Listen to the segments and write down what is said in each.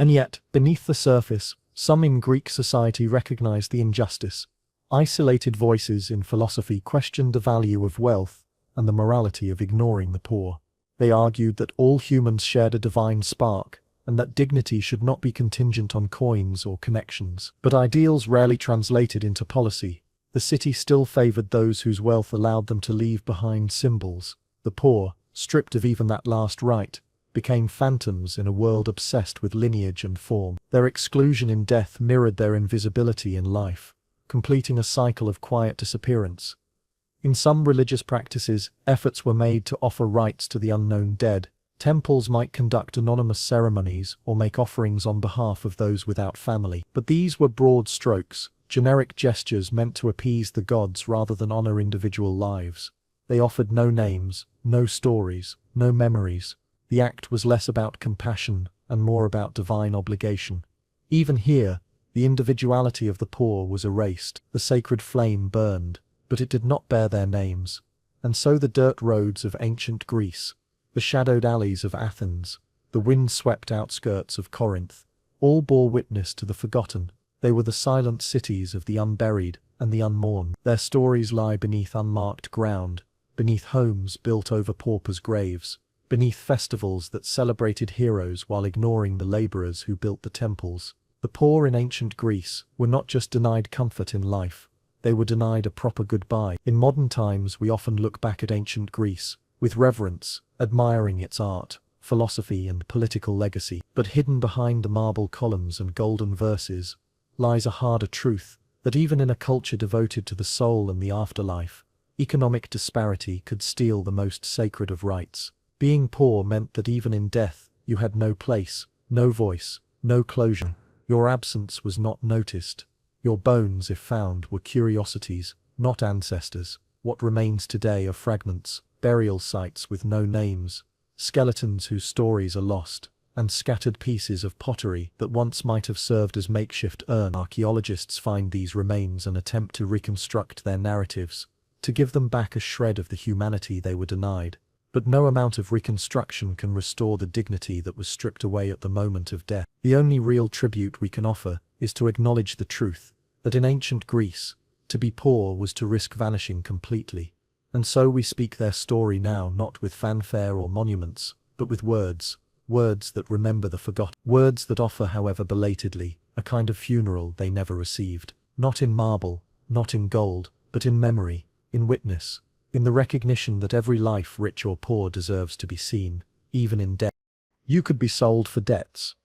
And yet, beneath the surface, some in Greek society recognized the injustice. Isolated voices in philosophy questioned the value of wealth and the morality of ignoring the poor. They argued that all humans shared a divine spark, and that dignity should not be contingent on coins or connections. But ideals rarely translated into policy. The city still favored those whose wealth allowed them to leave behind symbols. The poor, stripped of even that last right, became phantoms in a world obsessed with lineage and form. Their exclusion in death mirrored their invisibility in life, completing a cycle of quiet disappearance. In some religious practices, efforts were made to offer rites to the unknown dead. Temples might conduct anonymous ceremonies or make offerings on behalf of those without family. But these were broad strokes, generic gestures meant to appease the gods rather than honor individual lives. They offered no names, no stories, no memories. The act was less about compassion and more about divine obligation. Even here, the individuality of the poor was erased. The sacred flame burned, but it did not bear their names. And so the dirt roads of ancient Greece, the shadowed alleys of Athens, the wind-swept outskirts of Corinth, all bore witness to the forgotten. They were the silent cities of the unburied and the unmourned. Their stories lie beneath unmarked ground, beneath homes built over paupers' graves, beneath festivals that celebrated heroes while ignoring the laborers who built the temples. The poor in ancient Greece were not just denied comfort in life, they were denied a proper goodbye. In modern times we often look back at ancient Greece with reverence, admiring its art, philosophy and political legacy. But hidden behind the marble columns and golden verses lies a harder truth, that even in a culture devoted to the soul and the afterlife, economic disparity could steal the most sacred of rights. Being poor meant that even in death, you had no place, no voice, no closure. Your absence was not noticed. Your bones, if found, were curiosities, not ancestors. What remains today are fragments, burial sites with no names, skeletons whose stories are lost, and scattered pieces of pottery that once might have served as makeshift urns. Archaeologists find these remains and attempt to reconstruct their narratives, to give them back a shred of the humanity they were denied. But no amount of reconstruction can restore the dignity that was stripped away at the moment of death. The only real tribute we can offer is to acknowledge the truth, that in ancient Greece, to be poor was to risk vanishing completely. And so we speak their story now, not with fanfare or monuments, but with words that remember the forgotten, words that offer, however belatedly, a kind of funeral they never received. Not in marble, not in gold, but in memory, in witness, in the recognition that every life, rich or poor, deserves to be seen, even in death. You could be sold for debts.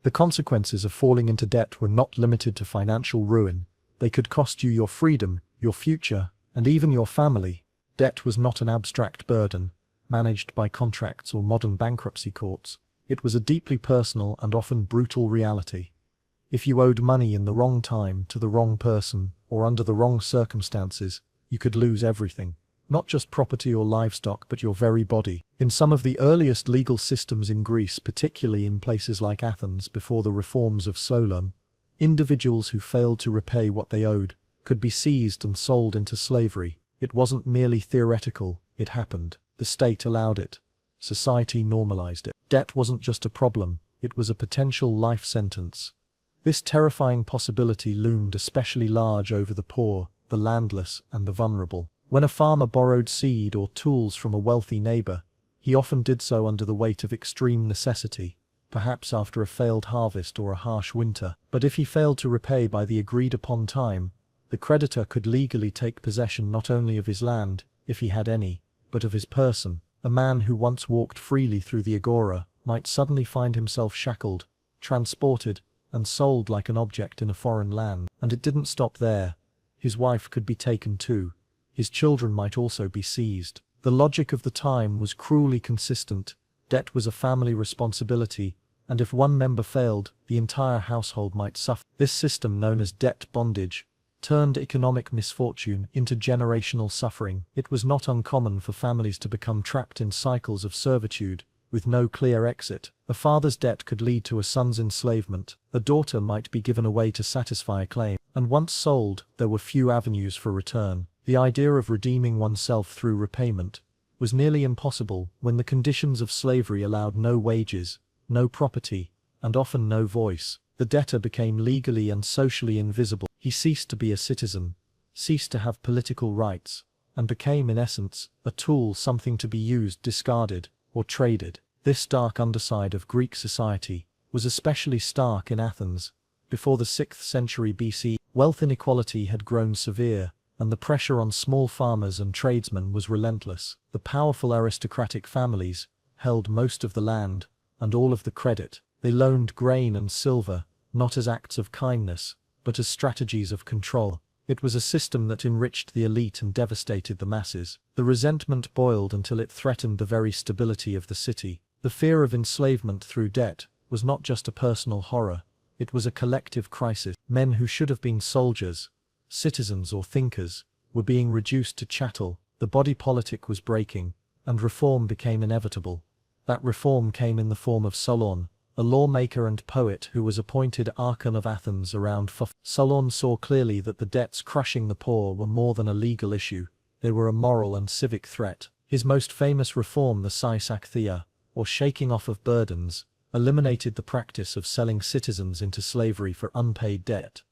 The consequences of falling into debt were not limited to financial ruin. They could cost you your freedom, your future, and even your family. Debt was not an abstract burden, managed by contracts or modern bankruptcy courts. It was a deeply personal and often brutal reality. If you owed money in the wrong time to the wrong person or under the wrong circumstances, you could lose everything. Not just property or livestock, but your very body. In some of the earliest legal systems in Greece, particularly in places like Athens before the reforms of Solon, individuals who failed to repay what they owed could be seized and sold into slavery. It wasn't merely theoretical, it happened. The state allowed it. Society normalized it. Debt wasn't just a problem, it was a potential life sentence. This terrifying possibility loomed especially large over the poor, the landless, and the vulnerable. When a farmer borrowed seed or tools from a wealthy neighbor, he often did so under the weight of extreme necessity, perhaps after a failed harvest or a harsh winter. But if he failed to repay by the agreed-upon time, the creditor could legally take possession not only of his land, if he had any, but of his person. A man who once walked freely through the agora might suddenly find himself shackled, transported, and sold like an object in a foreign land. And it didn't stop there. His wife could be taken too. His children might also be seized. The logic of the time was cruelly consistent. Debt was a family responsibility, and if one member failed, the entire household might suffer. This system, known as debt bondage, turned economic misfortune into generational suffering. It was not uncommon for families to become trapped in cycles of servitude, with no clear exit. A father's debt could lead to a son's enslavement. A daughter might be given away to satisfy a claim. And once sold, there were few avenues for return. The idea of redeeming oneself through repayment was nearly impossible when the conditions of slavery allowed no wages, no property, and often no voice. The debtor became legally and socially invisible. He ceased to be a citizen, ceased to have political rights, and became in essence a tool, something to be used, discarded, or traded. This dark underside of Greek society was especially stark in Athens. Before the 6th century BC, wealth inequality had grown severe, and the pressure on small farmers and tradesmen was relentless. The powerful aristocratic families held most of the land and all of the credit. They loaned grain and silver, not as acts of kindness, but as strategies of control. It was a system that enriched the elite and devastated the masses. The resentment boiled until it threatened the very stability of the city. The fear of enslavement through debt was not just a personal horror, it was a collective crisis. Men who should have been soldiers, citizens or thinkers, were being reduced to chattel. The body politic was breaking, and reform became inevitable. That reform came in the form of Solon, a lawmaker and poet who was appointed Archon of Athens around 4. Solon saw clearly that the debts crushing the poor were more than a legal issue, they were a moral and civic threat. His most famous reform, the Sisaktheia, or shaking off of burdens, eliminated the practice of selling citizens into slavery for unpaid debt.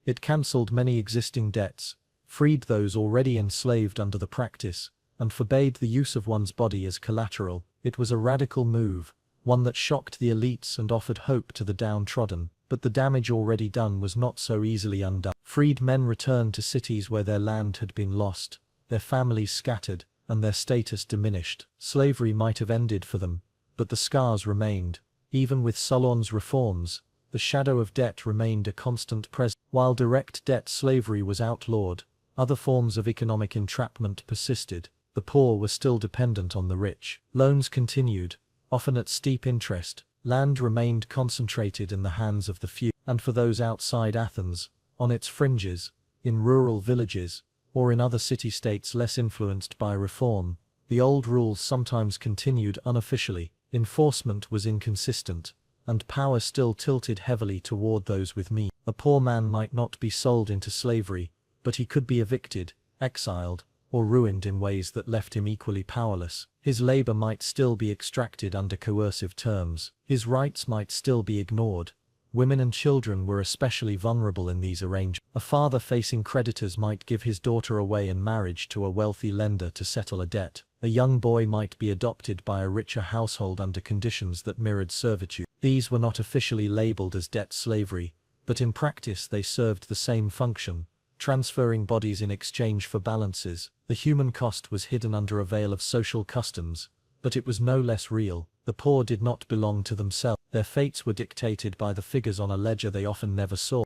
It cancelled many existing debts, freed those already enslaved under the practice, and forbade the use of one's body as collateral. It was a radical move, one that shocked the elites and offered hope to the downtrodden, but the damage already done was not so easily undone. Freed men returned to cities where their land had been lost, their families scattered, and their status diminished. Slavery might have ended for them, but the scars remained. Even with Solon's reforms, the shadow of debt remained a constant presence. While direct debt slavery was outlawed, other forms of economic entrapment persisted. The poor were still dependent on the rich. Loans continued, often at steep interest. Land remained concentrated in the hands of the few, and for those outside Athens, on its fringes, in rural villages, or in other city-states less influenced by reform, the old rules sometimes continued unofficially. Enforcement was inconsistent, and power still tilted heavily toward those with means. A poor man might not be sold into slavery, but he could be evicted, exiled, or ruined in ways that left him equally powerless. His labor might still be extracted under coercive terms. His rights might still be ignored. Women and children were especially vulnerable in these arrangements. A father facing creditors might give his daughter away in marriage to a wealthy lender to settle a debt. A young boy might be adopted by a richer household under conditions that mirrored servitude. These were not officially labeled as debt slavery, but in practice they served the same function, transferring bodies in exchange for balances. The human cost was hidden under a veil of social customs, but it was no less real. The poor did not belong to themselves. Their fates were dictated by the figures on a ledger they often never saw.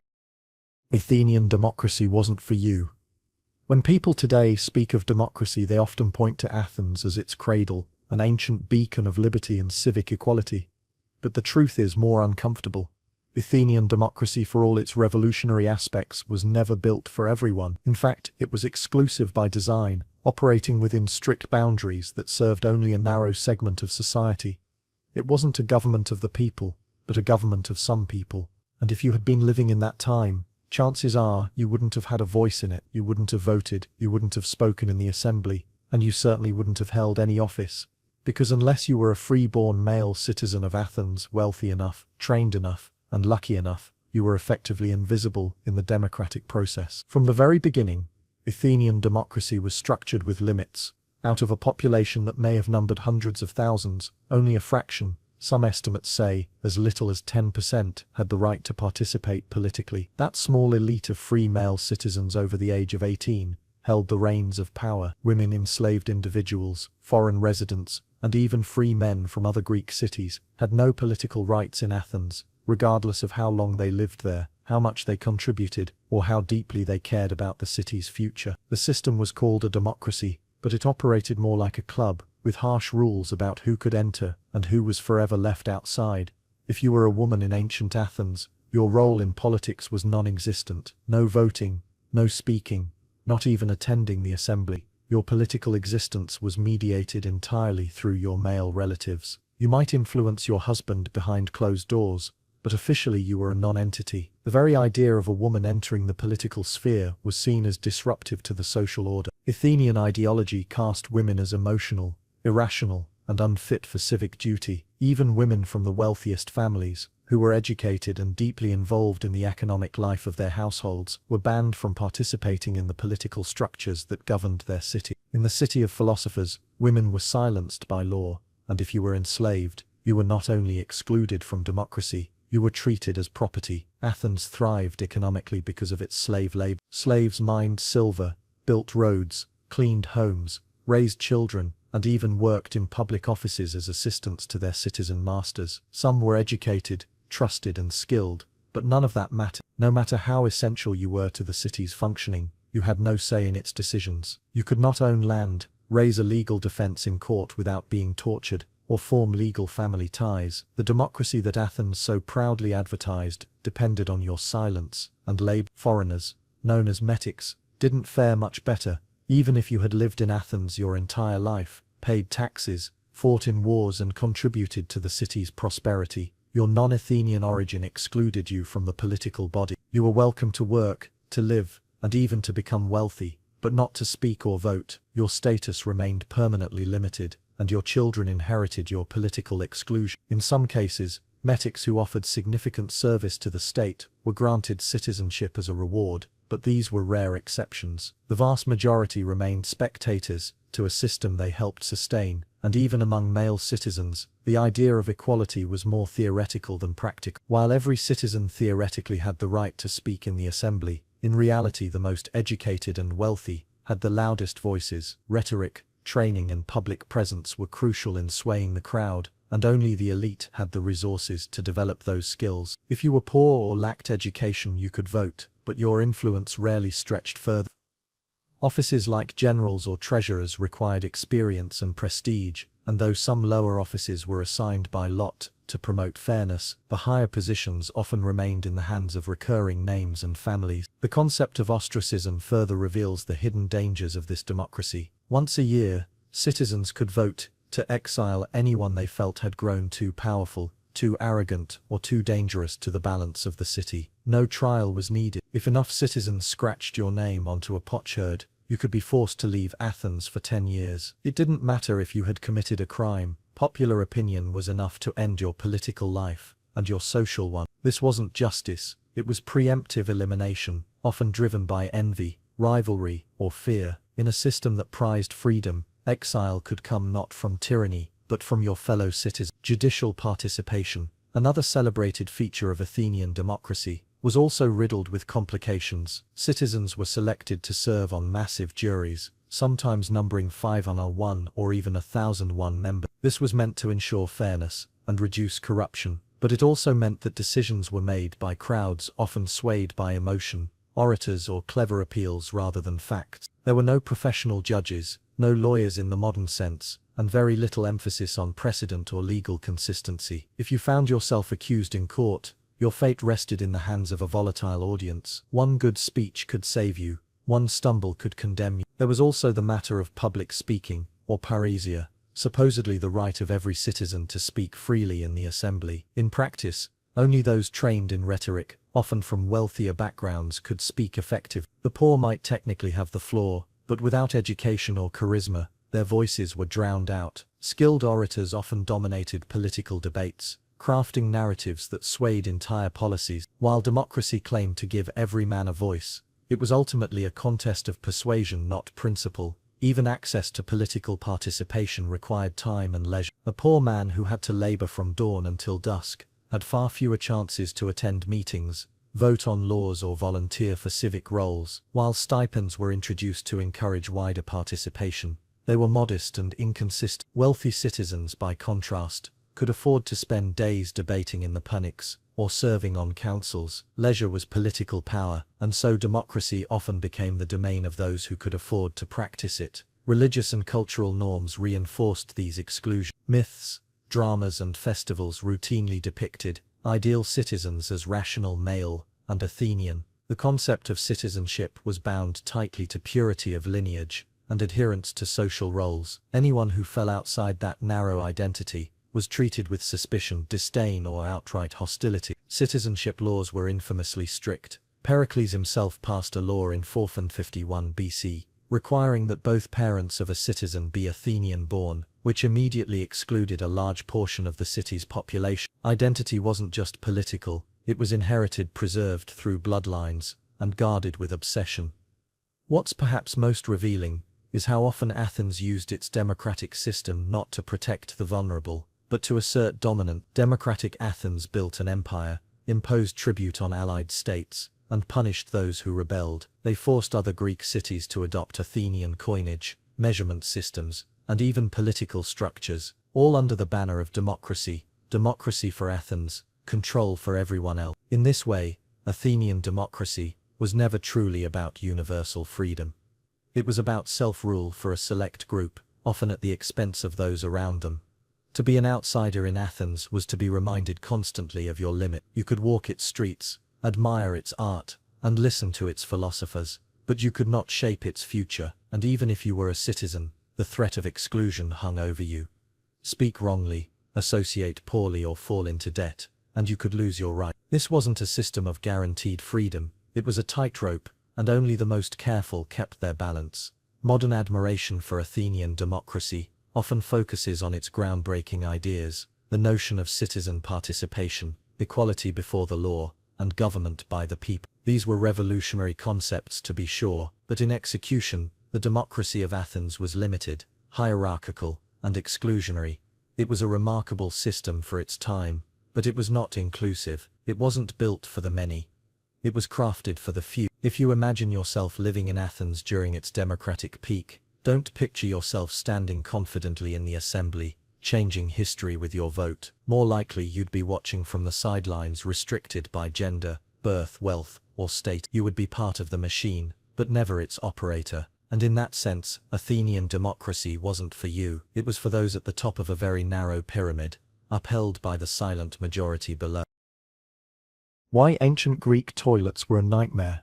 Athenian democracy wasn't for you. When people today speak of democracy, they often point to Athens as its cradle, an ancient beacon of liberty and civic equality. But the truth is more uncomfortable. Athenian democracy, for all its revolutionary aspects, was never built for everyone. In fact, it was exclusive by design, operating within strict boundaries that served only a narrow segment of society. It wasn't a government of the people, but a government of some people. And if you had been living in that time, chances are you wouldn't have had a voice in it, you wouldn't have voted, you wouldn't have spoken in the assembly, and you certainly wouldn't have held any office. Because unless you were a free-born male citizen of Athens, wealthy enough, trained enough, and lucky enough, you were effectively invisible in the democratic process. From the very beginning, Athenian democracy was structured with limits. Out of a population that may have numbered hundreds of thousands, only a fraction, some estimates say as little as 10%, had the right to participate politically. That small elite of free male citizens over the age of 18 held the reins of power. Women, enslaved individuals, foreign residents, and even free men from other Greek cities had no political rights in Athens, regardless of how long they lived there, how much they contributed, or how deeply they cared about the city's future. The system was called a democracy, but it operated more like a club, with harsh rules about who could enter and who was forever left outside. If you were a woman in ancient Athens, your role in politics was non-existent. No voting, no speaking, not even attending the assembly. Your political existence was mediated entirely through your male relatives. You might influence your husband behind closed doors, but officially you were a non-entity. The very idea of a woman entering the political sphere was seen as disruptive to the social order. Athenian ideology cast women as emotional, irrational, and unfit for civic duty. Even women from the wealthiest families, who were educated and deeply involved in the economic life of their households, were banned from participating in the political structures that governed their city. In the city of philosophers, women were silenced by law, and if you were enslaved, you were not only excluded from democracy, you were treated as property. Athens thrived economically because of its slave labor. Slaves mined silver, built roads, cleaned homes, raised children, and even worked in public offices as assistants to their citizen masters. Some were educated, trusted, and skilled, but none of that mattered. No matter how essential you were to the city's functioning, you had no say in its decisions. You could not own land, raise a legal defense in court without being tortured, or form legal family ties. The democracy that Athens so proudly advertised depended on your silence, and labor. Foreigners, known as metics, didn't fare much better. Even if you had lived in Athens your entire life, paid taxes, fought in wars, and contributed to the city's prosperity, your non-Athenian origin excluded you from the political body. You were welcome to work, to live, and even to become wealthy, but not to speak or vote. Your status remained permanently limited, and your children inherited your political exclusion. In some cases, metics who offered significant service to the state were granted citizenship as a reward, but these were rare exceptions. The vast majority remained spectators to a system they helped sustain, and even among male citizens, the idea of equality was more theoretical than practical. While every citizen theoretically had the right to speak in the assembly, in reality the most educated and wealthy had the loudest voices. Rhetoric, training, and public presence were crucial in swaying the crowd, and only the elite had the resources to develop those skills. If you were poor or lacked education, you could vote, but your influence rarely stretched further. Offices like generals or treasurers required experience and prestige, and though some lower offices were assigned by lot to promote fairness, the higher positions often remained in the hands of recurring names and families. The concept of ostracism further reveals the hidden dangers of this democracy. Once a year, citizens could vote to exile anyone they felt had grown too powerful, too arrogant, or too dangerous to the balance of the city. No trial was needed. If enough citizens scratched your name onto a potsherd, you could be forced to leave Athens for 10 years. It didn't matter if you had committed a crime. Popular opinion was enough to end your political life, and your social one. This wasn't justice, it was preemptive elimination, often driven by envy, rivalry, or fear. In a system that prized freedom, exile could come not from tyranny, but from your fellow citizens. Judicial participation, another celebrated feature of Athenian democracy, was also riddled with complications. Citizens were selected to serve on massive juries, sometimes numbering 501 or even 1,001 members. This was meant to ensure fairness and reduce corruption, but it also meant that decisions were made by crowds often swayed by emotion, orators, or clever appeals rather than facts. There were no professional judges, no lawyers in the modern sense, and very little emphasis on precedent or legal consistency. If you found yourself accused in court, your fate rested in the hands of a volatile audience. One good speech could save you, one stumble could condemn you. There was also the matter of public speaking, or parousia, supposedly the right of every citizen to speak freely in the assembly. In practice, only those trained in rhetoric, often from wealthier backgrounds, could speak effectively. The poor might technically have the floor, but without education or charisma, their voices were drowned out. Skilled orators often dominated political debates, crafting narratives that swayed entire policies. While democracy claimed to give every man a voice, it was ultimately a contest of persuasion, not principle. Even access to political participation required time and leisure. A poor man who had to labor from dawn until dusk had far fewer chances to attend meetings, vote on laws, or volunteer for civic roles. While stipends were introduced to encourage wider participation, they were modest and inconsistent. Wealthy citizens, by contrast, could afford to spend days debating in the panics or serving on councils. Leisure was political power, and so democracy often became the domain of those who could afford to practice it. Religious and cultural norms reinforced these exclusions. Myths, dramas, and festivals routinely depicted ideal citizens as rational, male, and Athenian. The concept of citizenship was bound tightly to purity of lineage and adherence to social roles. Anyone who fell outside that narrow identity was treated with suspicion, disdain, or outright hostility. Citizenship laws were infamously strict. Pericles himself passed a law in 451 BC, requiring that both parents of a citizen be Athenian-born, which immediately excluded a large portion of the city's population. Identity wasn't just political, it was inherited, preserved through bloodlines, and guarded with obsession. What's perhaps most revealing is how often Athens used its democratic system not to protect the vulnerable, but to assert dominance. Democratic Athens built an empire, imposed tribute on allied states, and punished those who rebelled. They forced other Greek cities to adopt Athenian coinage, measurement systems, and even political structures, all under the banner of democracy. Democracy for Athens, control for everyone else. In this way, Athenian democracy was never truly about universal freedom. It was about self-rule for a select group, often at the expense of those around them. To be an outsider in Athens was to be reminded constantly of your limit. You could walk its streets, admire its art, and listen to its philosophers, but you could not shape its future, and even if you were a citizen, the threat of exclusion hung over you. Speak wrongly, associate poorly, or fall into debt, and you could lose your right. This wasn't a system of guaranteed freedom, it was a tightrope, and only the most careful kept their balance. Modern admiration for Athenian democracy often focuses on its groundbreaking ideas, the notion of citizen participation, equality before the law, and government by the people. These were revolutionary concepts, to be sure, but in execution, the democracy of Athens was limited, hierarchical, and exclusionary. It was a remarkable system for its time, but it was not inclusive. It wasn't built for the many. It was crafted for the few. If you imagine yourself living in Athens during its democratic peak, don't picture yourself standing confidently in the assembly, changing history with your vote. More likely you'd be watching from the sidelines, restricted by gender, birth, wealth, or state. You would be part of the machine, but never its operator. And in that sense, Athenian democracy wasn't for you. It was for those at the top of a very narrow pyramid, upheld by the silent majority below. Why ancient Greek toilets were a nightmare.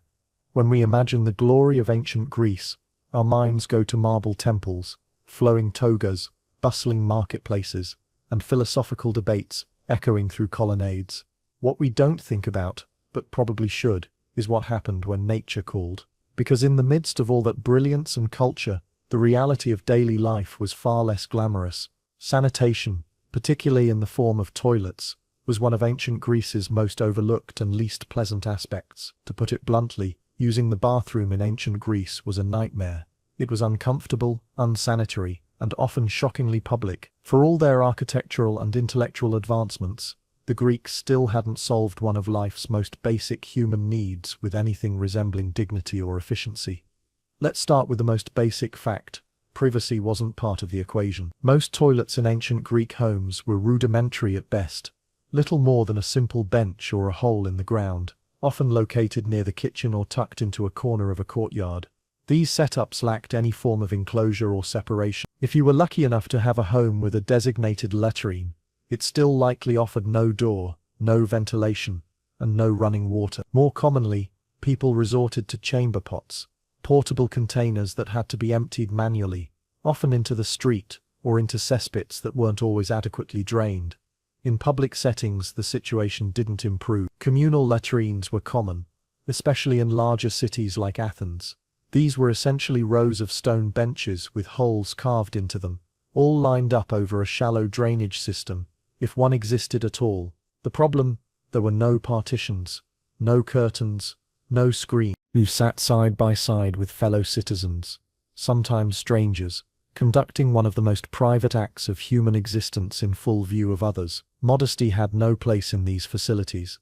When we imagine the glory of ancient Greece, our minds go to marble temples, flowing togas, bustling marketplaces, and philosophical debates echoing through colonnades. What we don't think about, but probably should, is what happened when nature called. Because in the midst of all that brilliance and culture, the reality of daily life was far less glamorous. Sanitation, particularly in the form of toilets, was one of ancient Greece's most overlooked and least pleasant aspects. To put it bluntly, using the bathroom in ancient Greece was a nightmare. It was uncomfortable, unsanitary, and often shockingly public. For all their architectural and intellectual advancements, the Greeks still hadn't solved one of life's most basic human needs with anything resembling dignity or efficiency. Let's start with the most basic fact. Privacy wasn't part of the equation. Most toilets in ancient Greek homes were rudimentary at best. Little more than a simple bench or a hole in the ground, often located near the kitchen or tucked into a corner of a courtyard. These setups lacked any form of enclosure or separation. If you were lucky enough to have a home with a designated latrine, it still likely offered no door, no ventilation, and no running water. More commonly, people resorted to chamber pots, portable containers that had to be emptied manually, often into the street or into cesspits that weren't always adequately drained. In public settings, the situation didn't improve. Communal latrines were common, especially in larger cities like Athens. These were essentially rows of stone benches with holes carved into them, all lined up over a shallow drainage system, if one existed at all. The problem? There were no partitions, no curtains, no screen. You sat side by side with fellow citizens, sometimes strangers, conducting one of the most private acts of human existence in full view of others. Modesty had no place in these facilities.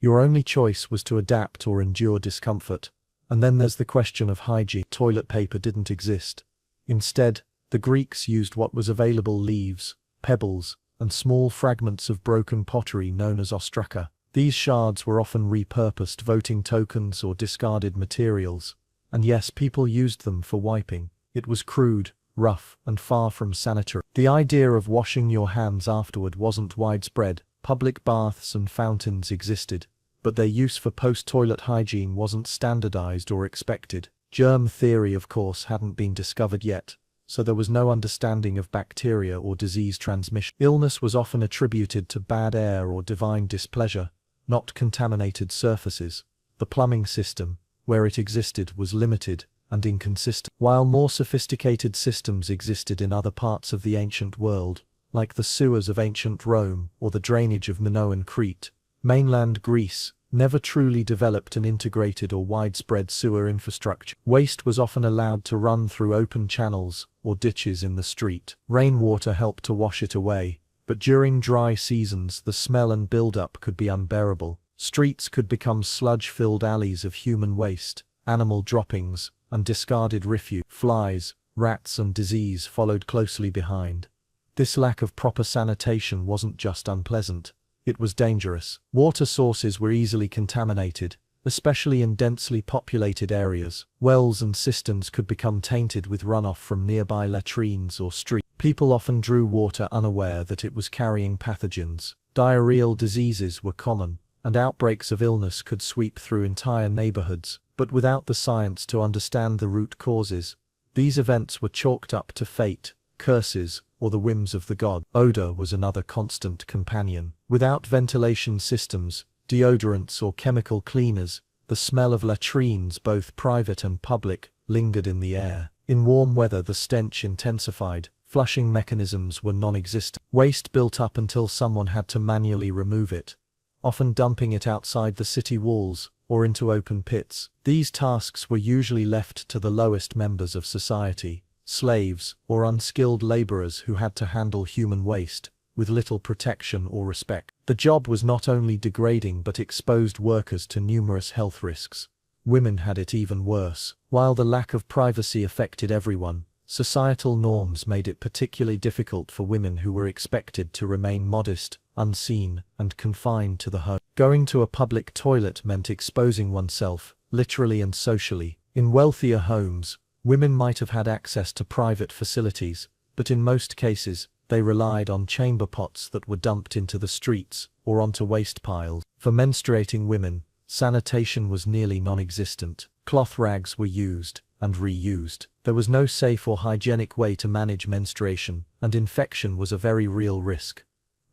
Your only choice was to adapt or endure discomfort. And then there's the question of hygiene. Toilet paper didn't exist. Instead, the Greeks used what was available: leaves, pebbles, and small fragments of broken pottery known as ostraka. These shards were often repurposed voting tokens or discarded materials. And yes, people used them for wiping. It was crude, rough, and far from sanitary. The idea of washing your hands afterward wasn't widespread. Public baths and fountains existed, but their use for post-toilet hygiene wasn't standardized or expected. Germ theory, of course, hadn't been discovered yet, so there was no understanding of bacteria or disease transmission. Illness was often attributed to bad air or divine displeasure, not contaminated surfaces. The plumbing system, where it existed, was limited, and inconsistent. While more sophisticated systems existed in other parts of the ancient world, like the sewers of ancient Rome or the drainage of Minoan Crete, mainland Greece never truly developed an integrated or widespread sewer infrastructure. Waste was often allowed to run through open channels or ditches in the street. Rainwater helped to wash it away, but during dry seasons the smell and buildup could be unbearable. Streets could become sludge-filled alleys of human waste, animal droppings, and discarded refuse. Flies, rats and disease followed closely behind. This lack of proper sanitation wasn't just unpleasant, it was dangerous. Water sources were easily contaminated, especially in densely populated areas. Wells and cisterns could become tainted with runoff from nearby latrines or streets. People often drew water unaware that it was carrying pathogens. Diarrheal diseases were common, and outbreaks of illness could sweep through entire neighborhoods. But without the science to understand the root causes, these events were chalked up to fate, curses, or the whims of the god. Odor was another constant companion. Without ventilation systems, deodorants or chemical cleaners, the smell of latrines, both private and public, lingered in the air. In warm weather the stench intensified. Flushing mechanisms were non-existent. Waste built up until someone had to manually remove it, often dumping it outside the city walls or into open pits. These tasks were usually left to the lowest members of society, slaves or unskilled laborers who had to handle human waste with little protection or respect. The job was not only degrading but exposed workers to numerous health risks. Women had it even worse. While the lack of privacy affected everyone, societal norms made it particularly difficult for women who were expected to remain modest, unseen, and confined to the home. Going to a public toilet meant exposing oneself, literally and socially. In wealthier homes, women might have had access to private facilities, but in most cases, they relied on chamber pots that were dumped into the streets or onto waste piles. For menstruating women, sanitation was nearly non-existent. Cloth rags were used and reused. There was no safe or hygienic way to manage menstruation, and infection was a very real risk.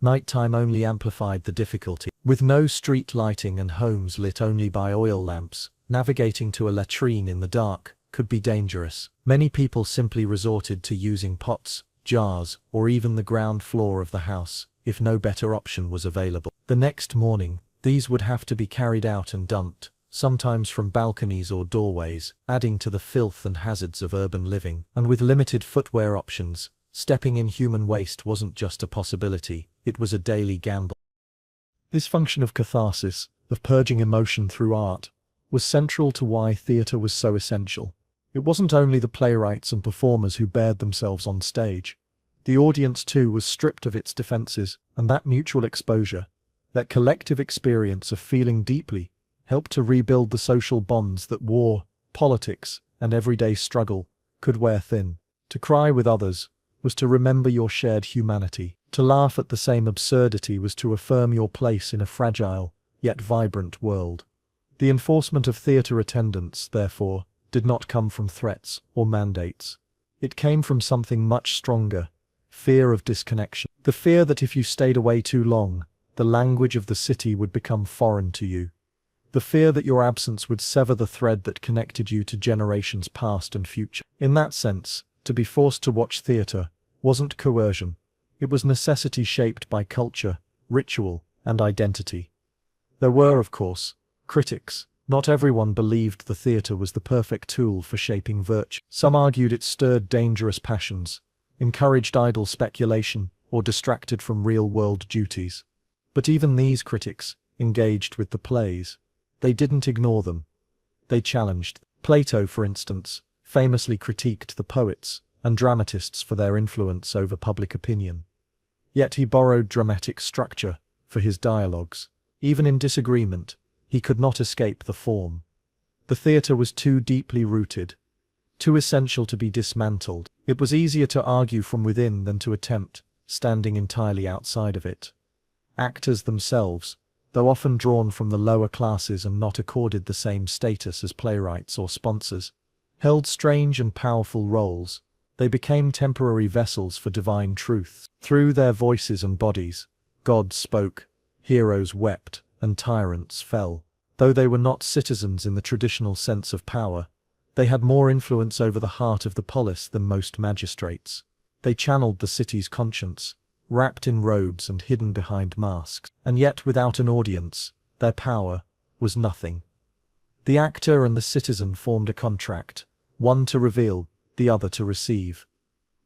Nighttime only amplified the difficulty. With no street lighting and homes lit only by oil lamps, navigating to a latrine in the dark could be dangerous. Many people simply resorted to using pots, jars, or even the ground floor of the house, if no better option was available. The next morning, these would have to be carried out and dumped, sometimes from balconies or doorways, adding to the filth and hazards of urban living. And with limited footwear options, stepping in human waste wasn't just a possibility, it was a daily gamble. This function of catharsis, of purging emotion through art, was central to why theatre was so essential. It wasn't only the playwrights and performers who bared themselves on stage. The audience too was stripped of its defenses, and that mutual exposure, that collective experience of feeling deeply, helped to rebuild the social bonds that war, politics, and everyday struggle could wear thin. To cry with others was to remember your shared humanity. To laugh at the same absurdity was to affirm your place in a fragile, yet vibrant world. The enforcement of theatre attendance, therefore, did not come from threats or mandates. It came from something much stronger: fear of disconnection. The fear that if you stayed away too long, the language of the city would become foreign to you. The fear that your absence would sever the thread that connected you to generations past and future. In that sense, to be forced to watch theatre wasn't coercion. It was necessity shaped by culture, ritual, and identity. There were, of course, critics. Not everyone believed the theatre was the perfect tool for shaping virtue. Some argued it stirred dangerous passions, encouraged idle speculation, or distracted from real-world duties. But even these critics engaged with the plays. They didn't ignore them. They challenged. Plato, for instance, famously critiqued the poets and dramatists for their influence over public opinion. Yet he borrowed dramatic structure for his dialogues. Even in disagreement, he could not escape the form. The theatre was too deeply rooted, too essential to be dismantled. It was easier to argue from within than to attempt standing entirely outside of it. Actors themselves, though often drawn from the lower classes and not accorded the same status as playwrights or sponsors, held strange and powerful roles. They became temporary vessels for divine truths. Through their voices and bodies, gods spoke, heroes wept, and tyrants fell. Though they were not citizens in the traditional sense of power, They had more influence over the heart of the polis than most magistrates. They channeled the city's conscience, wrapped in robes and hidden behind masks, and yet without an audience, their power was nothing. The actor and the citizen formed a contract, one to reveal, the other to receive.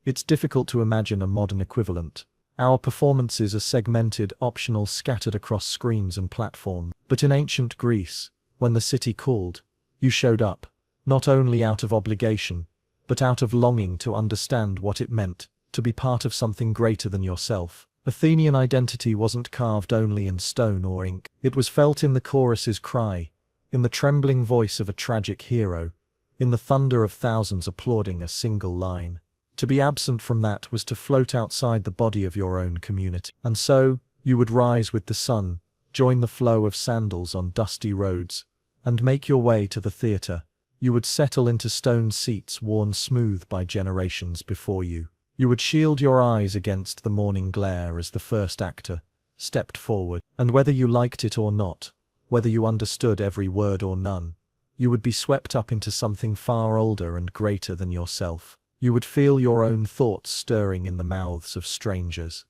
It's difficult to imagine a modern equivalent. Our performances are segmented, optional, scattered across screens and platforms. But in ancient Greece, when the city called, you showed up, not only out of obligation, but out of longing to understand what it meant to be part of something greater than yourself. Athenian identity wasn't carved only in stone or ink. It was felt in the chorus's cry, in the trembling voice of a tragic hero, in the thunder of thousands applauding a single line. To be absent from that was to float outside the body of your own community. And so, you would rise with the sun, join the flow of sandals on dusty roads, and make your way to the theatre. You would settle into stone seats worn smooth by generations before you. You would shield your eyes against the morning glare as the first actor stepped forward. And whether you liked it or not, whether you understood every word or none, you would be swept up into something far older and greater than yourself. You would feel your own thoughts stirring in the mouths of strangers.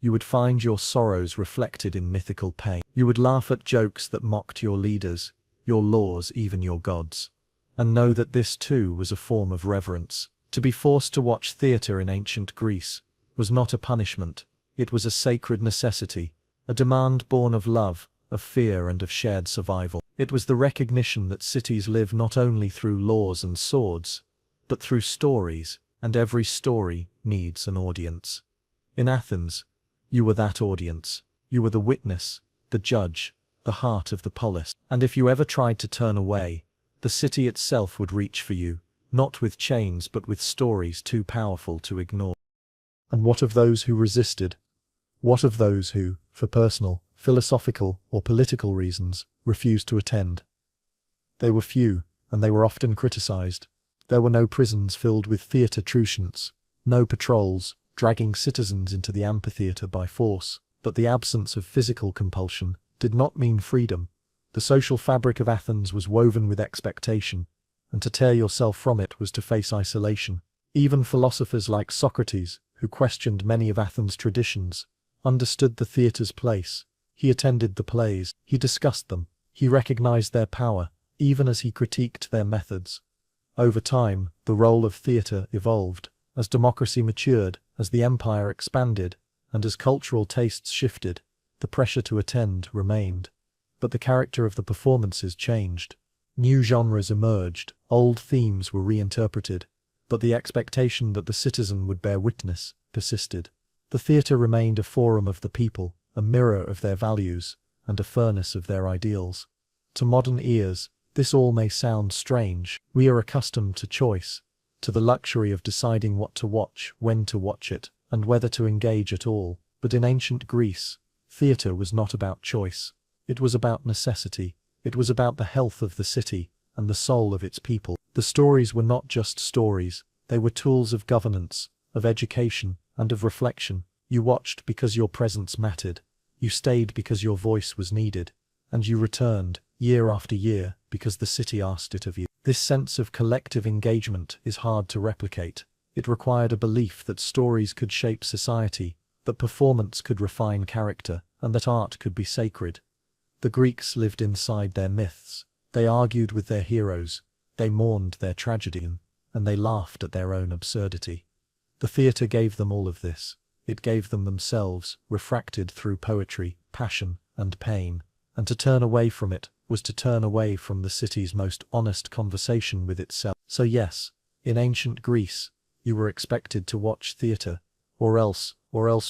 You would find your sorrows reflected in mythical pain. You would laugh at jokes that mocked your leaders, your laws, even your gods. And know that this too was a form of reverence. To be forced to watch theatre in ancient Greece was not a punishment, it was a sacred necessity, a demand born of love, of fear and of shared survival. It was the recognition that cities live not only through laws and swords, but through stories, and every story needs an audience. In Athens, you were that audience. You were the witness, the judge, the heart of the polis. And if you ever tried to turn away, the city itself would reach for you, not with chains but with stories too powerful to ignore. And what of those who resisted? What of those who, for personal, philosophical, or political reasons, refused to attend? They were few, and they were often criticized. There were no prisons filled with theatre trucients, no patrols, dragging citizens into the amphitheatre by force. But the absence of physical compulsion did not mean freedom. The social fabric of Athens was woven with expectation, and to tear yourself from it was to face isolation. Even philosophers like Socrates, who questioned many of Athens' traditions, understood the theatre's place. He attended the plays, he discussed them, he recognized their power, even as he critiqued their methods. Over time, the role of theatre evolved. As democracy matured, as the empire expanded, and as cultural tastes shifted, the pressure to attend remained. But the character of the performances changed. New genres emerged, old themes were reinterpreted, but the expectation that the citizen would bear witness persisted. The theatre remained a forum of the people, a mirror of their values, and a furnace of their ideals. To modern ears, this all may sound strange. We are accustomed to choice, to the luxury of deciding what to watch, when to watch it, and whether to engage at all. But in ancient Greece, theatre was not about choice. It was about necessity. It was about the health of the city and the soul of its people. The stories were not just stories, they were tools of governance, of education, and of reflection. You watched because your presence mattered. You stayed because your voice was needed. And you returned, year after year, because the city asked it of you. This sense of collective engagement is hard to replicate. It required a belief that stories could shape society, that performance could refine character, and that art could be sacred. The Greeks lived inside their myths. They argued with their heroes, they mourned their tragedy, and they laughed at their own absurdity. The theatre gave them all of this. It gave them themselves, refracted through poetry, passion, and pain. And to turn away from it was to turn away from the city's most honest conversation with itself. So yes, in ancient Greece, you were expected to watch theatre, or else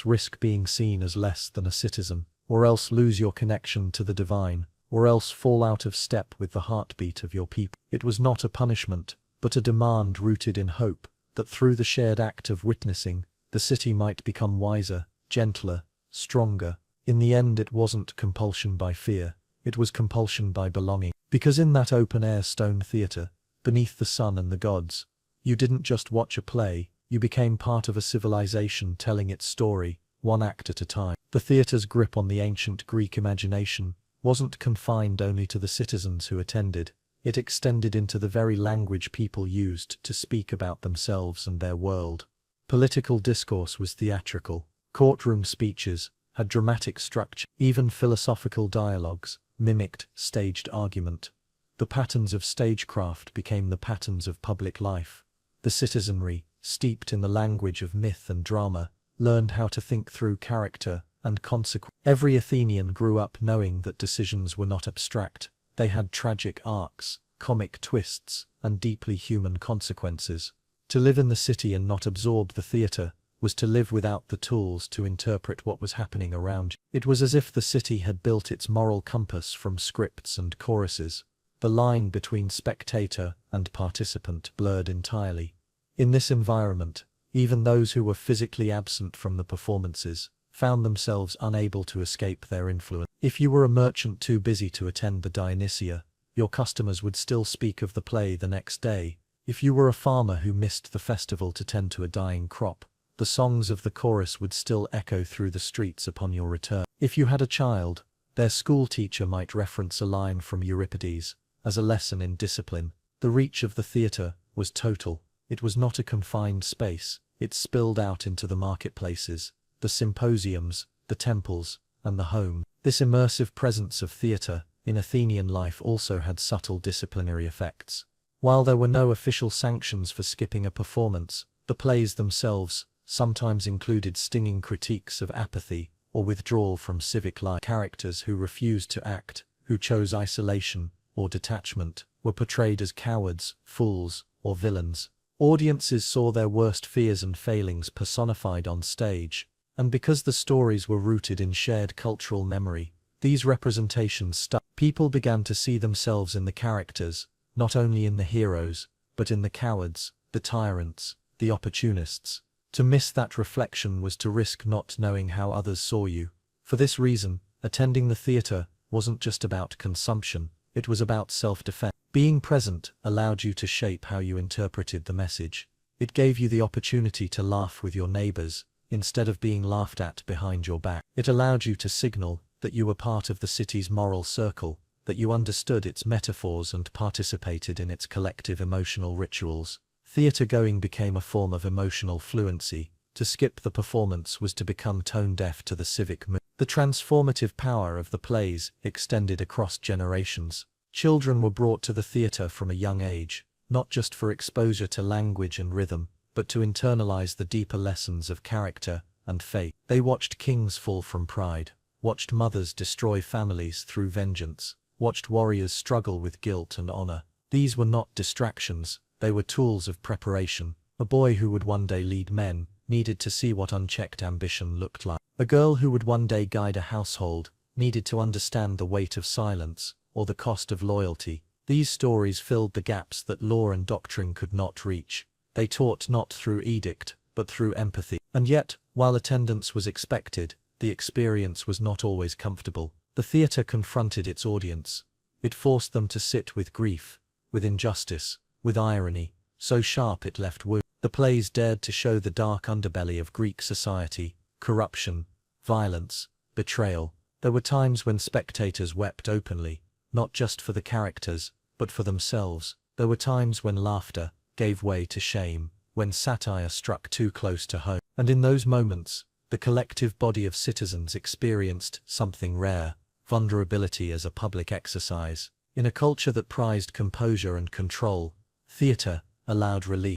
risk being seen as less than a citizen, or else lose your connection to the divine, or else fall out of step with the heartbeat of your people. It was not a punishment, but a demand rooted in hope, that through the shared act of witnessing, the city might become wiser, gentler, stronger. In the end, it wasn't compulsion by fear, it was compulsion by belonging. Because in that open-air stone theatre, beneath the sun and the gods, you didn't just watch a play, you became part of a civilization telling its story, one act at a time. The theatre's grip on the ancient Greek imagination wasn't confined only to the citizens who attended. It extended into the very language people used to speak about themselves and their world. Political discourse was theatrical. Courtroom speeches had dramatic structure. Even philosophical dialogues mimicked staged argument. The patterns of stagecraft became the patterns of public life. The citizenry, steeped in the language of myth and drama, learned how to think through character and consequence. Every Athenian grew up knowing that decisions were not abstract. They had tragic arcs, comic twists, and deeply human consequences. To live in the city and not absorb the theatre was to live without the tools to interpret what was happening around you. It was as if the city had built its moral compass from scripts and choruses. The line between spectator and participant blurred entirely. In this environment, even those who were physically absent from the performances found themselves unable to escape their influence. If you were a merchant too busy to attend the Dionysia, your customers would still speak of the play the next day. If you were a farmer who missed the festival to tend to a dying crop, the songs of the chorus would still echo through the streets upon your return. If you had a child, their school teacher might reference a line from Euripides as a lesson in discipline. The reach of the theatre was total. It was not a confined space. It spilled out into the marketplaces, the symposiums, the temples, and the home. This immersive presence of theatre in Athenian life also had subtle disciplinary effects. While there were no official sanctions for skipping a performance, the plays themselves sometimes included stinging critiques of apathy or withdrawal from civic life. Characters who refused to act, who chose isolation or detachment, were portrayed as cowards, fools, or villains. Audiences saw their worst fears and failings personified on stage, and because the stories were rooted in shared cultural memory, these representations stuck. People began to see themselves in the characters, not only in the heroes, but in the cowards, the tyrants, the opportunists. To miss that reflection was to risk not knowing how others saw you. For this reason, attending the theatre wasn't just about consumption, it was about self-defense. Being present allowed you to shape how you interpreted the message. It gave you the opportunity to laugh with your neighbors, instead of being laughed at behind your back. It allowed you to signal that you were part of the city's moral circle, that you understood its metaphors and participated in its collective emotional rituals. Theatre-going became a form of emotional fluency. To skip the performance was to become tone-deaf to the civic mood. The transformative power of the plays extended across generations. Children were brought to the theatre from a young age, not just for exposure to language and rhythm, but to internalize the deeper lessons of character and fate. They watched kings fall from pride, watched mothers destroy families through vengeance, watched warriors struggle with guilt and honor. These were not distractions, they were tools of preparation. A boy who would one day lead men needed to see what unchecked ambition looked like. A girl who would one day guide a household needed to understand the weight of silence or the cost of loyalty. These stories filled the gaps that law and doctrine could not reach. They taught not through edict, but through empathy. And yet, while attendance was expected, the experience was not always comfortable. The theatre confronted its audience. It forced them to sit with grief, with injustice, with irony, so sharp it left wounds. The plays dared to show the dark underbelly of Greek society: corruption, violence, betrayal. There were times when spectators wept openly, not just for the characters, but for themselves. There were times when laughter gave way to shame, when satire struck too close to home. And in those moments, the collective body of citizens experienced something rare: vulnerability as a public exercise. In a culture that prized composure and control, theatre allowed relief.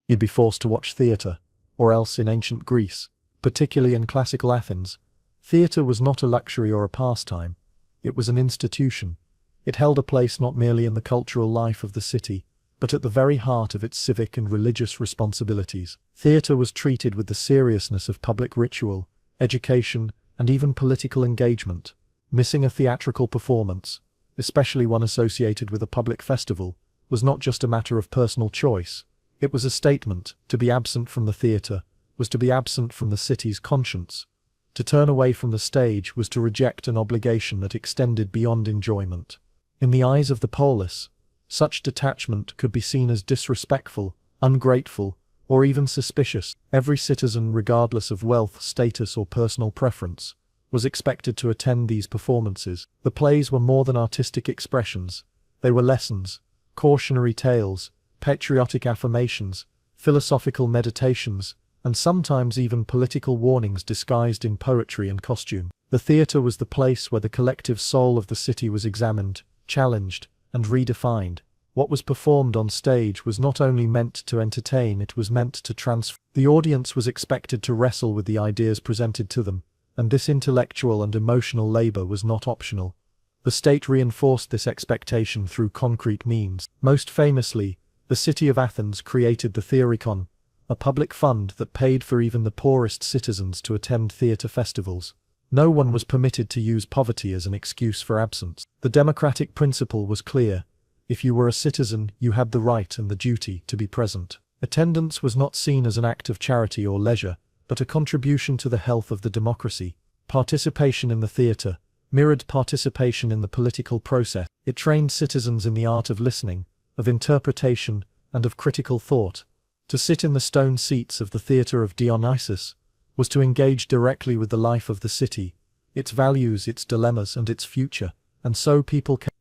You'd be forced to watch theatre, or else in ancient Greece, particularly in classical Athens, theatre was not a luxury or a pastime, it was an institution. It held a place not merely in the cultural life of the city, but at the very heart of its civic and religious responsibilities. Theatre was treated with the seriousness of public ritual, education, and even political engagement. Missing a theatrical performance, especially one associated with a public festival, was not just a matter of personal choice. It was a statement. To be absent from the theatre was to be absent from the city's conscience. To turn away from the stage was to reject an obligation that extended beyond enjoyment. In the eyes of the polis, such detachment could be seen as disrespectful, ungrateful, or even suspicious. Every citizen, regardless of wealth, status, or personal preference, was expected to attend these performances. The plays were more than artistic expressions. They were lessons, cautionary tales, patriotic affirmations, philosophical meditations, and sometimes even political warnings disguised in poetry and costume. The theatre was the place where the collective soul of the city was examined, challenged, and redefined. What was performed on stage was not only meant to entertain, it was meant to transform. The audience was expected to wrestle with the ideas presented to them, and this intellectual and emotional labor was not optional. The state reinforced this expectation through concrete means. Most famously, the city of Athens created the Theatrikon, a public fund that paid for even the poorest citizens to attend theatre festivals. No one was permitted to use poverty as an excuse for absence. The democratic principle was clear. If you were a citizen, you had the right and the duty to be present. Attendance was not seen as an act of charity or leisure, but a contribution to the health of the democracy. Participation in the theatre mirrored participation in the political process. It trained citizens in the art of listening, of interpretation, and of critical thought. To sit in the stone seats of the theatre of Dionysus was to engage directly with the life of the city, its values, its dilemmas, and its future. And so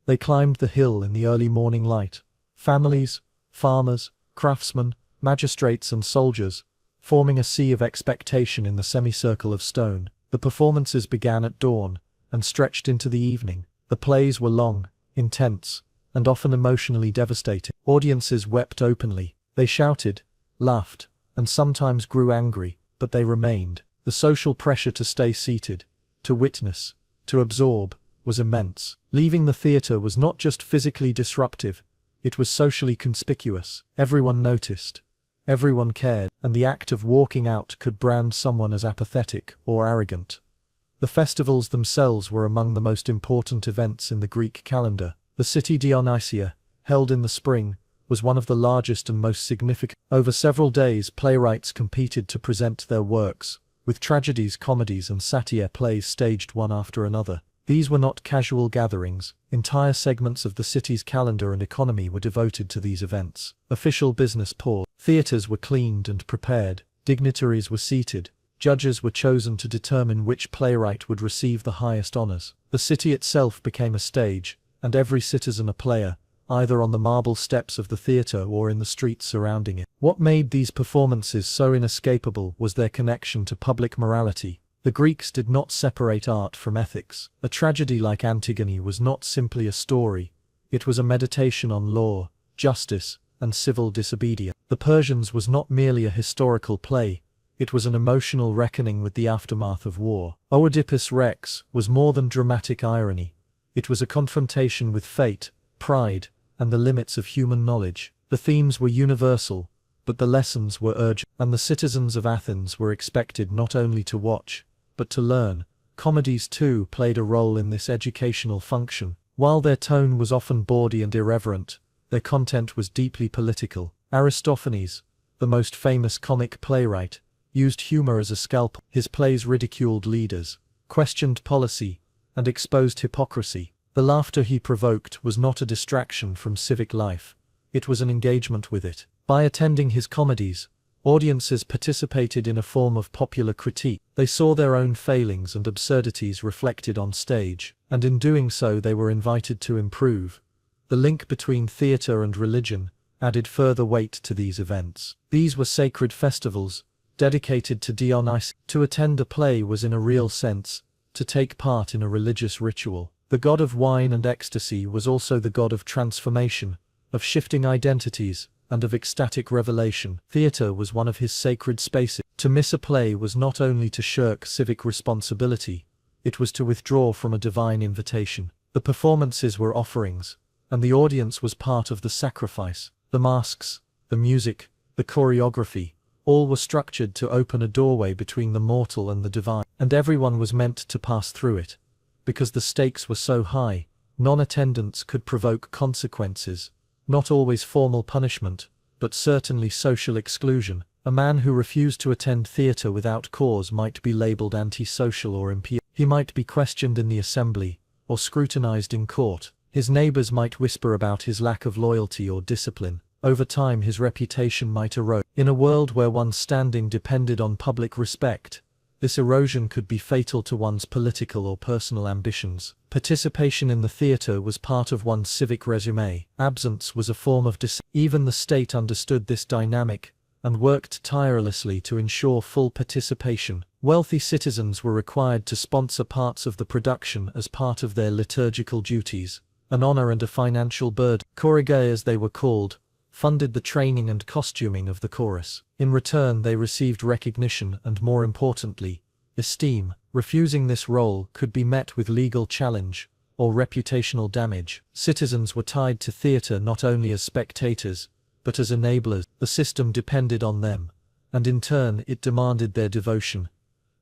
they climbed the hill in the early morning light. Families, farmers, craftsmen, magistrates and soldiers, forming a sea of expectation in the semicircle of stone. The performances began at dawn, and stretched into the evening. The plays were long, intense, and often emotionally devastating. Audiences wept openly. They shouted, laughed, and sometimes grew angry, but they remained. The social pressure to stay seated, to witness, to absorb, was immense. Leaving the theatre was not just physically disruptive, it was socially conspicuous. Everyone noticed, everyone cared, and the act of walking out could brand someone as apathetic or arrogant. The festivals themselves were among the most important events in the Greek calendar. The city Dionysia, held in the spring, was one of the largest and most significant. Over several days, playwrights competed to present their works, with tragedies, comedies, and satire plays staged one after another. These were not casual gatherings. Entire segments of the city's calendar and economy were devoted to these events. Official business paused. Theatres were cleaned and prepared. Dignitaries were seated. Judges were chosen to determine which playwright would receive the highest honors. The city itself became a stage, and every citizen a player, either on the marble steps of the theatre or in the streets surrounding it. What made these performances so inescapable was their connection to public morality. The Greeks did not separate art from ethics. A tragedy like Antigone was not simply a story, it was a meditation on law, justice, and civil disobedience. The Persians was not merely a historical play, it was an emotional reckoning with the aftermath of war. Oedipus Rex was more than dramatic irony. It was a confrontation with fate, pride, and the limits of human knowledge. The themes were universal, but the lessons were urgent, and the citizens of Athens were expected not only to watch, but to learn. Comedies too played a role in this educational function. While their tone was often bawdy and irreverent, their content was deeply political. Aristophanes, the most famous comic playwright, used humor as a scalpel. His plays ridiculed leaders, questioned policy, and exposed hypocrisy. The laughter he provoked was not a distraction from civic life, it was an engagement with it. By attending his comedies, audiences participated in a form of popular critique. They saw their own failings and absurdities reflected on stage, and in doing so they were invited to improve. The link between theatre and religion added further weight to these events. These were sacred festivals, dedicated to Dionysus. To attend a play was in a real sense, to take part in a religious ritual. The god of wine and ecstasy was also the god of transformation, of shifting identities, and of ecstatic revelation. Theatre was one of his sacred spaces. To miss a play was not only to shirk civic responsibility, it was to withdraw from a divine invitation. The performances were offerings, and the audience was part of the sacrifice. The masks, the music, the choreography, all were structured to open a doorway between the mortal and the divine, and everyone was meant to pass through it. Because the stakes were so high, non-attendance could provoke consequences, not always formal punishment, but certainly social exclusion. A man who refused to attend theatre without cause might be labelled antisocial or impure. He might be questioned in the assembly, or scrutinized in court. His neighbors might whisper about his lack of loyalty or discipline. Over time his reputation might erode. In a world where one's standing depended on public respect, This erosion could be fatal to one's political or personal ambitions. Participation in the theatre was part of one's civic resume. Absence was a form of Even the state understood this dynamic and worked tirelessly to ensure full participation. Wealthy citizens were required to sponsor parts of the production as part of their liturgical duties, an honor and a financial burden. Choregoi, as they were called, funded the training and costuming of the chorus. In return, they received recognition and, more importantly, esteem. Refusing this role could be met with legal challenge or reputational damage. Citizens were tied to theatre not only as spectators, but as enablers. The system depended on them, and in turn it demanded their devotion.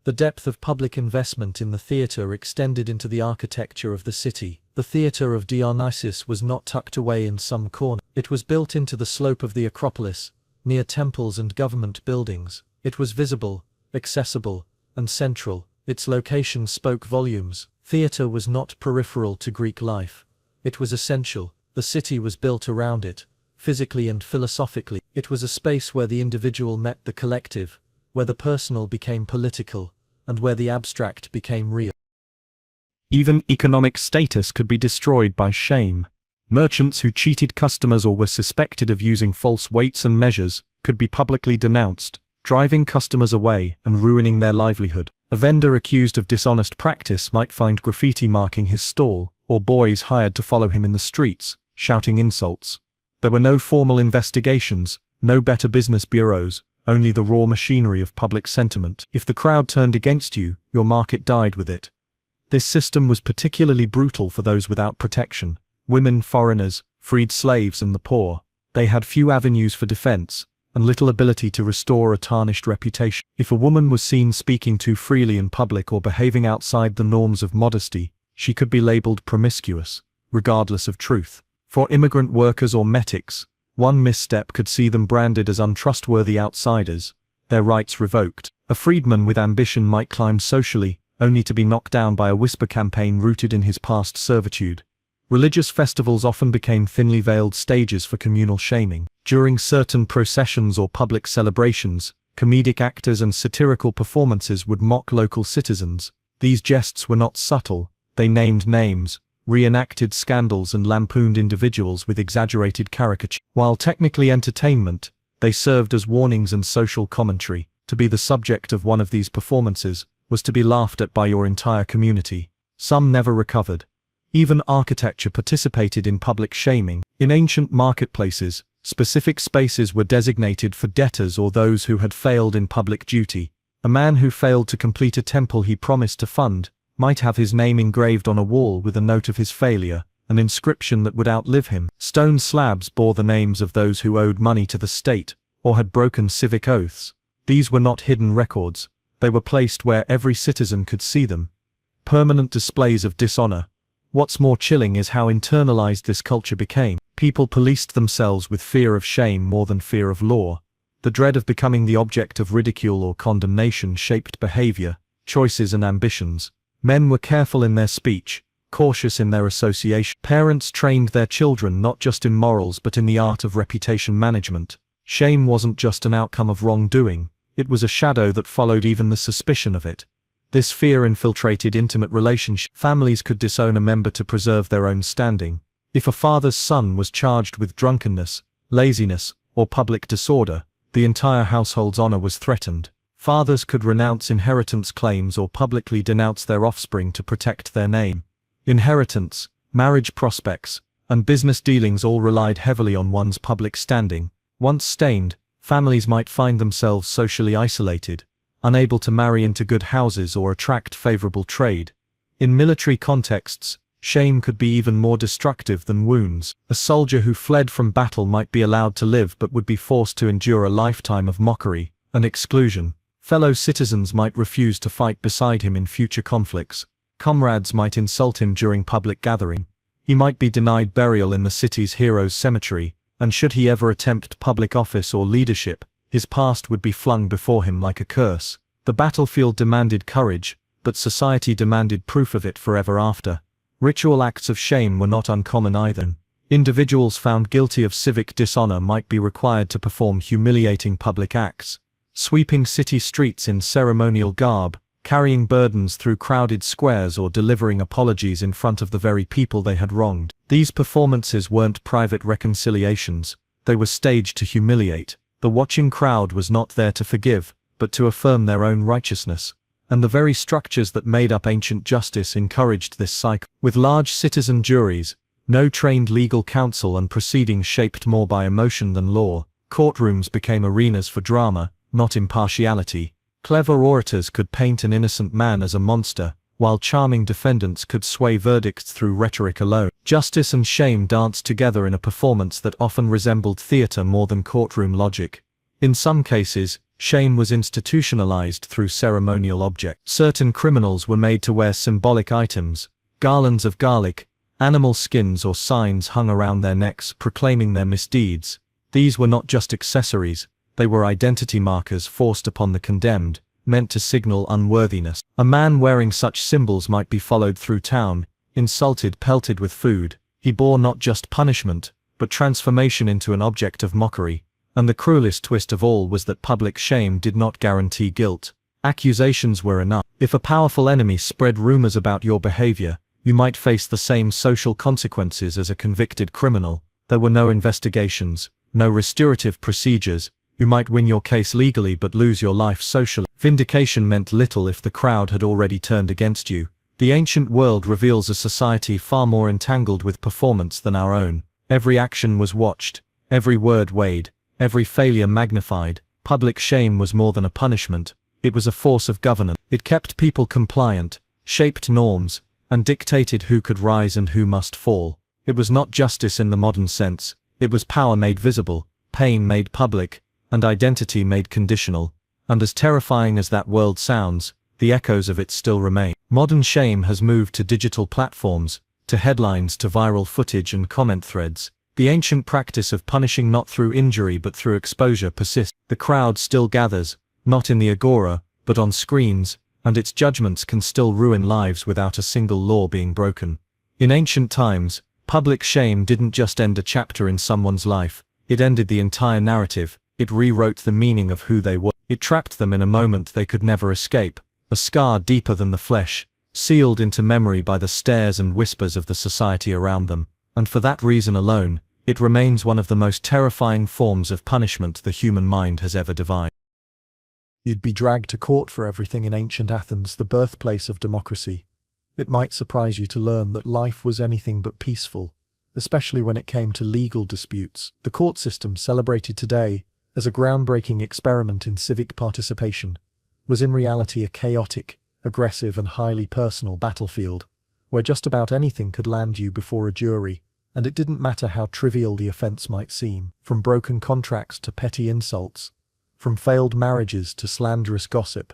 The depth of public investment in the theatre extended into the architecture of the city. The Theatre of Dionysus was not tucked away in some corner. It was built into the slope of the Acropolis, near temples and government buildings. It was visible, accessible, and central. Its location spoke volumes. Theatre was not peripheral to Greek life. It was essential. The city was built around it, physically and philosophically. It was a space where the individual met the collective, where the personal became political, and where the abstract became real. Even economic status could be destroyed by shame. Merchants who cheated customers or were suspected of using false weights and measures could be publicly denounced, driving customers away and ruining their livelihood. A vendor accused of dishonest practice might find graffiti marking his stall, or boys hired to follow him in the streets, shouting insults. There were no formal investigations, no better business bureaus, only the raw machinery of public sentiment. If the crowd turned against you, your market died with it. This system was particularly brutal for those without protection: women, foreigners, freed slaves, and the poor. They had few avenues for defense, and little ability to restore a tarnished reputation. If a woman was seen speaking too freely in public or behaving outside the norms of modesty, she could be labeled promiscuous, regardless of truth. For immigrant workers or metics, one misstep could see them branded as untrustworthy outsiders, their rights revoked. A freedman with ambition might climb socially, only to be knocked down by a whisper campaign rooted in his past servitude. Religious festivals often became thinly veiled stages for communal shaming. During certain processions or public celebrations, comedic actors and satirical performances would mock local citizens. These jests were not subtle, they named names, reenacted scandals, and lampooned individuals with exaggerated caricature. While technically entertainment, they served as warnings and social commentary. To be the subject of one of these performances was to be laughed at by your entire community. Some never recovered. Even architecture participated in public shaming. In ancient marketplaces, specific spaces were designated for debtors or those who had failed in public duty. A man who failed to complete a temple he promised to fund might have his name engraved on a wall with a note of his failure, an inscription that would outlive him. Stone slabs bore the names of those who owed money to the state, or had broken civic oaths. These were not hidden records, they were placed where every citizen could see them. Permanent displays of dishonor. What's more chilling is how internalized this culture became. People policed themselves with fear of shame more than fear of law. The dread of becoming the object of ridicule or condemnation shaped behavior, choices, and ambitions. Men were careful in their speech, cautious in their association. Parents trained their children not just in morals but in the art of reputation management. Shame wasn't just an outcome of wrongdoing, it was a shadow that followed even the suspicion of it. This fear infiltrated intimate relationships. Families could disown a member to preserve their own standing. If a father's son was charged with drunkenness, laziness, or public disorder, the entire household's honor was threatened. Fathers could renounce inheritance claims or publicly denounce their offspring to protect their name. Inheritance, marriage prospects, and business dealings all relied heavily on one's public standing. Once stained, families might find themselves socially isolated, unable to marry into good houses or attract favorable trade. In military contexts, shame could be even more destructive than wounds. A soldier who fled from battle might be allowed to live but would be forced to endure a lifetime of mockery and exclusion. Fellow citizens might refuse to fight beside him in future conflicts. Comrades might insult him during public gathering. He might be denied burial in the city's heroes' cemetery, and should he ever attempt public office or leadership, his past would be flung before him like a curse. The battlefield demanded courage, but society demanded proof of it forever after. Ritual acts of shame were not uncommon either. Individuals found guilty of civic dishonor might be required to perform humiliating public acts. Sweeping city streets in ceremonial garb, carrying burdens through crowded squares or delivering apologies in front of the very people they had wronged. These performances weren't private reconciliations, they were staged to humiliate. The watching crowd was not there to forgive, but to affirm their own righteousness. And the very structures that made up ancient justice encouraged this cycle. With large citizen juries, no trained legal counsel and proceedings shaped more by emotion than law, courtrooms became arenas for drama, not impartiality. Clever orators could paint an innocent man as a monster, while charming defendants could sway verdicts through rhetoric alone. Justice and shame danced together in a performance that often resembled theater more than courtroom logic. In some cases, shame was institutionalized through ceremonial objects. Certain criminals were made to wear symbolic items, garlands of garlic, animal skins or signs hung around their necks proclaiming their misdeeds. These were not just accessories, they were identity markers forced upon the condemned, meant to signal unworthiness. A man wearing such symbols might be followed through town, insulted, pelted with food. He bore not just punishment, but transformation into an object of mockery. And the cruelest twist of all was that public shame did not guarantee guilt. Accusations were enough. If a powerful enemy spread rumors about your behavior, you might face the same social consequences as a convicted criminal. There were no investigations, no restorative procedures. You might win your case legally but lose your life socially. Vindication meant little if the crowd had already turned against you. The ancient world reveals a society far more entangled with performance than our own. Every action was watched, every word weighed, every failure magnified. Public shame was more than a punishment, it was a force of governance. It kept people compliant, shaped norms, and dictated who could rise and who must fall. It was not justice in the modern sense, it was power made visible, pain made public, and identity made conditional. And as terrifying as that world sounds, the echoes of it still remain. Modern shame has moved to digital platforms, to headlines, to viral footage and comment threads. The ancient practice of punishing not through injury but through exposure persists. The crowd still gathers, not in the agora, but on screens, and its judgments can still ruin lives without a single law being broken. In ancient times, public shame didn't just end a chapter in someone's life, it ended the entire narrative. It rewrote the meaning of who they were. It trapped them in a moment they could never escape, a scar deeper than the flesh, sealed into memory by the stares and whispers of the society around them. And for that reason alone, it remains one of the most terrifying forms of punishment the human mind has ever devised. You'd be dragged to court for everything in ancient Athens, the birthplace of democracy. It might surprise you to learn that life was anything but peaceful, especially when it came to legal disputes. The court system, celebrated today as a groundbreaking experiment in civic participation, was in reality a chaotic, aggressive and highly personal battlefield, where just about anything could land you before a jury, and it didn't matter how trivial the offense might seem. From broken contracts to petty insults, from failed marriages to slanderous gossip,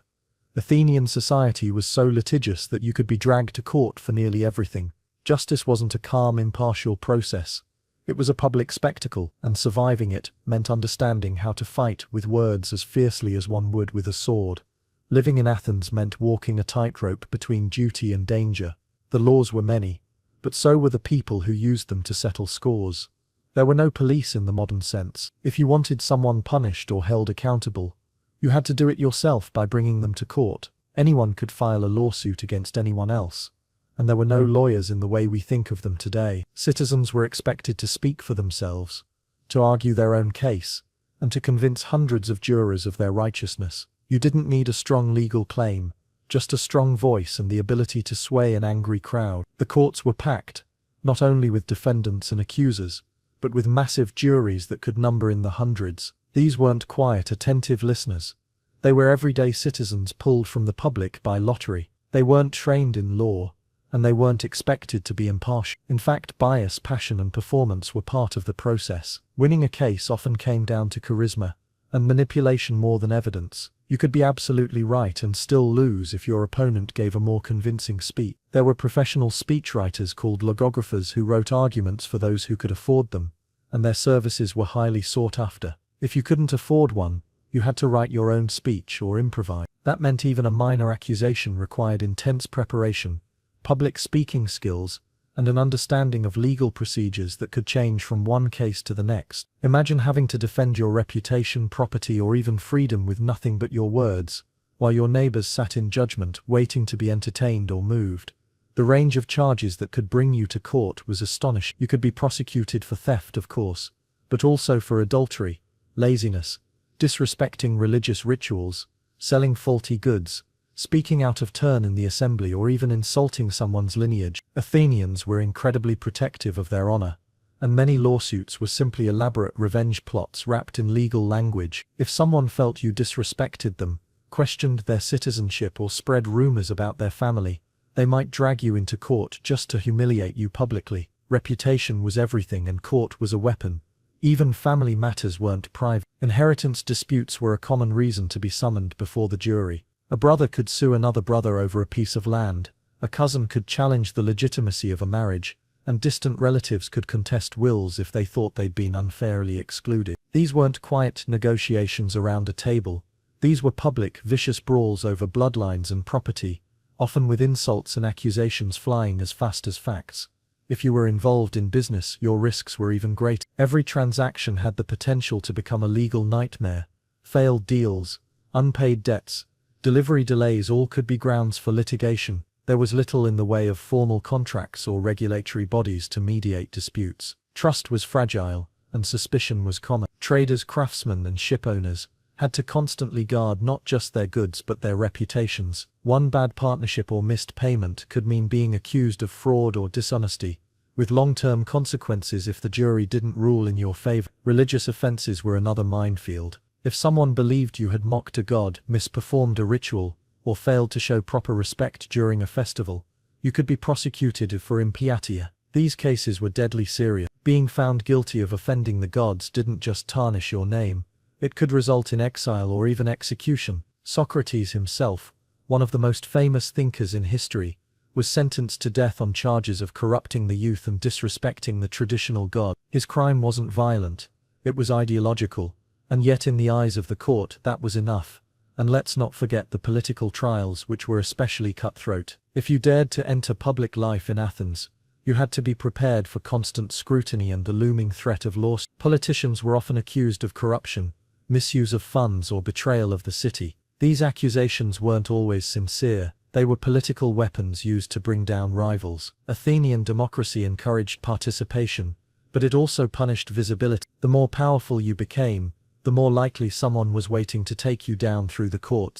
Athenian society was so litigious that you could be dragged to court for nearly everything. Justice wasn't a calm, impartial process. It was a public spectacle, and surviving it meant understanding how to fight with words as fiercely as one would with a sword. Living in Athens meant walking a tightrope between duty and danger. The laws were many, but so were the people who used them to settle scores. There were no police in the modern sense. If you wanted someone punished or held accountable, you had to do it yourself by bringing them to court. Anyone could file a lawsuit against anyone else, and there were no lawyers in the way we think of them today. Citizens were expected to speak for themselves, to argue their own case, and to convince hundreds of jurors of their righteousness. You didn't need a strong legal claim, just a strong voice and the ability to sway an angry crowd. The courts were packed, not only with defendants and accusers, but with massive juries that could number in the hundreds. These weren't quiet, attentive listeners. They were everyday citizens pulled from the public by lottery. They weren't trained in law, and they weren't expected to be impartial. In fact, bias, passion and performance were part of the process. Winning a case often came down to charisma and manipulation more than evidence. You could be absolutely right and still lose if your opponent gave a more convincing speech. There were professional speechwriters called logographers who wrote arguments for those who could afford them, and their services were highly sought after. If you couldn't afford one, you had to write your own speech or improvise. That meant even a minor accusation required intense preparation, public speaking skills, and an understanding of legal procedures that could change from one case to the next. Imagine having to defend your reputation, property, or even freedom with nothing but your words, while your neighbors sat in judgment, waiting to be entertained or moved. The range of charges that could bring you to court was astonishing. You could be prosecuted for theft, of course, but also for adultery, laziness, disrespecting religious rituals, selling faulty goods, speaking out of turn in the assembly, or even insulting someone's lineage. Athenians were incredibly protective of their honor, and many lawsuits were simply elaborate revenge plots wrapped in legal language. If someone felt you disrespected them, questioned their citizenship, or spread rumors about their family, they might drag you into court just to humiliate you publicly. Reputation was everything, and court was a weapon. Even family matters weren't private. Inheritance disputes were a common reason to be summoned before the jury. A brother could sue another brother over a piece of land, a cousin could challenge the legitimacy of a marriage, and distant relatives could contest wills if they thought they'd been unfairly excluded. These weren't quiet negotiations around a table. These were public, vicious brawls over bloodlines and property, often with insults and accusations flying as fast as facts. If you were involved in business, your risks were even greater. Every transaction had the potential to become a legal nightmare. Failed deals, unpaid debts, delivery delays, all could be grounds for litigation. There was little in the way of formal contracts or regulatory bodies to mediate disputes. Trust was fragile, and suspicion was common. Traders, craftsmen, and ship owners had to constantly guard not just their goods but their reputations. One bad partnership or missed payment could mean being accused of fraud or dishonesty, with long-term consequences if the jury didn't rule in your favor. Religious offenses were another minefield. If someone believed you had mocked a god, misperformed a ritual, or failed to show proper respect during a festival, you could be prosecuted for impiety. These cases were deadly serious. Being found guilty of offending the gods didn't just tarnish your name, it could result in exile or even execution. Socrates himself, one of the most famous thinkers in history, was sentenced to death on charges of corrupting the youth and disrespecting the traditional god. His crime wasn't violent, it was ideological, and yet in the eyes of the court that was enough. And let's not forget the political trials, which were especially cutthroat. If you dared to enter public life in Athens, you had to be prepared for constant scrutiny and the looming threat of lawsuits. Politicians were often accused of corruption, misuse of funds, or betrayal of the city. These accusations weren't always sincere. They were political weapons used to bring down rivals. Athenian democracy encouraged participation, but it also punished visibility. The more powerful you became, the more likely someone was waiting to take you down through the courts.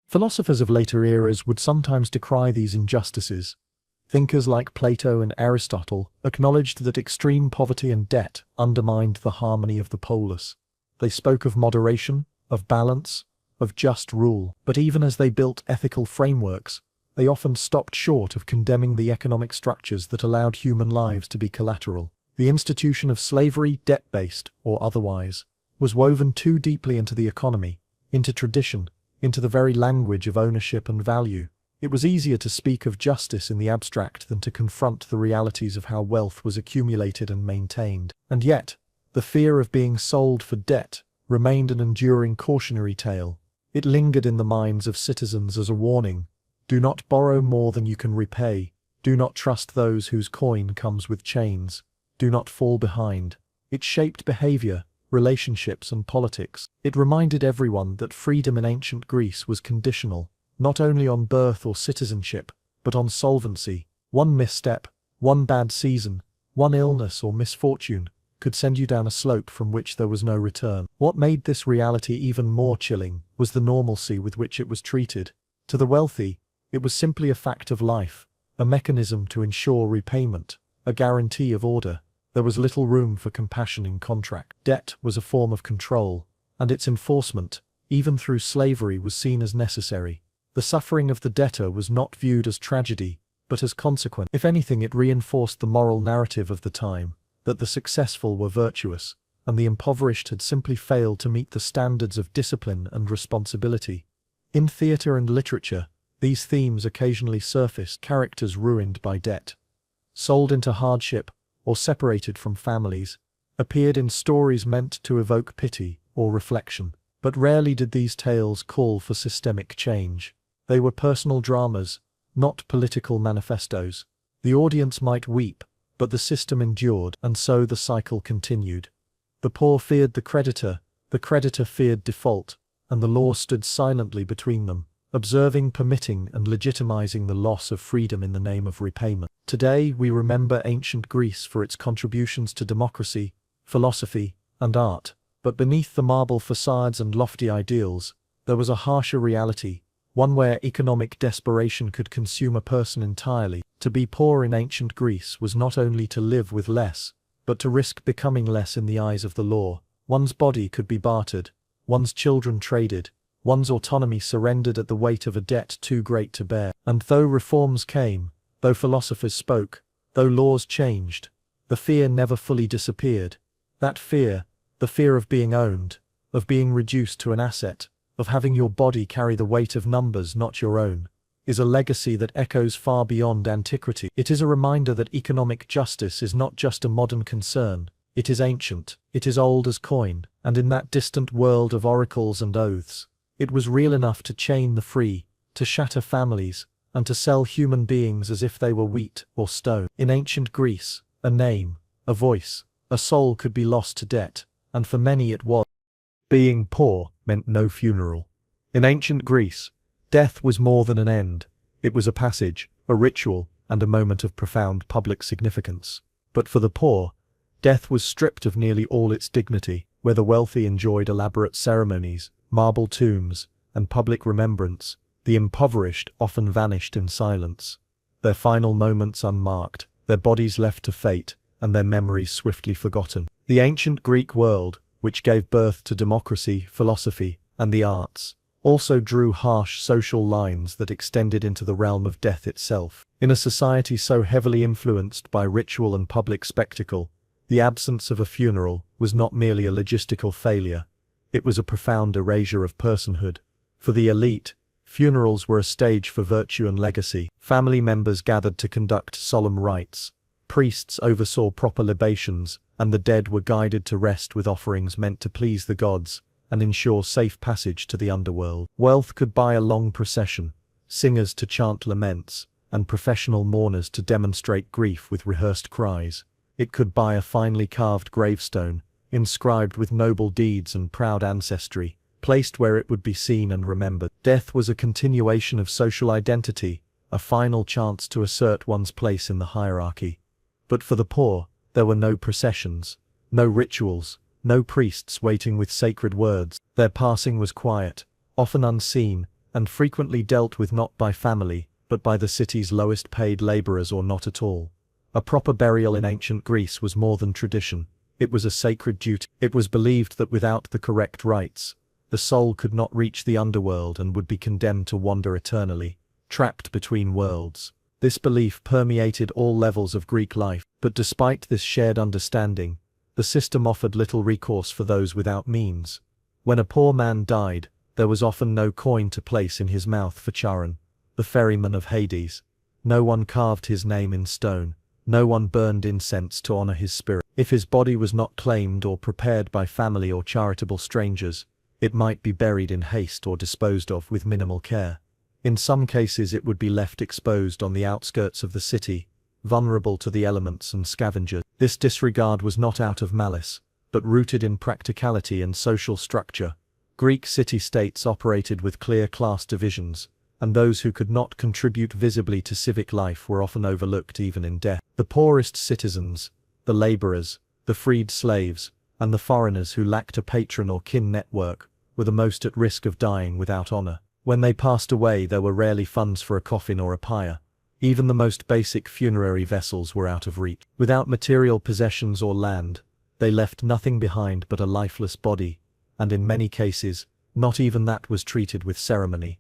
Philosophers of later eras would sometimes decry these injustices. Thinkers like Plato and Aristotle acknowledged that extreme poverty and debt undermined the harmony of the polis. They spoke of moderation, of balance, of just rule. But even as they built ethical frameworks, they often stopped short of condemning the economic structures that allowed human lives to be collateral. The institution of slavery, debt-based or otherwise, was woven too deeply into the economy, into tradition, into the very language of ownership and value. It was easier to speak of justice in the abstract than to confront the realities of how wealth was accumulated and maintained. And yet, the fear of being sold for debt remained an enduring cautionary tale. It lingered in the minds of citizens as a warning. Do not borrow more than you can repay. Do not trust those whose coin comes with chains. Do not fall behind. It shaped behavior, relationships, and politics. It reminded everyone that freedom in ancient Greece was conditional, not only on birth or citizenship, but on solvency. One misstep, one bad season, one illness or misfortune could send you down a slope from which there was no return. What made this reality even more chilling was the normalcy with which it was treated. To the wealthy, it was simply a fact of life, a mechanism to ensure repayment, a guarantee of order. There was little room for compassion in contract. Debt was a form of control, and its enforcement, even through slavery, was seen as necessary. The suffering of the debtor was not viewed as tragedy, but as consequence. If anything, it reinforced the moral narrative of the time, that the successful were virtuous, and the impoverished had simply failed to meet the standards of discipline and responsibility. In theatre and literature, these themes occasionally surfaced. Characters ruined by debt, sold into hardship, or separated from families, appeared in stories meant to evoke pity or reflection. But rarely did these tales call for systemic change. They were personal dramas, not political manifestos. The audience might weep, but the system endured, and so the cycle continued. The poor feared the creditor feared default, and the law stood silently between them, observing, permitting, and legitimizing the loss of freedom in the name of repayment. Today, we remember ancient Greece for its contributions to democracy, philosophy, and art. But beneath the marble facades and lofty ideals, there was a harsher reality, one where economic desperation could consume a person entirely. To be poor in ancient Greece was not only to live with less, but to risk becoming less in the eyes of the law. One's body could be bartered, one's children traded, one's autonomy surrendered at the weight of a debt too great to bear. And though reforms came, though philosophers spoke, though laws changed, the fear never fully disappeared. That fear, the fear of being owned, of being reduced to an asset, of having your body carry the weight of numbers not your own, is a legacy that echoes far beyond antiquity. It is a reminder that economic justice is not just a modern concern, it is ancient, it is old as coin, and in that distant world of oracles and oaths, it was real enough to chain the free, to shatter families, and to sell human beings as if they were wheat or stone. In ancient Greece, a name, a voice, a soul could be lost to debt, and for many it was. Being poor meant no funeral. In ancient Greece, death was more than an end. It was a passage, a ritual, and a moment of profound public significance. But for the poor, death was stripped of nearly all its dignity. Where the wealthy enjoyed elaborate ceremonies, marble tombs, and public remembrance, the impoverished often vanished in silence, their final moments unmarked, their bodies left to fate, and their memories swiftly forgotten. The ancient Greek world, which gave birth to democracy, philosophy, and the arts, also drew harsh social lines that extended into the realm of death itself. In a society so heavily influenced by ritual and public spectacle, the absence of a funeral was not merely a logistical failure, it was a profound erasure of personhood. For the elite, funerals were a stage for virtue and legacy. Family members gathered to conduct solemn rites, priests oversaw proper libations, and the dead were guided to rest with offerings meant to please the gods and ensure safe passage to the underworld. Wealth could buy a long procession, singers to chant laments, and professional mourners to demonstrate grief with rehearsed cries. It could buy a finely carved gravestone, inscribed with noble deeds and proud ancestry, placed where it would be seen and remembered. Death was a continuation of social identity, a final chance to assert one's place in the hierarchy. But for the poor, there were no processions, no rituals, no priests waiting with sacred words. Their passing was quiet, often unseen, and frequently dealt with not by family, but by the city's lowest paid laborers or not at all. A proper burial in ancient Greece was more than tradition, it was a sacred duty. It was believed that without the correct rites, the soul could not reach the underworld and would be condemned to wander eternally, trapped between worlds. This belief permeated all levels of Greek life, but despite this shared understanding, the system offered little recourse for those without means. When a poor man died, there was often no coin to place in his mouth for Charon, the ferryman of Hades. No one carved his name in stone. No one burned incense to honor his spirit. If his body was not claimed or prepared by family or charitable strangers, it might be buried in haste or disposed of with minimal care. In some cases it would be left exposed on the outskirts of the city, vulnerable to the elements and scavengers. This disregard was not out of malice, but rooted in practicality and social structure. Greek city-states operated with clear class divisions, and those who could not contribute visibly to civic life were often overlooked even in death. The poorest citizens, the laborers, the freed slaves, and the foreigners who lacked a patron or kin network, were the most at risk of dying without honor. When they passed away, there were rarely funds for a coffin or a pyre. Even the most basic funerary vessels were out of reach. Without material possessions or land, they left nothing behind but a lifeless body, and in many cases, not even that was treated with ceremony.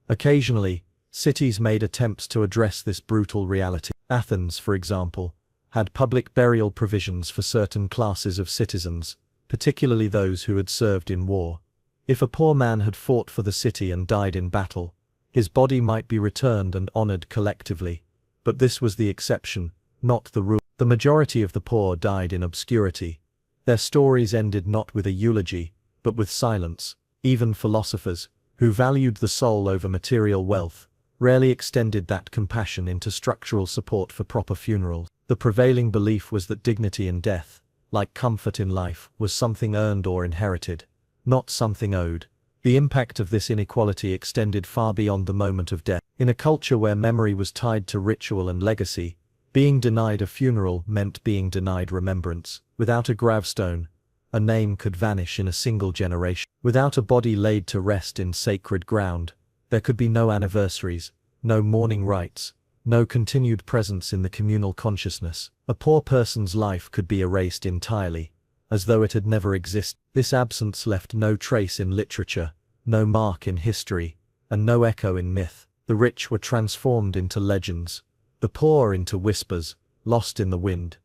Occasionally, cities made attempts to address this brutal reality. Athens, for example, had public burial provisions for certain classes of citizens, particularly those who had served in war. If a poor man had fought for the city and died in battle, his body might be returned and honored collectively, but this was the exception, not the rule. The majority of the poor died in obscurity. Their stories ended not with a eulogy, but with silence. Even philosophers, who valued the soul over material wealth, rarely extended that compassion into structural support for proper funerals. The prevailing belief was that dignity in death, like comfort in life, was something earned or inherited, not something owed. The impact of this inequality extended far beyond the moment of death. In a culture where memory was tied to ritual and legacy, being denied a funeral meant being denied remembrance. Without a gravestone, a name could vanish in a single generation. Without a body laid to rest in sacred ground, there could be no anniversaries, no mourning rites, no continued presence in the communal consciousness. A poor person's life could be erased entirely, as though it had never existed. This absence left no trace in literature, no mark in history, and no echo in myth. The rich were transformed into legends, the poor into whispers, lost in the wind.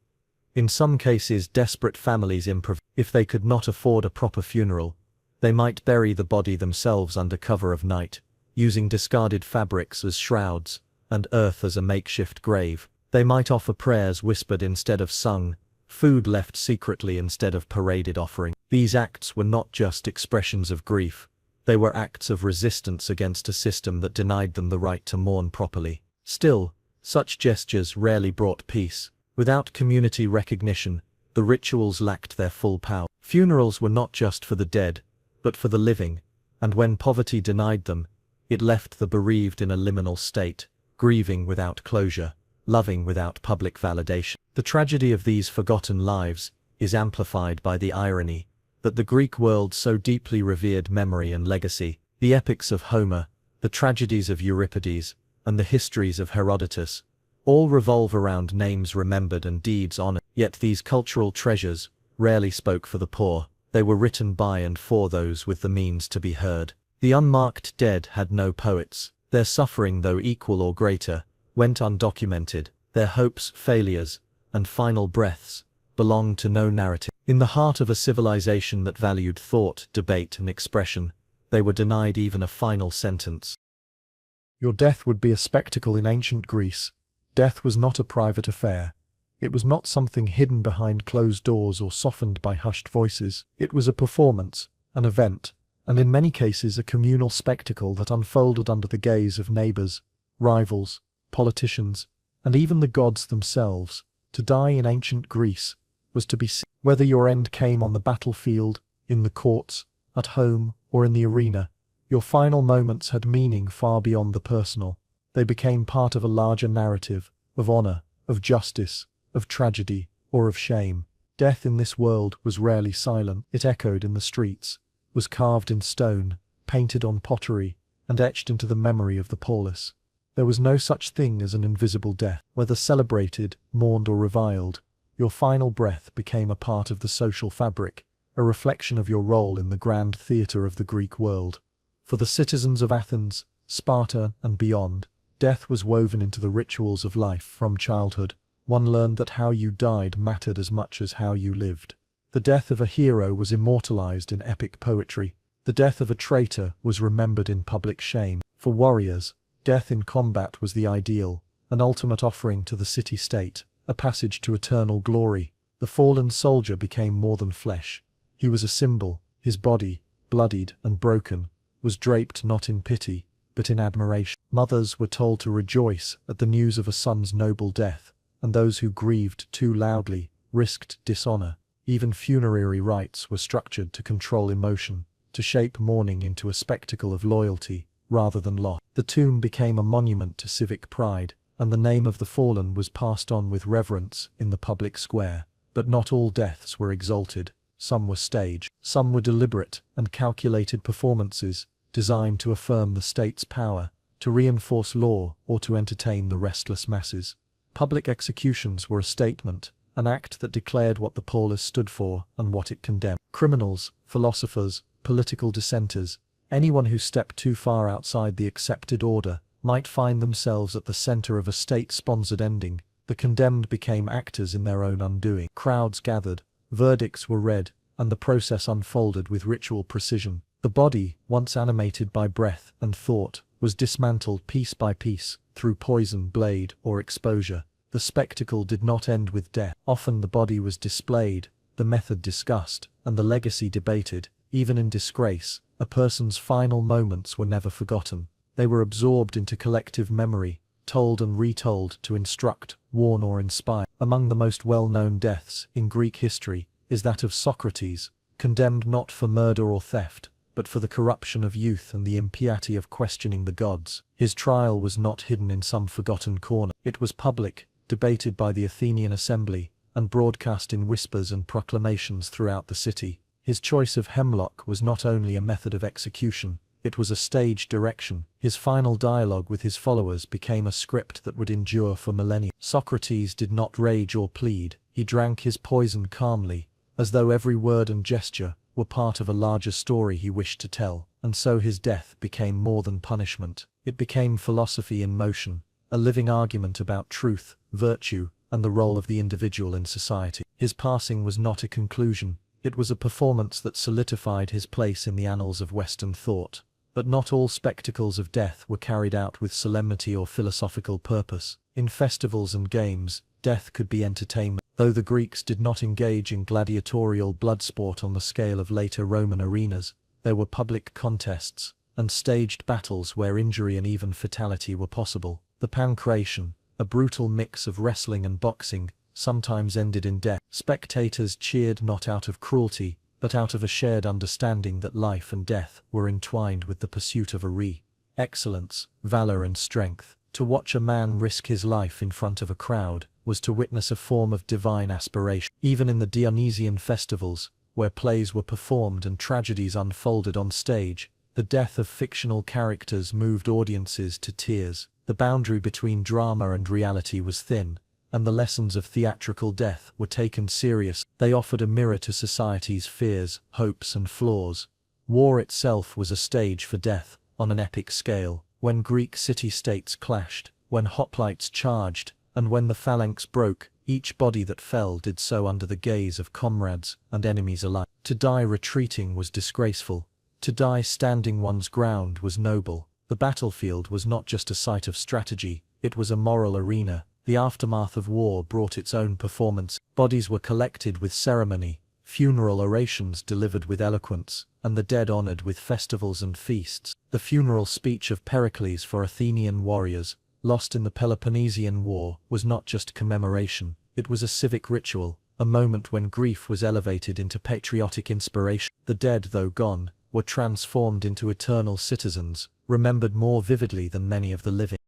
In some cases, desperate families improvised. If they could not afford a proper funeral, they might bury the body themselves under cover of night, using discarded fabrics as shrouds, and earth as a makeshift grave. They might offer prayers whispered instead of sung, food left secretly instead of paraded offering. These acts were not just expressions of grief, they were acts of resistance against a system that denied them the right to mourn properly. Still, such gestures rarely brought peace. Without community recognition, the rituals lacked their full power. Funerals were not just for the dead, but for the living, and when poverty denied them, it left the bereaved in a liminal state, grieving without closure, loving without public validation. The tragedy of these forgotten lives is amplified by the irony that the Greek world so deeply revered memory and legacy. The epics of Homer, the tragedies of Euripides, and the histories of Herodotus all revolve around names remembered and deeds honored. Yet these cultural treasures rarely spoke for the poor. They were written by and for those with the means to be heard. The unmarked dead had no poets. Their suffering, though equal or greater, went undocumented. Their hopes, failures, and final breaths belonged to no narrative. In the heart of a civilization that valued thought, debate, and expression, they were denied even a final sentence. Your death would be a spectacle in ancient Greece. Death was not a private affair. It was not something hidden behind closed doors or softened by hushed voices. It was a performance, an event, and in many cases a communal spectacle that unfolded under the gaze of neighbors, rivals, politicians, and even the gods themselves. To die in ancient Greece was to be seen. Whether your end came on the battlefield, in the courts, at home, or in the arena, your final moments had meaning far beyond the personal. They became part of a larger narrative, of honor, of justice, of tragedy, or of shame. Death in this world was rarely silent. It echoed in the streets, was carved in stone, painted on pottery, and etched into the memory of the polis. There was no such thing as an invisible death. Whether celebrated, mourned, or reviled, your final breath became a part of the social fabric, a reflection of your role in the grand theater of the Greek world. For the citizens of Athens, Sparta, and beyond, death was woven into the rituals of life. From childhood, one learned that how you died mattered as much as how you lived. The death of a hero was immortalized in epic poetry. The death of a traitor was remembered in public shame. For warriors, death in combat was the ideal, an ultimate offering to the city-state, a passage to eternal glory. The fallen soldier became more than flesh. He was a symbol. His body, bloodied and broken, was draped not in pity, but in admiration. Mothers were told to rejoice at the news of a son's noble death, and those who grieved too loudly risked dishonor. Even funerary rites were structured to control emotion, to shape mourning into a spectacle of loyalty rather than loss. The tomb became a monument to civic pride, and the name of the fallen was passed on with reverence in the public square. But not all deaths were exalted. Some were staged. Some were deliberate and calculated performances, designed to affirm the state's power, to reinforce law, or to entertain the restless masses. Public executions were a statement, an act that declared what the polis stood for and what it condemned. Criminals, philosophers, political dissenters, anyone who stepped too far outside the accepted order, might find themselves at the center of a state-sponsored ending. The condemned became actors in their own undoing. Crowds gathered, verdicts were read, and the process unfolded with ritual precision. The body, once animated by breath and thought, was dismantled piece by piece, through poison, blade, or exposure. The spectacle did not end with death. Often the body was displayed, the method discussed, and the legacy debated. Even in disgrace, a person's final moments were never forgotten. They were absorbed into collective memory, told and retold to instruct, warn, or inspire. Among the most well-known deaths in Greek history is that of Socrates, condemned not for murder or theft, but for the corruption of youth and the impiety of questioning the gods. His trial was not hidden in some forgotten corner. It was public, debated by the Athenian assembly, and broadcast in whispers and proclamations throughout the city. His choice of hemlock was not only a method of execution, it was a stage direction. His final dialogue with his followers became a script that would endure for millennia. Socrates did not rage or plead, he drank his poison calmly, as though every word and gesture were part of a larger story he wished to tell. And so his death became more than punishment. It became philosophy in motion, a living argument about truth, virtue, and the role of the individual in society. His passing was not a conclusion, it was a performance that solidified his place in the annals of Western thought. But not all spectacles of death were carried out with solemnity or philosophical purpose. In festivals and games, death could be entertainment. Though the Greeks did not engage in gladiatorial bloodsport on the scale of later Roman arenas, there were public contests and staged battles where injury and even fatality were possible. The pancration, a brutal mix of wrestling and boxing, sometimes ended in death. Spectators cheered not out of cruelty, but out of a shared understanding that life and death were entwined with the pursuit of excellence, valor and strength. To watch a man risk his life in front of a crowd was to witness a form of divine aspiration. Even in the Dionysian festivals, where plays were performed and tragedies unfolded on stage, the death of fictional characters moved audiences to tears. The boundary between drama and reality was thin, and the lessons of theatrical death were taken serious. They offered a mirror to society's fears, hopes and flaws. War itself was a stage for death, on an epic scale, when Greek city-states clashed, when hoplites charged, and when the phalanx broke, each body that fell did so under the gaze of comrades and enemies alike. To die retreating was disgraceful. To die standing one's ground was noble. The battlefield was not just a site of strategy, it was a moral arena. The aftermath of war brought its own performance. Bodies were collected with ceremony, funeral orations delivered with eloquence, and the dead honored with festivals and feasts. The funeral speech of Pericles for Athenian warriors, lost in the Peloponnesian War, was not just commemoration, it was a civic ritual, a moment when grief was elevated into patriotic inspiration. The dead, though gone, were transformed into eternal citizens, remembered more vividly than many of the living.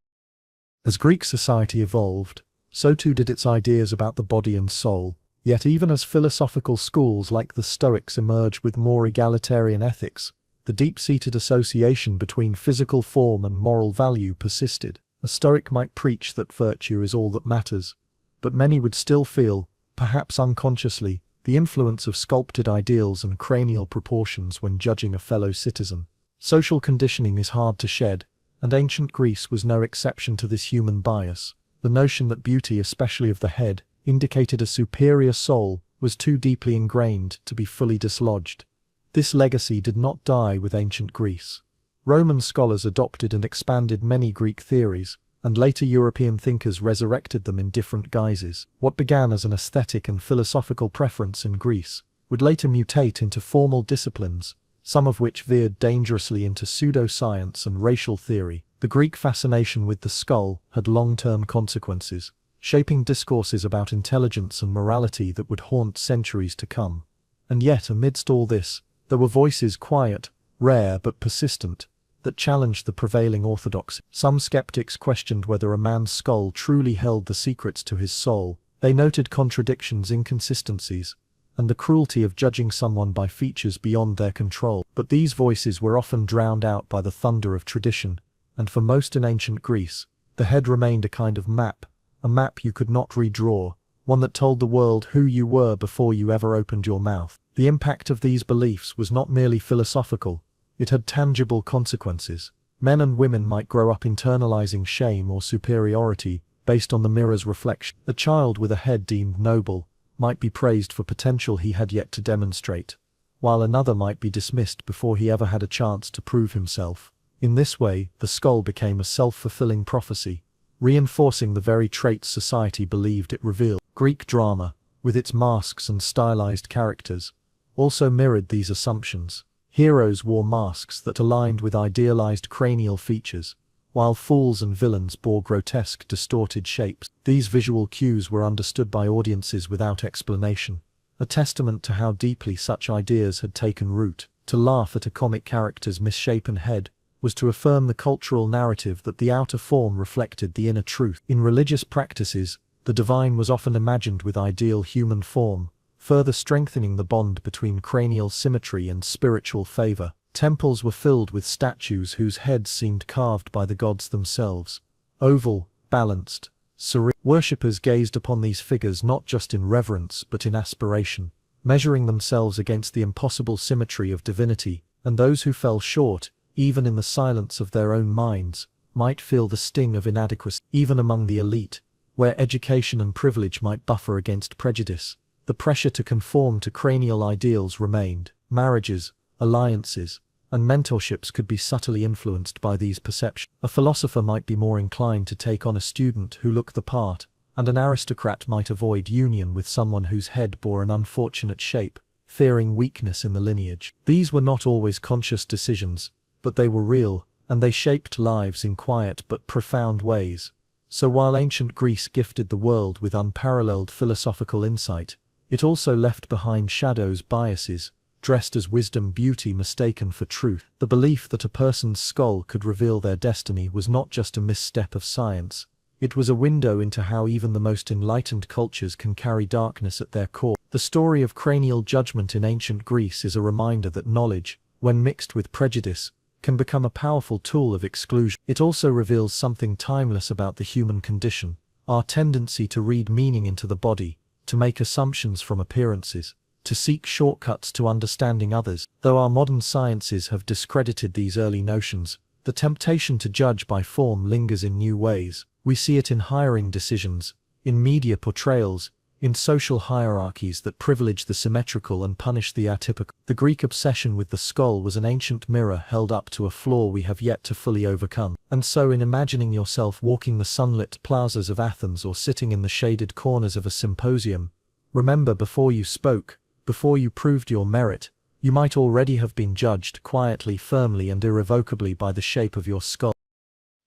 As Greek society evolved, so too did its ideas about the body and soul. Yet even as philosophical schools like the Stoics emerged with more egalitarian ethics, the deep-seated association between physical form and moral value persisted. A Stoic might preach that virtue is all that matters, but many would still feel, perhaps unconsciously, the influence of sculpted ideals and cranial proportions when judging a fellow citizen. Social conditioning is hard to shed, and ancient Greece was no exception to this human bias. The notion that beauty, especially of the head, indicated a superior soul was too deeply ingrained to be fully dislodged. This legacy did not die with ancient Greece. Roman scholars adopted and expanded many Greek theories, and later European thinkers resurrected them in different guises. What began as an aesthetic and philosophical preference in Greece would later mutate into formal disciplines, some of which veered dangerously into pseudoscience and racial theory. The Greek fascination with the skull had long-term consequences, shaping discourses about intelligence and morality that would haunt centuries to come. And yet, amidst all this, there were voices, quiet, rare but persistent, that challenged the prevailing orthodoxy. Some skeptics questioned whether a man's skull truly held the secrets to his soul. They noted contradictions, inconsistencies, and the cruelty of judging someone by features beyond their control. But these voices were often drowned out by the thunder of tradition, and for most in ancient Greece, the head remained a kind of map, a map you could not redraw, one that told the world who you were before you ever opened your mouth. The impact of these beliefs was not merely philosophical, it had tangible consequences. Men and women might grow up internalizing shame or superiority based on the mirror's reflection. A child with a head deemed noble might be praised for potential he had yet to demonstrate, while another might be dismissed before he ever had a chance to prove himself. In this way, the skull became a self-fulfilling prophecy, reinforcing the very traits society believed it revealed. Greek drama, with its masks and stylized characters, also mirrored these assumptions. Heroes wore masks that aligned with idealized cranial features, while fools and villains bore grotesque, distorted shapes. These visual cues were understood by audiences without explanation, a testament to how deeply such ideas had taken root. To laugh at a comic character's misshapen head was to affirm the cultural narrative that the outer form reflected the inner truth. In religious practices, the divine was often imagined with ideal human form, further strengthening the bond between cranial symmetry and spiritual favor. Temples were filled with statues whose heads seemed carved by the gods themselves. Oval, balanced, serene. Worshippers gazed upon these figures not just in reverence but in aspiration, measuring themselves against the impossible symmetry of divinity, and those who fell short, even in the silence of their own minds, might feel the sting of inadequacy. Even among the elite, where education and privilege might buffer against prejudice, the pressure to conform to cranial ideals remained. Marriages, alliances, and mentorships could be subtly influenced by these perceptions. A philosopher might be more inclined to take on a student who looked the part, and an aristocrat might avoid union with someone whose head bore an unfortunate shape, fearing weakness in the lineage. These were not always conscious decisions, but they were real, and they shaped lives in quiet but profound ways. So while ancient Greece gifted the world with unparalleled philosophical insight, it also left behind shadows, biases, dressed as wisdom, beauty mistaken for truth. The belief that a person's skull could reveal their destiny was not just a misstep of science. It was a window into how even the most enlightened cultures can carry darkness at their core. The story of cranial judgment in ancient Greece is a reminder that knowledge, when mixed with prejudice, can become a powerful tool of exclusion. It also reveals something timeless about the human condition, our tendency to read meaning into the body, to make assumptions from appearances, to seek shortcuts to understanding others. Though our modern sciences have discredited these early notions, the temptation to judge by form lingers in new ways. We see it in hiring decisions, in media portrayals, in social hierarchies that privilege the symmetrical and punish the atypical. The Greek obsession with the skull was an ancient mirror held up to a flaw we have yet to fully overcome. And so in imagining yourself walking the sunlit plazas of Athens or sitting in the shaded corners of a symposium, remember, before you spoke, before you proved your merit, you might already have been judged quietly, firmly and irrevocably by the shape of your skull.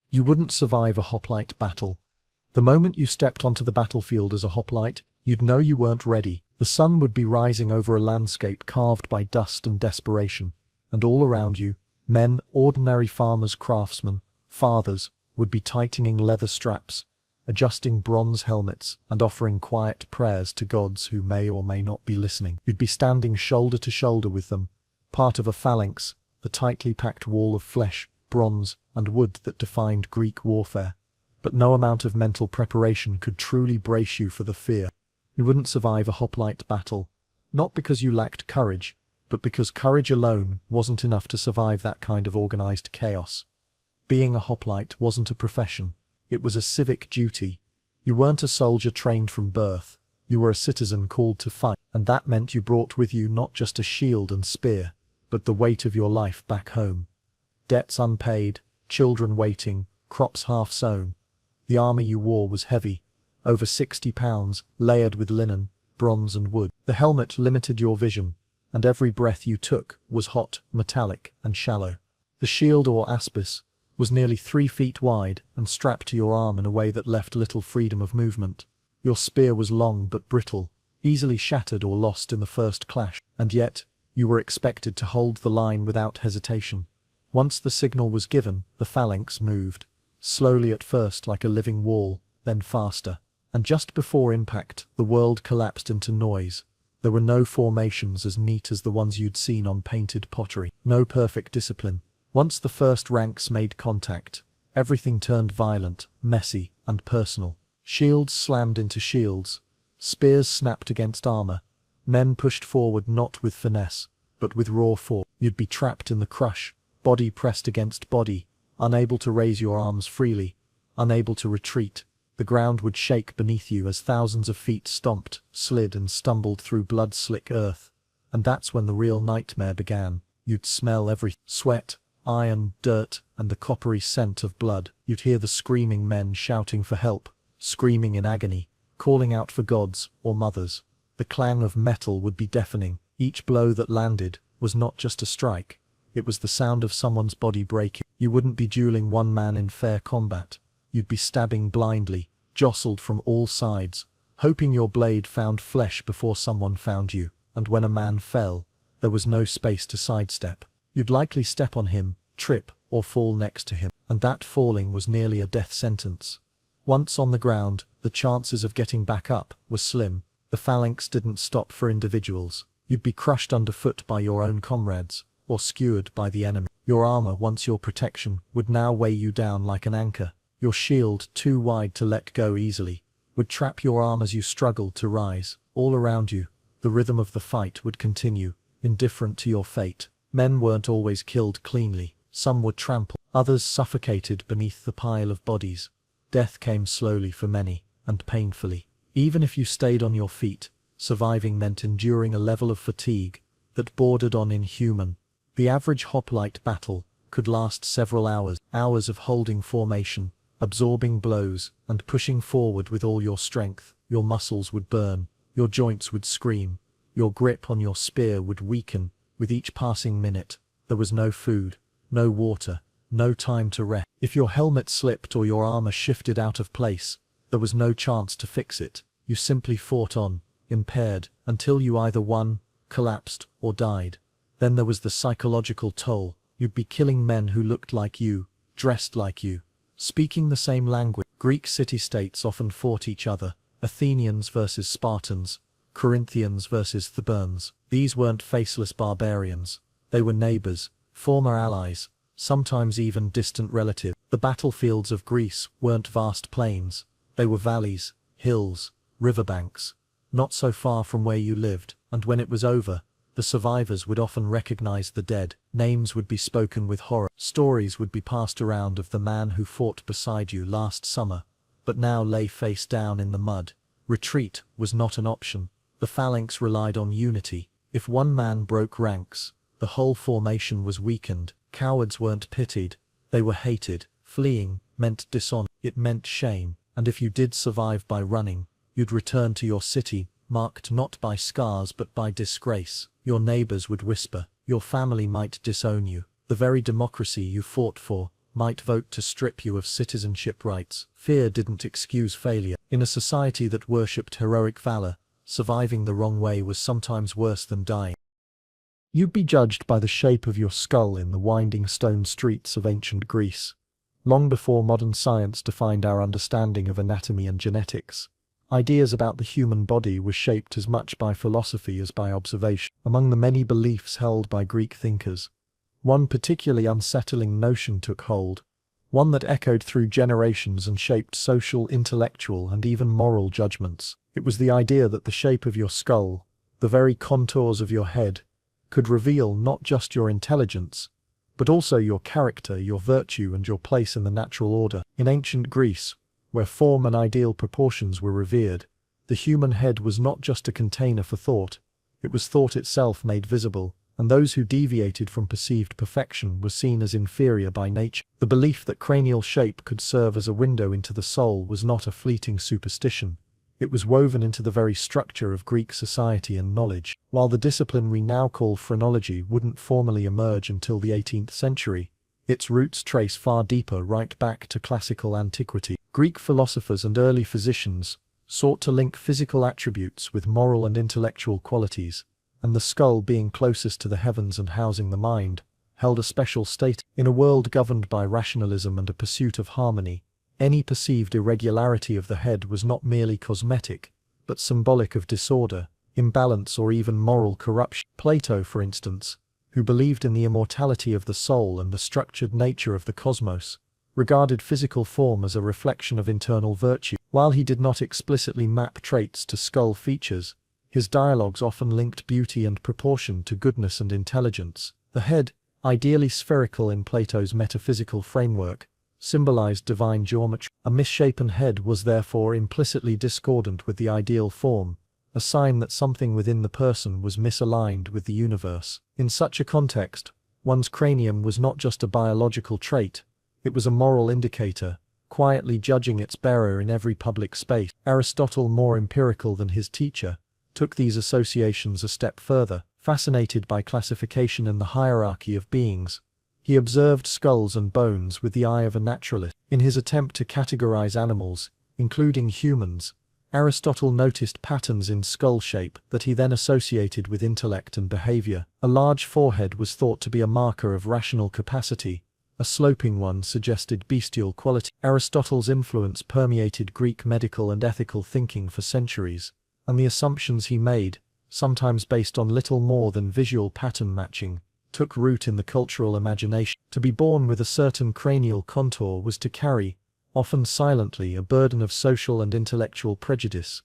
You wouldn't survive a hoplite battle. The moment you stepped onto the battlefield as a hoplite, you'd know you weren't ready. The sun would be rising over a landscape carved by dust and desperation, and all around you, men, ordinary farmers, craftsmen, fathers, would be tightening leather straps, adjusting bronze helmets, and offering quiet prayers to gods who may or may not be listening. You'd be standing shoulder to shoulder with them, part of a phalanx, the tightly packed wall of flesh, bronze, and wood that defined Greek warfare. But no amount of mental preparation could truly brace you for the fear. You wouldn't survive a hoplite battle, not because you lacked courage, but because courage alone wasn't enough to survive that kind of organized chaos. Being a hoplite wasn't a profession. It was a civic duty. You weren't a soldier trained from birth. You were a citizen called to fight, and that meant you brought with you not just a shield and spear, but the weight of your life back home. Debts unpaid, children waiting, crops half sown. The armor you wore was heavy, over 60 pounds, layered with linen, bronze and wood. The helmet limited your vision, and every breath you took was hot, metallic, and shallow. The shield, or aspis, was nearly 3 feet wide and strapped to your arm in a way that left little freedom of movement. Your spear was long but brittle, easily shattered or lost in the first clash, and yet, you were expected to hold the line without hesitation. Once the signal was given, the phalanx moved, slowly at first like a living wall, then faster, and just before impact, the world collapsed into noise. There were no formations as neat as the ones you'd seen on painted pottery, no perfect discipline. Once the first ranks made contact, everything turned violent, messy, and personal. Shields slammed into shields, spears snapped against armor, men pushed forward not with finesse, but with raw force. You'd be trapped in the crush, body pressed against body, unable to raise your arms freely, unable to retreat. The ground would shake beneath you as thousands of feet stomped, slid and stumbled through blood-slick earth. And that's when the real nightmare began. You'd smell everything: sweat, iron, dirt, and the coppery scent of blood. You'd hear the screaming men shouting for help, screaming in agony, calling out for gods or mothers. The clang of metal would be deafening. Each blow that landed was not just a strike. It was the sound of someone's body breaking. You wouldn't be dueling one man in fair combat. You'd be stabbing blindly, jostled from all sides, hoping your blade found flesh before someone found you. And when a man fell, There was no space to sidestep. You'd likely step on him, trip, or fall next to him, and that falling was nearly a death sentence. Once on the ground, the chances of getting back up were slim. The phalanx didn't stop for individuals. You'd be crushed underfoot by your own comrades, or skewered by the enemy. Your armor, once your protection, would now weigh you down like an anchor. Your shield, too wide to let go easily, would trap your arm as you struggled to rise. All around you, the rhythm of the fight would continue, indifferent to your fate. Men weren't always killed cleanly. Some were trampled, others suffocated beneath the pile of bodies. Death came slowly for many, and painfully. Even if you stayed on your feet, surviving meant enduring a level of fatigue that bordered on inhuman. The average hoplite battle could last several hours, hours of holding formation, absorbing blows, and pushing forward with all your strength. Your muscles would burn, your joints would scream, your grip on your spear would weaken with each passing minute. There was no food, no water, no time to rest. If your helmet slipped or your armor shifted out of place, there was no chance to fix it. You simply fought on, impaired, until you either won, collapsed, or died. Then there was the psychological toll. You'd be killing men who looked like you, dressed like you, speaking the same language. Greek city-states often fought each other, Athenians versus Spartans, Corinthians versus Thebaans. These weren't faceless barbarians. They were neighbors, former allies, sometimes even distant relatives. The battlefields of Greece weren't vast plains. They were valleys, hills, riverbanks, not so far from where you lived, and when it was over, the survivors would often recognize the dead. Names would be spoken with horror. Stories would be passed around of the man who fought beside you last summer, but now lay face down in the mud. Retreat was not an option. The phalanx relied on unity. If one man broke ranks, the whole formation was weakened. Cowards weren't pitied, they were hated. Fleeing meant dishonor. It meant shame, and if you did survive by running, you'd return to your city, marked not by scars but by disgrace. Your neighbors would whisper, your family might disown you. The very democracy you fought for might vote to strip you of citizenship rights. Fear didn't excuse failure. In a society that worshipped heroic valor, surviving the wrong way was sometimes worse than dying. You'd be judged by the shape of your skull in the winding stone streets of ancient Greece. Long before modern science defined our understanding of anatomy and genetics, ideas about the human body were shaped as much by philosophy as by observation. Among the many beliefs held by Greek thinkers, one particularly unsettling notion took hold, one that echoed through generations and shaped social, intellectual, and even moral judgments. It was the idea that the shape of your skull, the very contours of your head, could reveal not just your intelligence, but also your character, your virtue, and your place in the natural order. In ancient Greece, where form and ideal proportions were revered, the human head was not just a container for thought, it was thought itself made visible, and those who deviated from perceived perfection were seen as inferior by nature. The belief that cranial shape could serve as a window into the soul was not a fleeting superstition. It was woven into the very structure of Greek society and knowledge. While the discipline we now call phrenology wouldn't formally emerge until the 18th century, its roots trace far deeper, right back to classical antiquity. Greek philosophers and early physicians sought to link physical attributes with moral and intellectual qualities, and the skull, being closest to the heavens and housing the mind, held a special state. In a world governed by rationalism and a pursuit of harmony, any perceived irregularity of the head was not merely cosmetic, but symbolic of disorder, imbalance, or even moral corruption. Plato, for instance, who believed in the immortality of the soul and the structured nature of the cosmos, regarded physical form as a reflection of internal virtue. While he did not explicitly map traits to skull features, his dialogues often linked beauty and proportion to goodness and intelligence. The head, ideally spherical in Plato's metaphysical framework, symbolized divine geometry. A misshapen head was therefore implicitly discordant with the ideal form, a sign that something within the person was misaligned with the universe. In such a context, one's cranium was not just a biological trait, it was a moral indicator, quietly judging its bearer in every public space. Aristotle, more empirical than his teacher, took these associations a step further. Fascinated by classification and the hierarchy of beings, he observed skulls and bones with the eye of a naturalist. In his attempt to categorize animals, including humans, Aristotle noticed patterns in skull shape that he then associated with intellect and behavior. A large forehead was thought to be a marker of rational capacity. A sloping one suggested bestial quality. Aristotle's influence permeated Greek medical and ethical thinking for centuries, and the assumptions he made, sometimes based on little more than visual pattern matching, took root in the cultural imagination. To be born with a certain cranial contour was to carry, often silently, a burden of social and intellectual prejudice.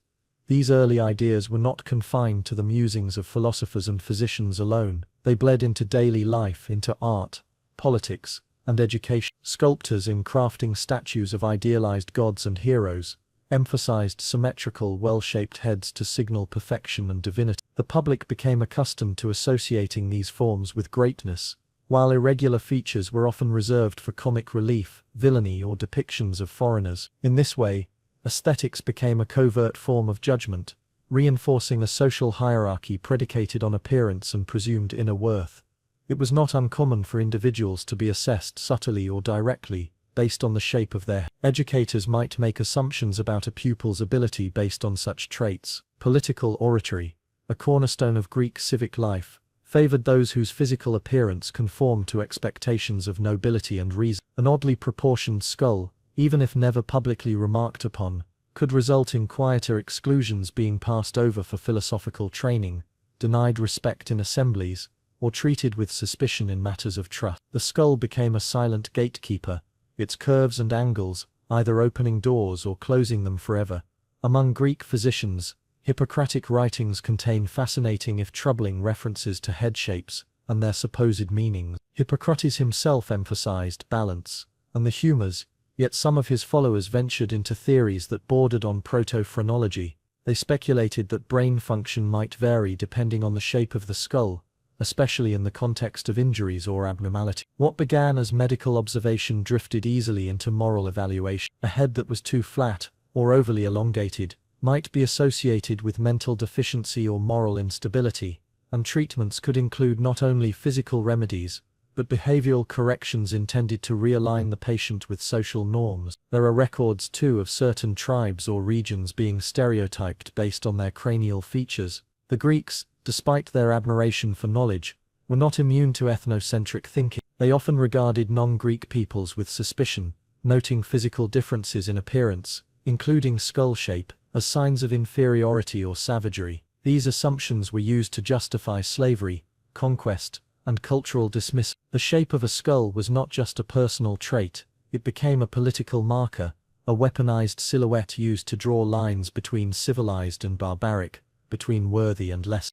These early ideas were not confined to the musings of philosophers and physicians alone. They bled into daily life, into art, politics, and education. Sculptors, in crafting statues of idealized gods and heroes, emphasized symmetrical, well-shaped heads to signal perfection and divinity. The public became accustomed to associating these forms with greatness, while irregular features were often reserved for comic relief, villainy, or depictions of foreigners. In this way, aesthetics became a covert form of judgment, reinforcing a social hierarchy predicated on appearance and presumed inner worth. It was not uncommon for individuals to be assessed subtly or directly, based on the shape of their head. Educators might make assumptions about a pupil's ability based on such traits. Political oratory, a cornerstone of Greek civic life, favored those whose physical appearance conformed to expectations of nobility and reason. An oddly proportioned skull, even if never publicly remarked upon, could result in quieter exclusions being passed over for philosophical training, denied respect in assemblies, or treated with suspicion in matters of trust. The skull became a silent gatekeeper, its curves and angles either opening doors or closing them forever. Among Greek physicians, Hippocratic writings contain fascinating if troubling references to head shapes and their supposed meanings. Hippocrates himself emphasized balance and the humors, yet some of his followers ventured into theories that bordered on proto-phrenology. They speculated that brain function might vary depending on the shape of the skull, especially in the context of injuries or abnormality. What began as medical observation drifted easily into moral evaluation. A head that was too flat or overly elongated might be associated with mental deficiency or moral instability, and treatments could include not only physical remedies, but behavioral corrections intended to realign the patient with social norms. There are records too of certain tribes or regions being stereotyped based on their cranial features. The Greeks, despite their admiration for knowledge, were not immune to ethnocentric thinking. They often regarded non-Greek peoples with suspicion, noting physical differences in appearance, including skull shape, as signs of inferiority or savagery. These assumptions were used to justify slavery, conquest, and cultural dismissal. The shape of a skull was not just a personal trait, it became a political marker, a weaponized silhouette used to draw lines between civilized and barbaric, between worthy and less.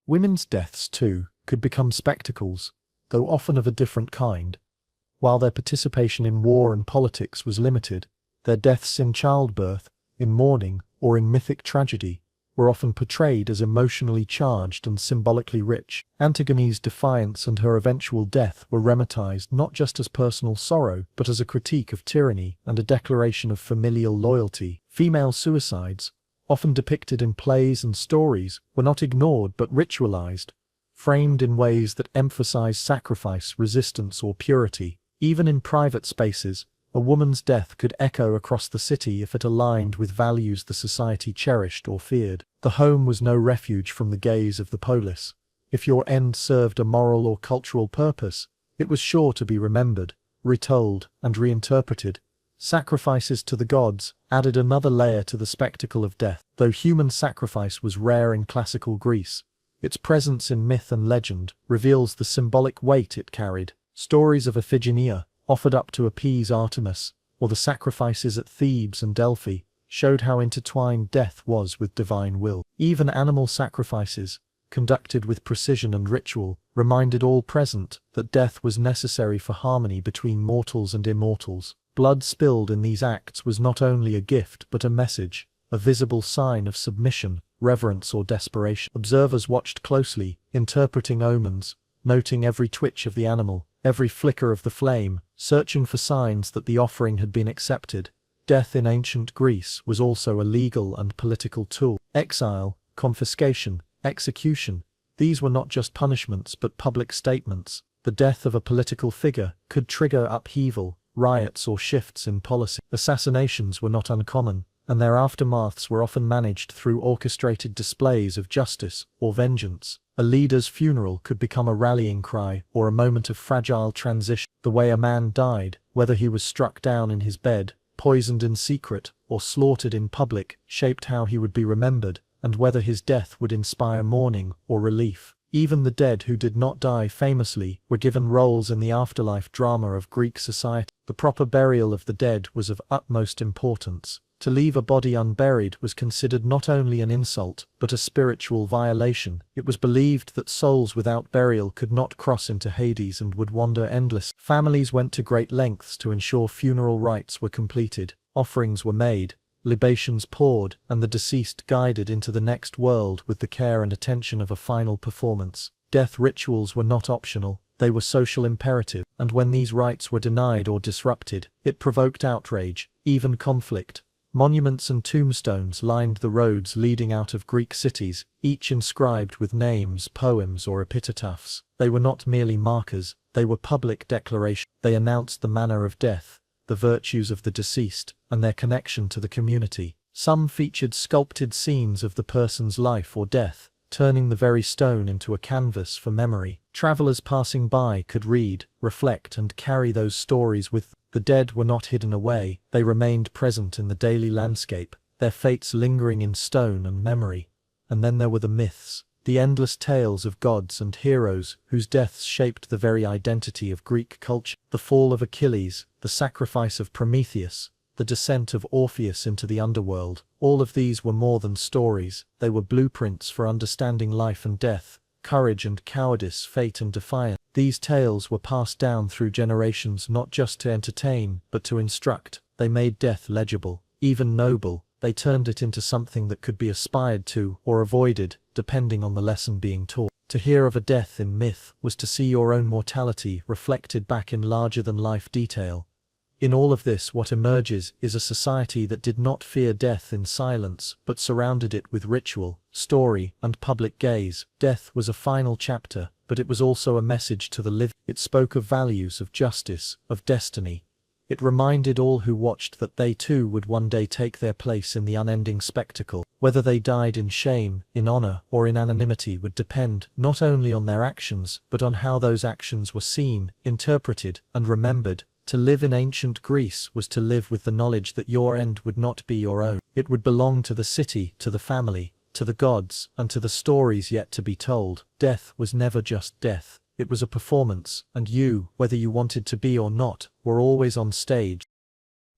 Women's deaths, too, could become spectacles, though often of a different kind. While their participation in war and politics was limited, their deaths in childbirth, in mourning, or in mythic tragedy, were often portrayed as emotionally charged and symbolically rich. Antigone's defiance and her eventual death were remmatized not just as personal sorrow, but as a critique of tyranny and a declaration of familial loyalty. Female suicides, often depicted in plays and stories, were not ignored but ritualized, framed in ways that emphasize sacrifice, resistance, or purity. Even in private spaces, a woman's death could echo across the city if it aligned with values the society cherished or feared. The home was no refuge from the gaze of the polis. If your end served a moral or cultural purpose, it was sure to be remembered, retold, and reinterpreted. Sacrifices to the gods added another layer to the spectacle of death. Though human sacrifice was rare in classical Greece, its presence in myth and legend reveals the symbolic weight it carried. Stories of Iphigenia, offered up to appease Artemis, or the sacrifices at Thebes and Delphi, showed how intertwined death was with divine will. Even animal sacrifices, conducted with precision and ritual, reminded all present that death was necessary for harmony between mortals and immortals. Blood spilled in these acts was not only a gift but a message, a visible sign of submission, reverence, or desperation. Observers watched closely, interpreting omens, noting every twitch of the animal, every flicker of the flame, searching for signs that the offering had been accepted. Death in ancient Greece was also a legal and political tool. Exile, confiscation, execution, these were not just punishments but public statements. The death of a political figure could trigger upheaval, riots, or shifts in policy. Assassinations were not uncommon, and their aftermaths were often managed through orchestrated displays of justice or vengeance. A leader's funeral could become a rallying cry or a moment of fragile transition. The way a man died, whether he was struck down in his bed, poisoned in secret, or slaughtered in public, shaped how he would be remembered, and whether his death would inspire mourning or relief. Even the dead who did not die famously were given roles in the afterlife drama of Greek society. The proper burial of the dead was of utmost importance. To leave a body unburied was considered not only an insult, but a spiritual violation. It was believed that souls without burial could not cross into Hades and would wander endless. Families went to great lengths to ensure funeral rites were completed, offerings were made, libations poured, and the deceased guided into the next world with the care and attention of a final performance. Death rituals were not optional, they were social imperative, and when these rites were denied or disrupted, it provoked outrage, even conflict. Monuments and tombstones lined the roads leading out of Greek cities, each inscribed with names, poems, or epitaphs. They were not merely markers, they were public declarations. They announced the manner of death, the virtues of the deceased, and their connection to the community. Some featured sculpted scenes of the person's life or death, turning the very stone into a canvas for memory. Travelers passing by could read, reflect, and carry those stories with them. The dead were not hidden away, they remained present in the daily landscape, their fates lingering in stone and memory. And then there were the myths, the endless tales of gods and heroes whose deaths shaped the very identity of Greek culture. The fall of Achilles, the sacrifice of Prometheus, the descent of Orpheus into the underworld, all of these were more than stories, they were blueprints for understanding life and death, courage and cowardice, fate and defiance. These tales were passed down through generations not just to entertain, but to instruct. They made death legible, even noble. They turned it into something that could be aspired to or avoided, depending on the lesson being taught. To hear of a death in myth was to see your own mortality reflected back in larger-than-life detail. In all of this, what emerges is a society that did not fear death in silence, but surrounded it with ritual, story, and public gaze. Death was a final chapter, but it was also a message to the living. It spoke of values, of justice, of destiny. It reminded all who watched that they too would one day take their place in the unending spectacle. Whether they died in shame, in honor, or in anonymity would depend not only on their actions, but on how those actions were seen, interpreted, and remembered. To live in ancient Greece was to live with the knowledge that your end would not be your own. It would belong to the city, to the family, to the gods, and to the stories yet to be told. Death was never just death. It was a performance, and you, whether you wanted to be or not, were always on stage.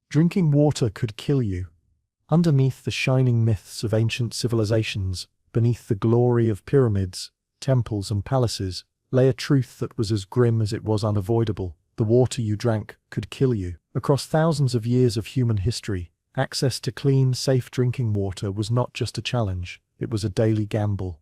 Drinking water could kill you. Underneath the shining myths of ancient civilizations, beneath the glory of pyramids, temples, and palaces, lay a truth that was as grim as it was unavoidable. The water you drank could kill you. Across thousands of years of human history, access to clean, safe drinking water was not just a challenge, it was a daily gamble.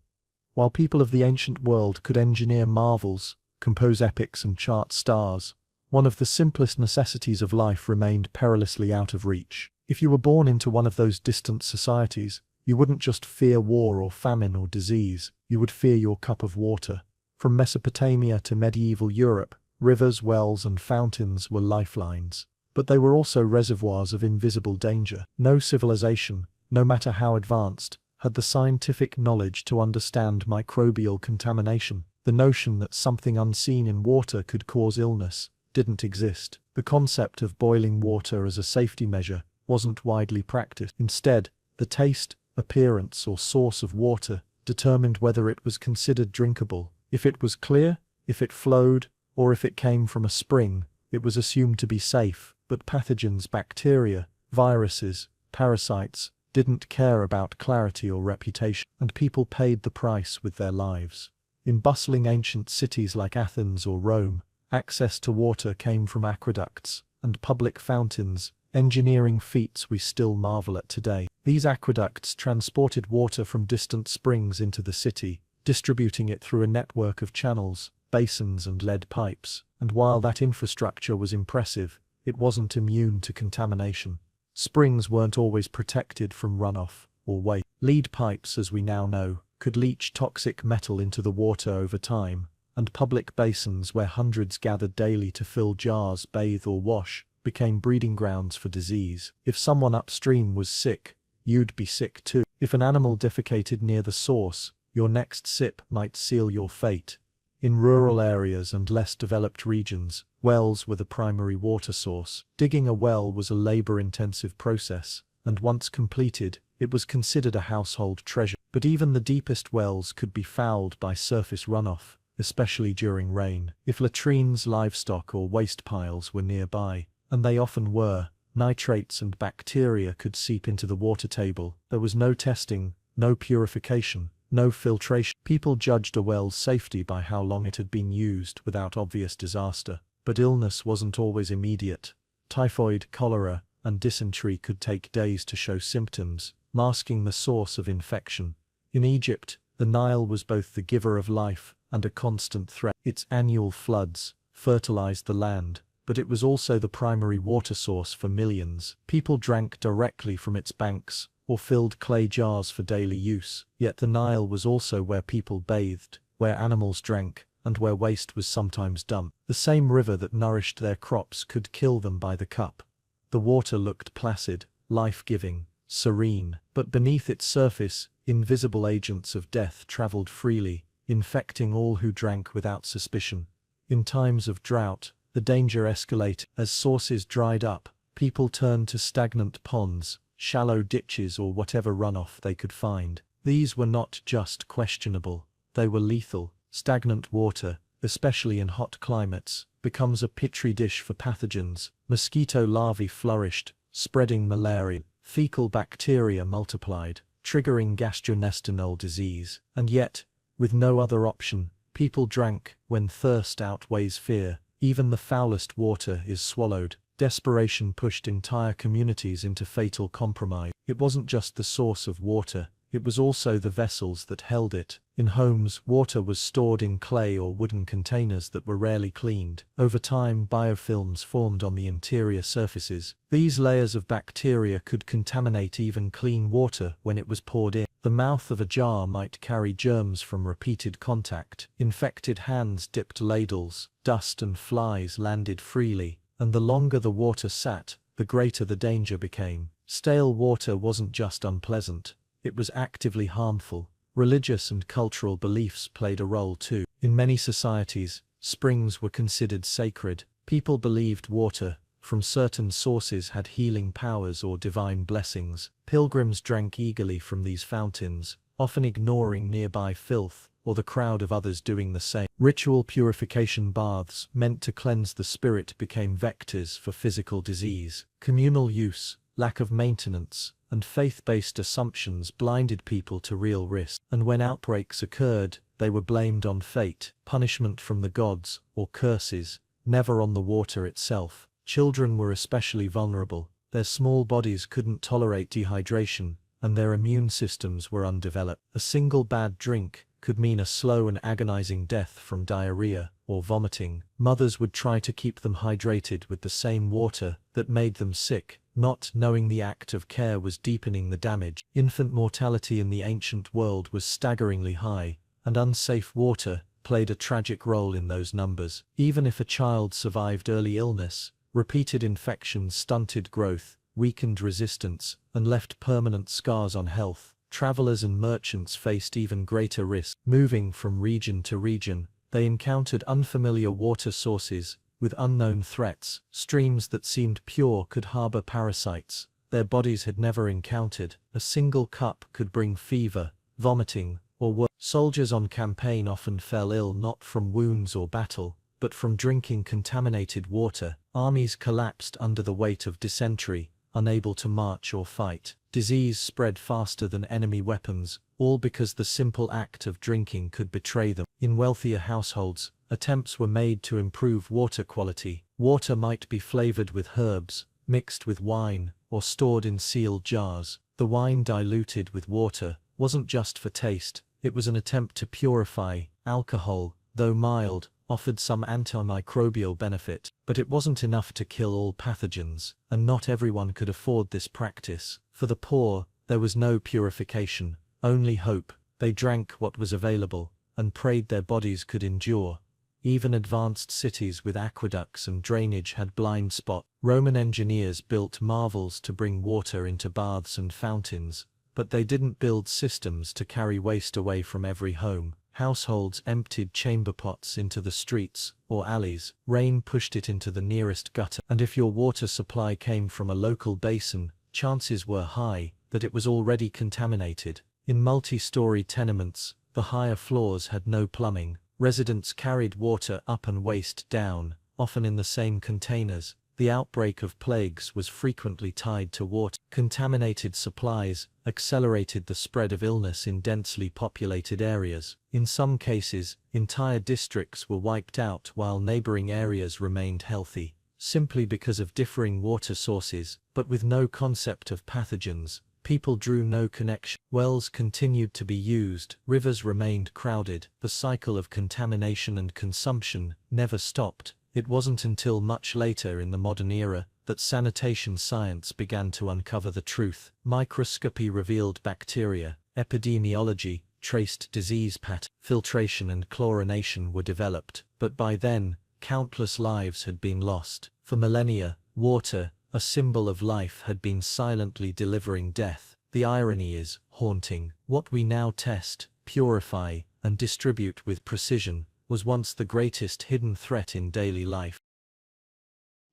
While people of the ancient world could engineer marvels, compose epics, and chart stars, one of the simplest necessities of life remained perilously out of reach. If you were born into one of those distant societies, you wouldn't just fear war or famine or disease, you would fear your cup of water. From Mesopotamia to medieval Europe, rivers, wells, and fountains were lifelines. But they were also reservoirs of invisible danger. No civilization, no matter how advanced, had the scientific knowledge to understand microbial contamination. The notion that something unseen in water could cause illness didn't exist. The concept of boiling water as a safety measure wasn't widely practiced. Instead, the taste, appearance, or source of water determined whether it was considered drinkable. If it was clear, if it flowed, or if it came from a spring, it was assumed to be safe. But pathogens, bacteria, viruses, parasites, didn't care about clarity or reputation, and people paid the price with their lives. In bustling ancient cities like Athens or Rome, access to water came from aqueducts and public fountains, engineering feats we still marvel at today. These aqueducts transported water from distant springs into the city, distributing it through a network of channels, basins, and lead pipes. And while that infrastructure was impressive, it wasn't immune to contamination. Springs weren't always protected from runoff or waste. Lead pipes, as we now know, could leach toxic metal into the water over time, and public basins where hundreds gathered daily to fill jars, bathe, or wash became breeding grounds for disease. If someone upstream was sick, you'd be sick too. If an animal defecated near the source, your next sip might seal your fate. In rural areas and less developed regions, wells were the primary water source. Digging a well was a labor-intensive process, and once completed, it was considered a household treasure. But even the deepest wells could be fouled by surface runoff, especially during rain. If latrines, livestock, or waste piles were nearby, and they often were, nitrates and bacteria could seep into the water table. There was no testing, no purification, no filtration. People judged a well's safety by how long it had been used without obvious disaster. But illness wasn't always immediate. Typhoid, cholera, and dysentery could take days to show symptoms, masking the source of infection. In Egypt, the Nile was both the giver of life and a constant threat. Its annual floods fertilized the land, but it was also the primary water source for millions. People drank directly from its banks, or filled clay jars for daily use. Yet the Nile was also where people bathed, where animals drank, and where waste was sometimes dumped. The same river that nourished their crops could kill them by the cup. The water looked placid, life-giving, serene, but beneath its surface, invisible agents of death traveled freely, infecting all who drank without suspicion. In times of drought, the danger escalated. As sources dried up, people turned to stagnant ponds, shallow ditches, or whatever runoff they could find. These were not just questionable, they were lethal. Stagnant water, especially in hot climates, becomes a petri dish for pathogens. Mosquito larvae flourished, spreading malaria. Fecal bacteria multiplied, triggering gastrointestinal disease. And yet, with no other option, people drank when thirst outweighs fear. Even the foulest water is swallowed. Desperation pushed entire communities into fatal compromise. It wasn't just the source of water, it was also the vessels that held it. In homes, water was stored in clay or wooden containers that were rarely cleaned. Over time, biofilms formed on the interior surfaces. These layers of bacteria could contaminate even clean water when it was poured in. The mouth of a jar might carry germs from repeated contact. Infected hands dipped ladles, dust and flies landed freely, and the longer the water sat, the greater the danger became. Stale water wasn't just unpleasant, it was actively harmful. Religious and cultural beliefs played a role too. In many societies, springs were considered sacred. People believed water from certain sources had healing powers or divine blessings. Pilgrims drank eagerly from these fountains, often ignoring nearby filth or the crowd of others doing the same. Ritual purification baths meant to cleanse the spirit became vectors for physical disease. Communal use, lack of maintenance, and faith-based assumptions blinded people to real risk. And when outbreaks occurred, they were blamed on fate, punishment from the gods, or curses, never on the water itself. Children were especially vulnerable. Their small bodies couldn't tolerate dehydration, and their immune systems were undeveloped. A single bad drink could mean a slow and agonizing death from diarrhea or vomiting. Mothers would try to keep them hydrated with the same water that made them sick, not knowing the act of care was deepening the damage. Infant mortality in the ancient world was staggeringly high, and unsafe water played a tragic role in those numbers. Even if a child survived early illness, repeated infections stunted growth, weakened resistance, and left permanent scars on health. Travelers and merchants faced even greater risk. Moving from region to region, they encountered unfamiliar water sources with unknown threats. Streams that seemed pure could harbor parasites their bodies had never encountered. A single cup could bring fever, vomiting, or worse. Soldiers on campaign often fell ill not from wounds or battle, but from drinking contaminated water. Armies collapsed under the weight of dysentery, unable to march or fight. Disease spread faster than enemy weapons, all because the simple act of drinking could betray them. In wealthier households, attempts were made to improve water quality. Water might be flavored with herbs, mixed with wine, or stored in sealed jars. The wine diluted with water wasn't just for taste, it was an attempt to purify. Alcohol, though mild, offered some antimicrobial benefit, but it wasn't enough to kill all pathogens, and not everyone could afford this practice. For the poor, there was no purification, only hope. They drank what was available, and prayed their bodies could endure. Even advanced cities with aqueducts and drainage had blind spots. Roman engineers built marvels to bring water into baths and fountains, but they didn't build systems to carry waste away from every home. Households emptied chamber pots into the streets or alleys. Rain pushed it into the nearest gutter, and if your water supply came from a local basin, chances were high that it was already contaminated. In multi-story tenements, the higher floors had no plumbing. Residents carried water up and waste down, often in the same containers. The outbreak of plagues was frequently tied to water. Contaminated supplies accelerated the spread of illness in densely populated areas. In some cases, entire districts were wiped out while neighboring areas remained healthy, simply because of differing water sources, but with no concept of pathogens. People drew no connection. Wells continued to be used, rivers remained crowded, the cycle of contamination and consumption never stopped. It wasn't until much later in the modern era that sanitation science began to uncover the truth. Microscopy revealed bacteria, epidemiology traced disease patterns, filtration and chlorination were developed, but by then, countless lives had been lost. For millennia, water, a symbol of life, had been silently delivering death. The irony is haunting. What we now test, purify, and distribute with precision was once the greatest hidden threat in daily life.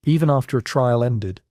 Even after a trial ended,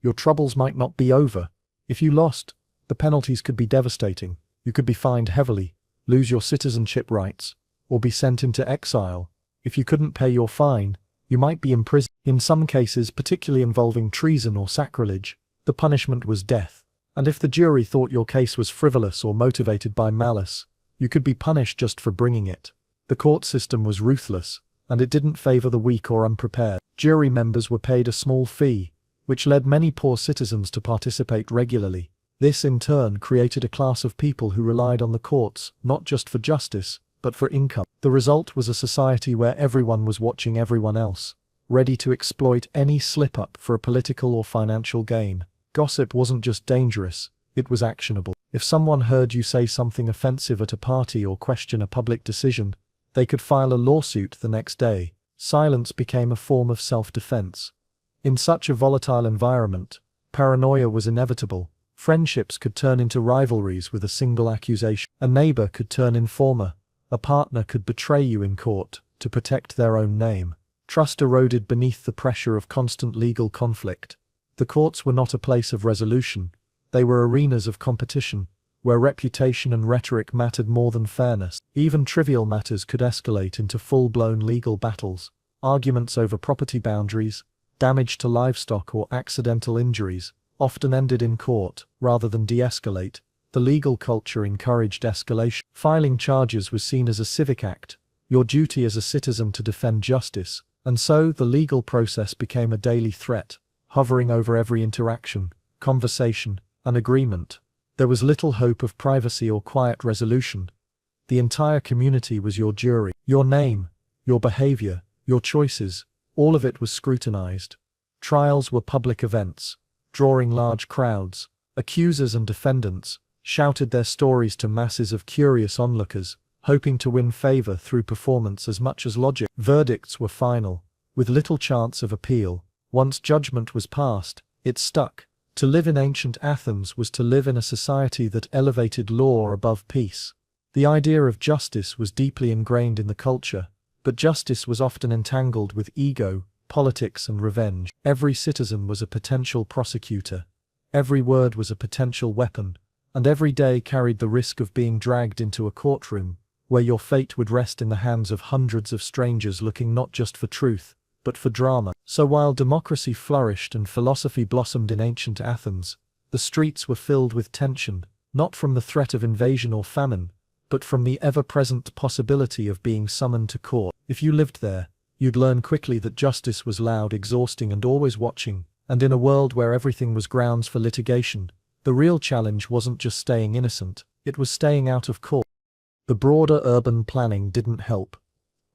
your troubles might not be over. If you lost, the penalties could be devastating. You could be fined heavily, lose your citizenship rights, or be sent into exile. If you couldn't pay your fine, you might be imprisoned. In some cases, particularly involving treason or sacrilege, the punishment was death. And if the jury thought your case was frivolous or motivated by malice, you could be punished just for bringing it. The court system was ruthless, and it didn't favor the weak or unprepared. Jury members were paid a small fee, which led many poor citizens to participate regularly. This in turn created a class of people who relied on the courts, not just for justice, but for income. The result was a society where everyone was watching everyone else, ready to exploit any slip-up for a political or financial gain. Gossip wasn't just dangerous, it was actionable. If someone heard you say something offensive at a party or question a public decision, they could file a lawsuit the next day. Silence became a form of self-defense. In such a volatile environment, paranoia was inevitable. Friendships could turn into rivalries with a single accusation. A neighbor could turn informer. A partner could betray you in court to protect their own name. Trust eroded beneath the pressure of constant legal conflict. The courts were not a place of resolution. They were arenas of competition, where reputation and rhetoric mattered more than fairness. Even trivial matters could escalate into full-blown legal battles. Arguments over property boundaries, damage to livestock or accidental injuries often ended in court rather than de-escalate. The legal culture encouraged escalation. Filing charges was seen as a civic act, your duty as a citizen to defend justice, and so the legal process became a daily threat, hovering over every interaction, conversation, and agreement. There was little hope of privacy or quiet resolution. The entire community was your jury. Your name, your behavior, your choices, all of it was scrutinized. Trials were public events, drawing large crowds. Accusers and defendants shouted their stories to masses of curious onlookers, hoping to win favor through performance as much as logic. Verdicts were final, with little chance of appeal. Once judgment was passed, it stuck. To live in ancient Athens was to live in a society that elevated law above peace. The idea of justice was deeply ingrained in the culture, but justice was often entangled with ego, politics, and revenge. Every citizen was a potential prosecutor. Every word was a potential weapon, and every day carried the risk of being dragged into a courtroom, where your fate would rest in the hands of hundreds of strangers looking not just for truth, but for drama. So while democracy flourished and philosophy blossomed in ancient Athens, the streets were filled with tension, not from the threat of invasion or famine, but from the ever-present possibility of being summoned to court. If you lived there, you'd learn quickly that justice was loud, exhausting, and always watching, and in a world where everything was grounds for litigation, the real challenge wasn't just staying innocent, it was staying out of court. The broader urban planning didn't help.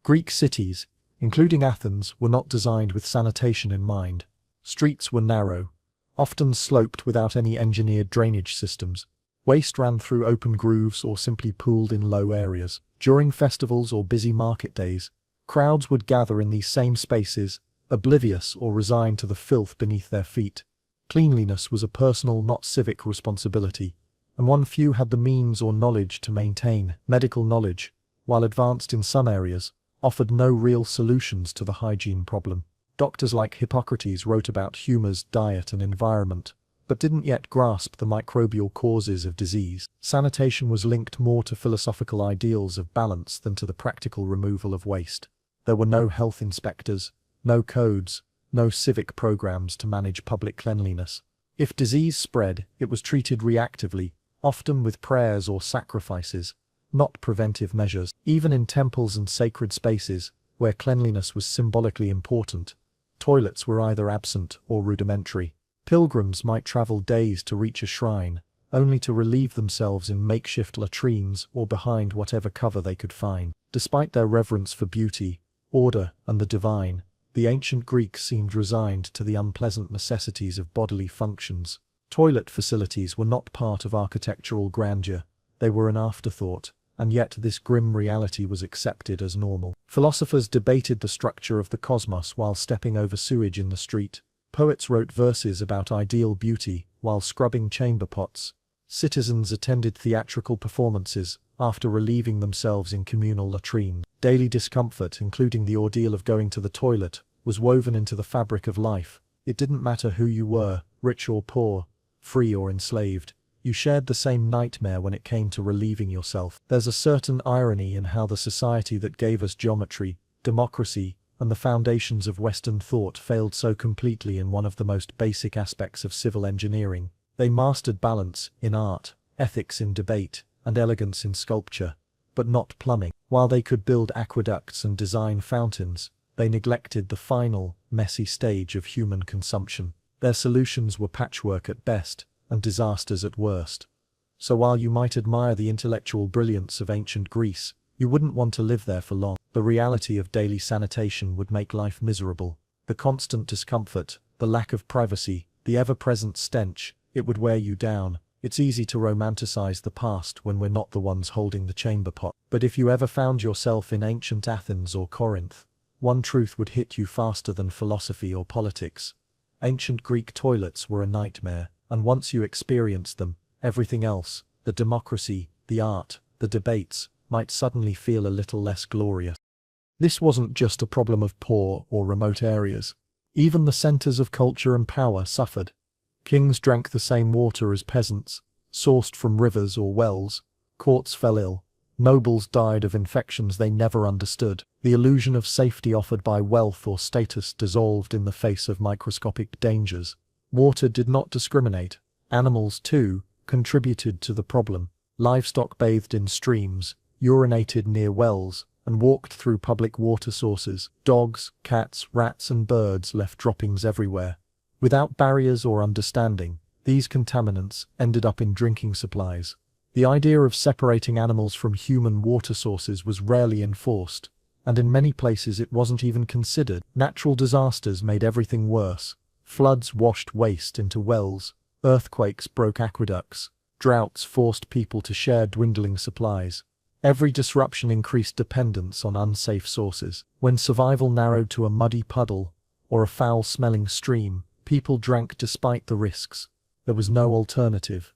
Greek cities, including Athens, were not designed with sanitation in mind. Streets were narrow, often sloped without any engineered drainage systems. Waste ran through open grooves or simply pooled in low areas. During festivals or busy market days, Crowds would gather in these same spaces, oblivious or resigned to the filth beneath their feet. Cleanliness was a personal, not civic responsibility, and one few had the means or knowledge to maintain. Medical knowledge, while advanced in some areas, offered no real solutions to the hygiene problem. Doctors like Hippocrates wrote about humors, diet and environment, but didn't yet grasp the microbial causes of disease. Sanitation was linked more to philosophical ideals of balance than to the practical removal of waste. There were no health inspectors, no codes, no civic programs to manage public cleanliness. If disease spread, it was treated reactively, often with prayers or sacrifices, not preventive measures. Even in temples and sacred spaces, where cleanliness was symbolically important, toilets were either absent or rudimentary. Pilgrims might travel days to reach a shrine, only to relieve themselves in makeshift latrines or behind whatever cover they could find. Despite their reverence for beauty, order, and the divine, the ancient Greeks seemed resigned to the unpleasant necessities of bodily functions. Toilet facilities were not part of architectural grandeur, they were an afterthought, and yet this grim reality was accepted as normal. Philosophers debated the structure of the cosmos while stepping over sewage in the street. Poets wrote verses about ideal beauty while scrubbing chamber pots. Citizens attended theatrical performances after relieving themselves in communal latrines. Daily discomfort, including the ordeal of going to the toilet, was woven into the fabric of life. It didn't matter who you were, rich or poor, free or enslaved. You shared the same nightmare when it came to relieving yourself. There's a certain irony in how the society that gave us geometry, democracy, and the foundations of Western thought failed so completely in one of the most basic aspects of civil engineering. They mastered balance in art, ethics in debate, and elegance in sculpture, but not plumbing. While they could build aqueducts and design fountains, they neglected the final, messy stage of human consumption. Their solutions were patchwork at best, and disasters at worst. So while you might admire the intellectual brilliance of ancient Greece, you wouldn't want to live there for long. The reality of daily sanitation would make life miserable. The constant discomfort, the lack of privacy, the ever-present stench, it would wear you down. It's easy to romanticize the past when we're not the ones holding the chamber pot. But if you ever found yourself in ancient Athens or Corinth, one truth would hit you faster than philosophy or politics. Ancient Greek toilets were a nightmare, and once you experienced them, everything else, the democracy, the art, the debates, might suddenly feel a little less glorious. This wasn't just a problem of poor or remote areas. Even the centers of culture and power suffered. Kings drank the same water as peasants, sourced from rivers or wells. Courts fell ill. Nobles died of infections they never understood. The illusion of safety offered by wealth or status dissolved in the face of microscopic dangers. Water did not discriminate. Animals, too, contributed to the problem. Livestock bathed in streams, urinated near wells, and walked through public water sources. Dogs, cats, rats, and birds left droppings everywhere. Without barriers or understanding, these contaminants ended up in drinking supplies. The idea of separating animals from human water sources was rarely enforced, and in many places it wasn't even considered. Natural disasters made everything worse. Floods washed waste into wells, earthquakes broke aqueducts, droughts forced people to share dwindling supplies. Every disruption increased dependence on unsafe sources. When survival narrowed to a muddy puddle or a foul-smelling stream, people drank despite the risks. There was no alternative.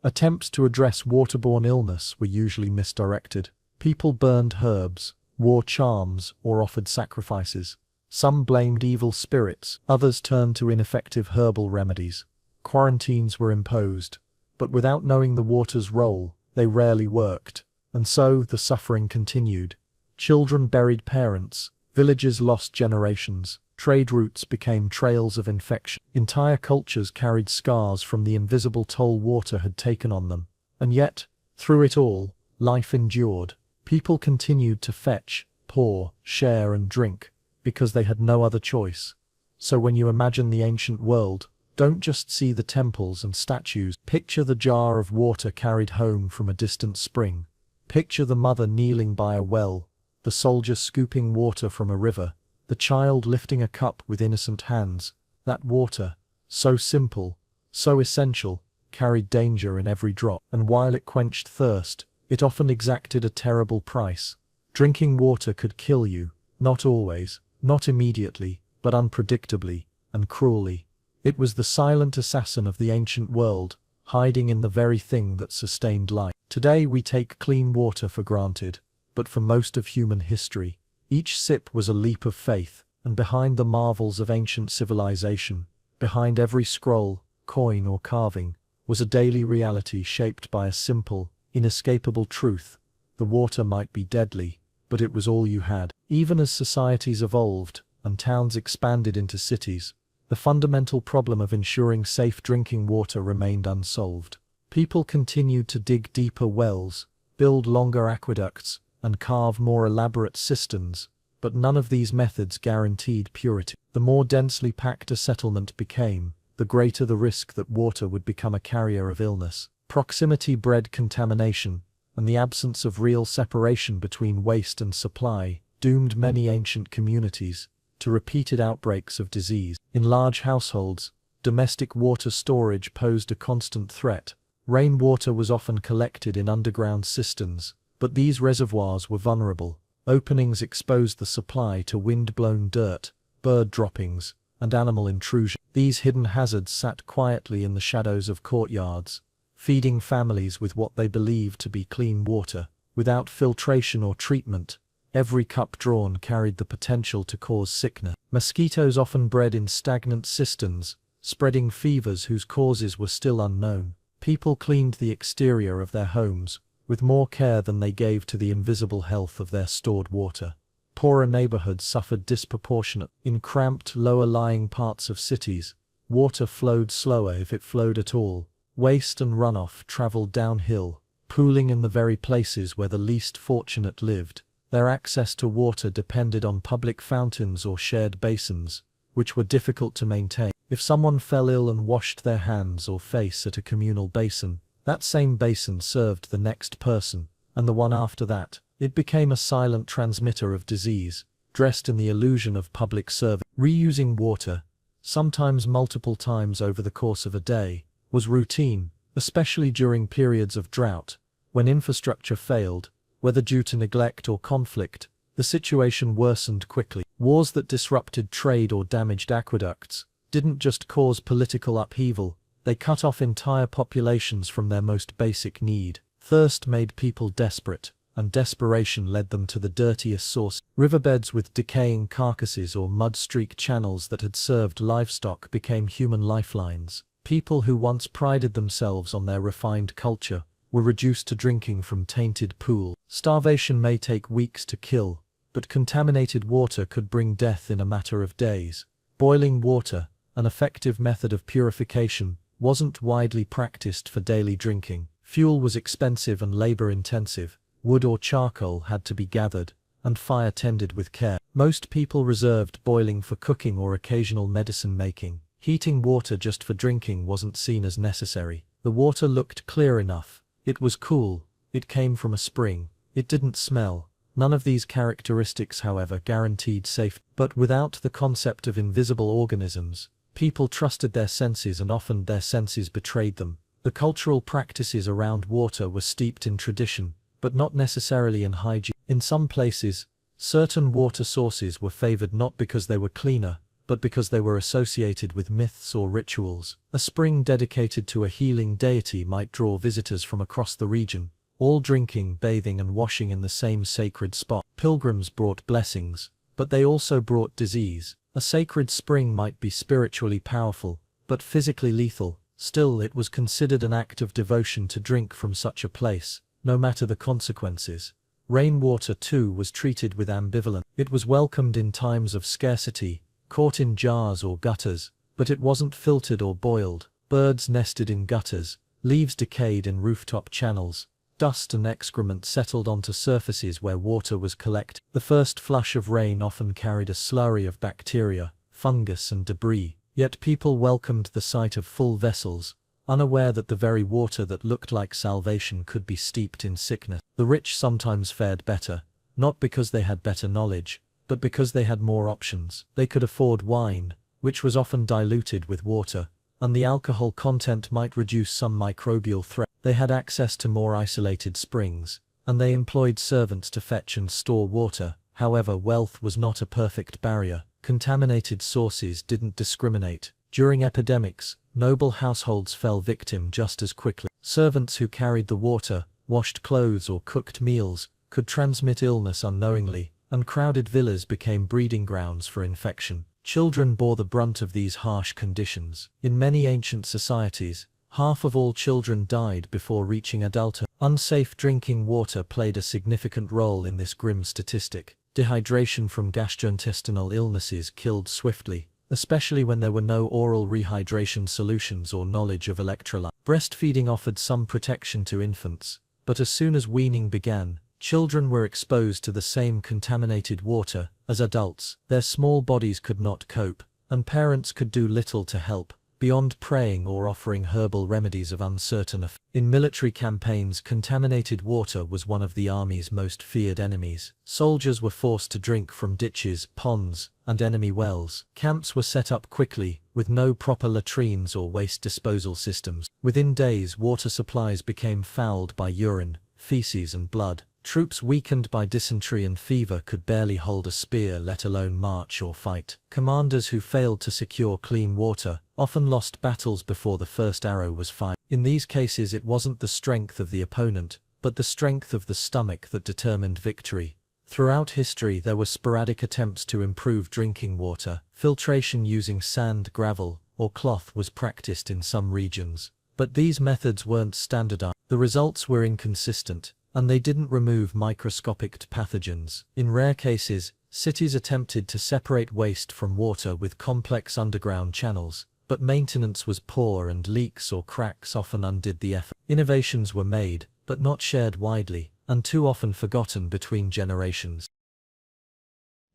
Attempts to address waterborne illness were usually misdirected. People burned herbs, wore charms, or offered sacrifices. Some blamed evil spirits, others turned to ineffective herbal remedies. Quarantines were imposed, but without knowing the water's role, they rarely worked. And so the suffering continued. Children buried parents, villages lost generations, trade routes became trails of infection. Entire cultures carried scars from the invisible toll water had taken on them. And yet, through it all, life endured. People continued to fetch, pour, share and drink, because they had no other choice. So when you imagine the ancient world, don't just see the temples and statues. Picture the jar of water carried home from a distant spring. Picture the mother kneeling by a well, the soldier scooping water from a river, the child lifting a cup with innocent hands. That water, so simple, so essential, carried danger in every drop. And while it quenched thirst, it often exacted a terrible price. Drinking water could kill you, Not always, not immediately, but unpredictably and cruelly. It was the silent assassin of the ancient world, hiding in the very thing that sustained life. Today we take clean water for granted, but for most of human history, each sip was a leap of faith, and behind the marvels of ancient civilization, behind every scroll, coin or carving, was a daily reality shaped by a simple, inescapable truth. The water might be deadly, but it was all you had. Even as societies evolved, and towns expanded into cities, the fundamental problem of ensuring safe drinking water remained unsolved. People continued to dig deeper wells, build longer aqueducts, and carve more elaborate cisterns, but none of these methods guaranteed purity. The more densely packed a settlement became, the greater the risk that water would become a carrier of illness. Proximity bred contamination, and the absence of real separation between waste and supply doomed many ancient communities to repeated outbreaks of disease. In large households, domestic water storage posed a constant threat. Rainwater was often collected in underground cisterns, but these reservoirs were vulnerable. Openings exposed the supply to wind-blown dirt, bird droppings, and animal intrusion. These hidden hazards sat quietly in the shadows of courtyards, feeding families with what they believed to be clean water. Without filtration or treatment, every cup drawn carried the potential to cause sickness. Mosquitoes often bred in stagnant cisterns, spreading fevers whose causes were still unknown. People cleaned the exterior of their homes with more care than they gave to the invisible health of their stored water. Poorer neighborhoods suffered disproportionately. In cramped, lower-lying parts of cities, water flowed slower if it flowed at all. Waste and runoff traveled downhill, pooling in the very places where the least fortunate lived. Their access to water depended on public fountains or shared basins, which were difficult to maintain. If someone fell ill and washed their hands or face at a communal basin, that same basin served the next person, and the one after that. It became a silent transmitter of disease, dressed in the illusion of public service. Reusing water, sometimes multiple times over the course of a day, was routine, especially during periods of drought. When infrastructure failed, whether due to neglect or conflict, the situation worsened quickly. Wars that disrupted trade or damaged aqueducts didn't just cause political upheaval, they cut off entire populations from their most basic need. Thirst made people desperate, and desperation led them to the dirtiest source. Riverbeds with decaying carcasses or mud-streaked channels that had served livestock became human lifelines. People who once prided themselves on their refined culture were reduced to drinking from tainted pools. Starvation may take weeks to kill, but contaminated water could bring death in a matter of days. Boiling water, an effective method of purification, wasn't widely practiced for daily drinking. Fuel was expensive and labor-intensive. Wood or charcoal had to be gathered, and fire tended with care. Most people reserved boiling for cooking or occasional medicine-making. Heating water just for drinking wasn't seen as necessary. The water looked clear enough. It was cool. It came from a spring. It didn't smell. None of these characteristics, however, guaranteed safety. But without the concept of invisible organisms, people trusted their senses, and often their senses betrayed them. The cultural practices around water were steeped in tradition, but not necessarily in hygiene. In some places, certain water sources were favored not because they were cleaner, but because they were associated with myths or rituals. A spring dedicated to a healing deity might draw visitors from across the region, all drinking, bathing, and washing in the same sacred spot. Pilgrims brought blessings, but they also brought disease. A sacred spring might be spiritually powerful, but physically lethal. Still, it was considered an act of devotion to drink from such a place, no matter the consequences. Rainwater, too, was treated with ambivalence. It was welcomed in times of scarcity, caught in jars or gutters, but it wasn't filtered or boiled. Birds nested in gutters, leaves decayed in rooftop channels, dust and excrement settled onto surfaces where water was collected. The first flush of rain often carried a slurry of bacteria, fungus, and debris, yet people welcomed the sight of full vessels, unaware that the very water that looked like salvation could be steeped in sickness. The rich sometimes fared better, not because they had better knowledge, but because they had more options. They could afford wine, which was often diluted with water, and the alcohol content might reduce some microbial threat. They had access to more isolated springs, and they employed servants to fetch and store water, However, wealth was not a perfect barrier. Contaminated sources didn't discriminate. During epidemics, noble households fell victim just as quickly. Servants who carried the water, washed clothes or cooked meals, could transmit illness unknowingly, and crowded villas became breeding grounds for infection. Children bore the brunt of these harsh conditions. In many ancient societies, half of all children died before reaching adulthood. Unsafe drinking water played a significant role in this grim statistic. Dehydration from gastrointestinal illnesses killed swiftly, especially when there were no oral rehydration solutions or knowledge of electrolyte. Breastfeeding offered some protection to infants, but as soon as weaning began, children were exposed to the same contaminated water as adults. Their small bodies could not cope, and parents could do little to help, beyond praying or offering herbal remedies of uncertain effect. In military campaigns, contaminated water was one of the army's most feared enemies. Soldiers were forced to drink from ditches, ponds, and enemy wells. Camps were set up quickly, with no proper latrines or waste disposal systems. Within days, water supplies became fouled by urine, feces, and blood. Troops weakened by dysentery and fever could barely hold a spear, let alone march or fight. Commanders who failed to secure clean water often lost battles before the first arrow was fired. In these cases, it wasn't the strength of the opponent, but the strength of the stomach that determined victory. Throughout history, there were sporadic attempts to improve drinking water. Filtration using sand, gravel, or cloth was practiced in some regions, but these methods weren't standardized. The results were inconsistent, and they didn't remove microscopic pathogens. In rare cases, cities attempted to separate waste from water with complex underground channels, but maintenance was poor and leaks or cracks often undid the effort. Innovations were made, but not shared widely, and too often forgotten between generations.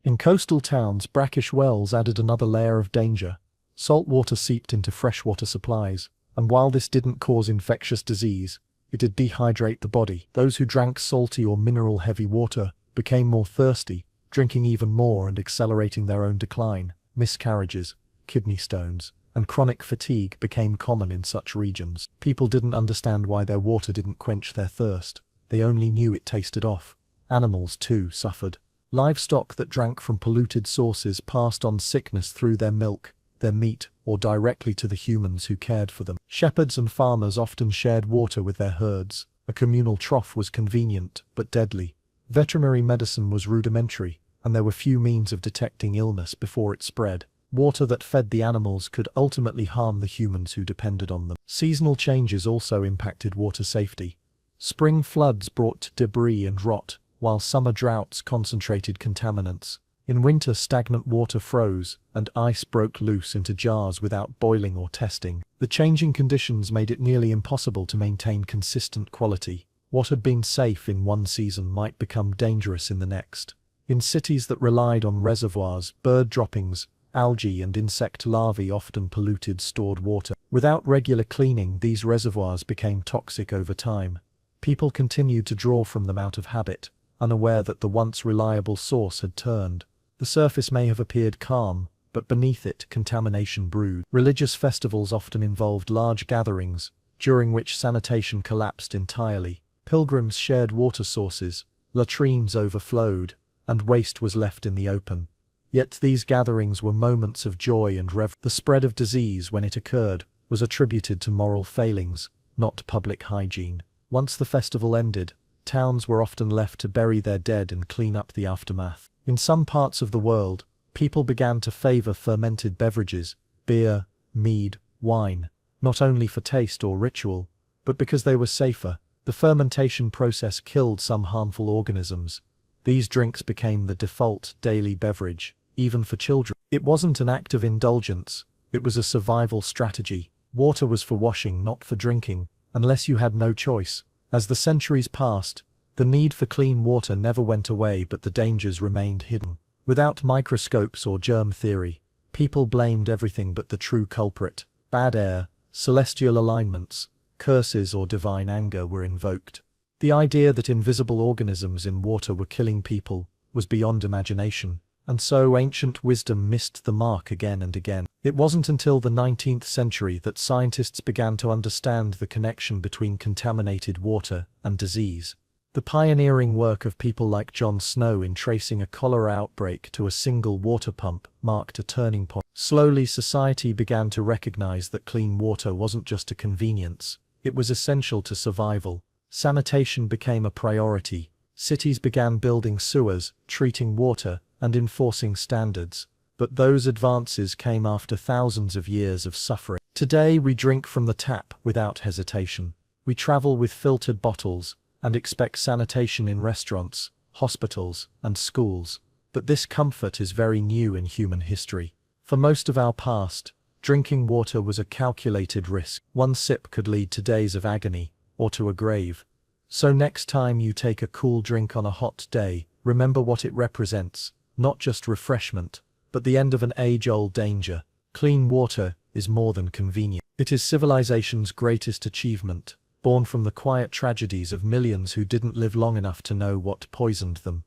In coastal towns, brackish wells added another layer of danger. Salt water seeped into freshwater supplies, and while this didn't cause infectious disease, it did dehydrate the body. Those who drank salty or mineral-heavy water became more thirsty, drinking even more and accelerating their own decline. Miscarriages, kidney stones, and chronic fatigue became common in such regions. People didn't understand why their water didn't quench their thirst. They only knew it tasted off. Animals, too, suffered. Livestock that drank from polluted sources passed on sickness through their milk, their meat, or directly to the humans who cared for them. Shepherds and farmers often shared water with their herds. A communal trough was convenient, but deadly. Veterinary medicine was rudimentary, and there were few means of detecting illness before it spread. Water that fed the animals could ultimately harm the humans who depended on them. Seasonal changes also impacted water safety. Spring floods brought debris and rot, while summer droughts concentrated contaminants. In winter, stagnant water froze, and ice broke loose into jars without boiling or testing. The changing conditions made it nearly impossible to maintain consistent quality. What had been safe in one season might become dangerous in the next. In cities that relied on reservoirs, bird droppings, algae and insect larvae often polluted stored water. Without regular cleaning, these reservoirs became toxic over time. People continued to draw from them out of habit, unaware that the once reliable source had turned. The surface may have appeared calm, but beneath it contamination brewed. Religious festivals often involved large gatherings, during which sanitation collapsed entirely. Pilgrims shared water sources, latrines overflowed, and waste was left in the open. Yet these gatherings were moments of joy and reverence. The spread of disease, when it occurred, was attributed to moral failings, not public hygiene. Once the festival ended, towns were often left to bury their dead and clean up the aftermath. In some parts of the world, people began to favor fermented beverages, beer, mead, wine, not only for taste or ritual, but because they were safer. The fermentation process killed some harmful organisms. These drinks became the default daily beverage, even for children. It wasn't an act of indulgence, it was a survival strategy. Water was for washing, not for drinking, unless you had no choice. As the centuries passed, the need for clean water never went away, but the dangers remained hidden. Without microscopes or germ theory, people blamed everything but the true culprit. Bad air, celestial alignments, curses or divine anger were invoked. The idea that invisible organisms in water were killing people was beyond imagination, and so ancient wisdom missed the mark again and again. It wasn't until the 19th century that scientists began to understand the connection between contaminated water and disease. The pioneering work of people like John Snow in tracing a cholera outbreak to a single water pump marked a turning point. Slowly, society began to recognize that clean water wasn't just a convenience, it was essential to survival. Sanitation became a priority. Cities began building sewers, treating water, and enforcing standards. But those advances came after thousands of years of suffering. Today we drink from the tap without hesitation. We travel with filtered bottles and expect sanitation in restaurants, hospitals, and schools. But this comfort is very new in human history. For most of our past, drinking water was a calculated risk. One sip could lead to days of agony, or to a grave. So next time you take a cool drink on a hot day, remember what it represents, not just refreshment, but the end of an age-old danger. Clean water is more than convenient. It is civilization's greatest achievement, born from the quiet tragedies of millions who didn't live long enough to know what poisoned them.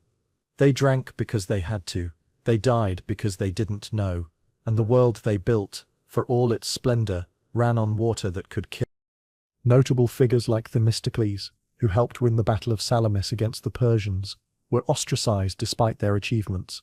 They drank because they had to, they died because they didn't know, and the world they built, for all its splendor, ran on water that could kill. Notable figures like Themistocles, who helped win the Battle of Salamis against the Persians, were ostracized despite their achievements.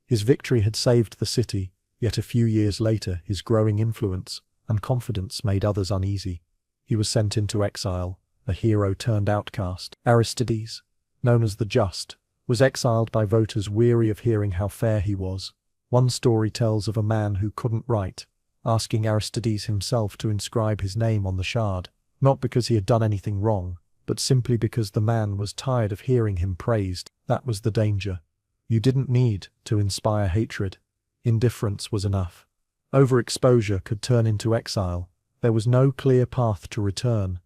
His victory had saved the city, yet a few years later his growing influence and confidence made others uneasy. He was sent into exile, a hero turned outcast. Aristides, known as the Just, was exiled by voters weary of hearing how fair he was. One story tells of a man who couldn't write, asking Aristides himself to inscribe his name on the shard, not because he had done anything wrong, but simply because the man was tired of hearing him praised. That was the danger. You didn't need to inspire hatred. Indifference was enough. Overexposure could turn into exile. There was no clear path to return.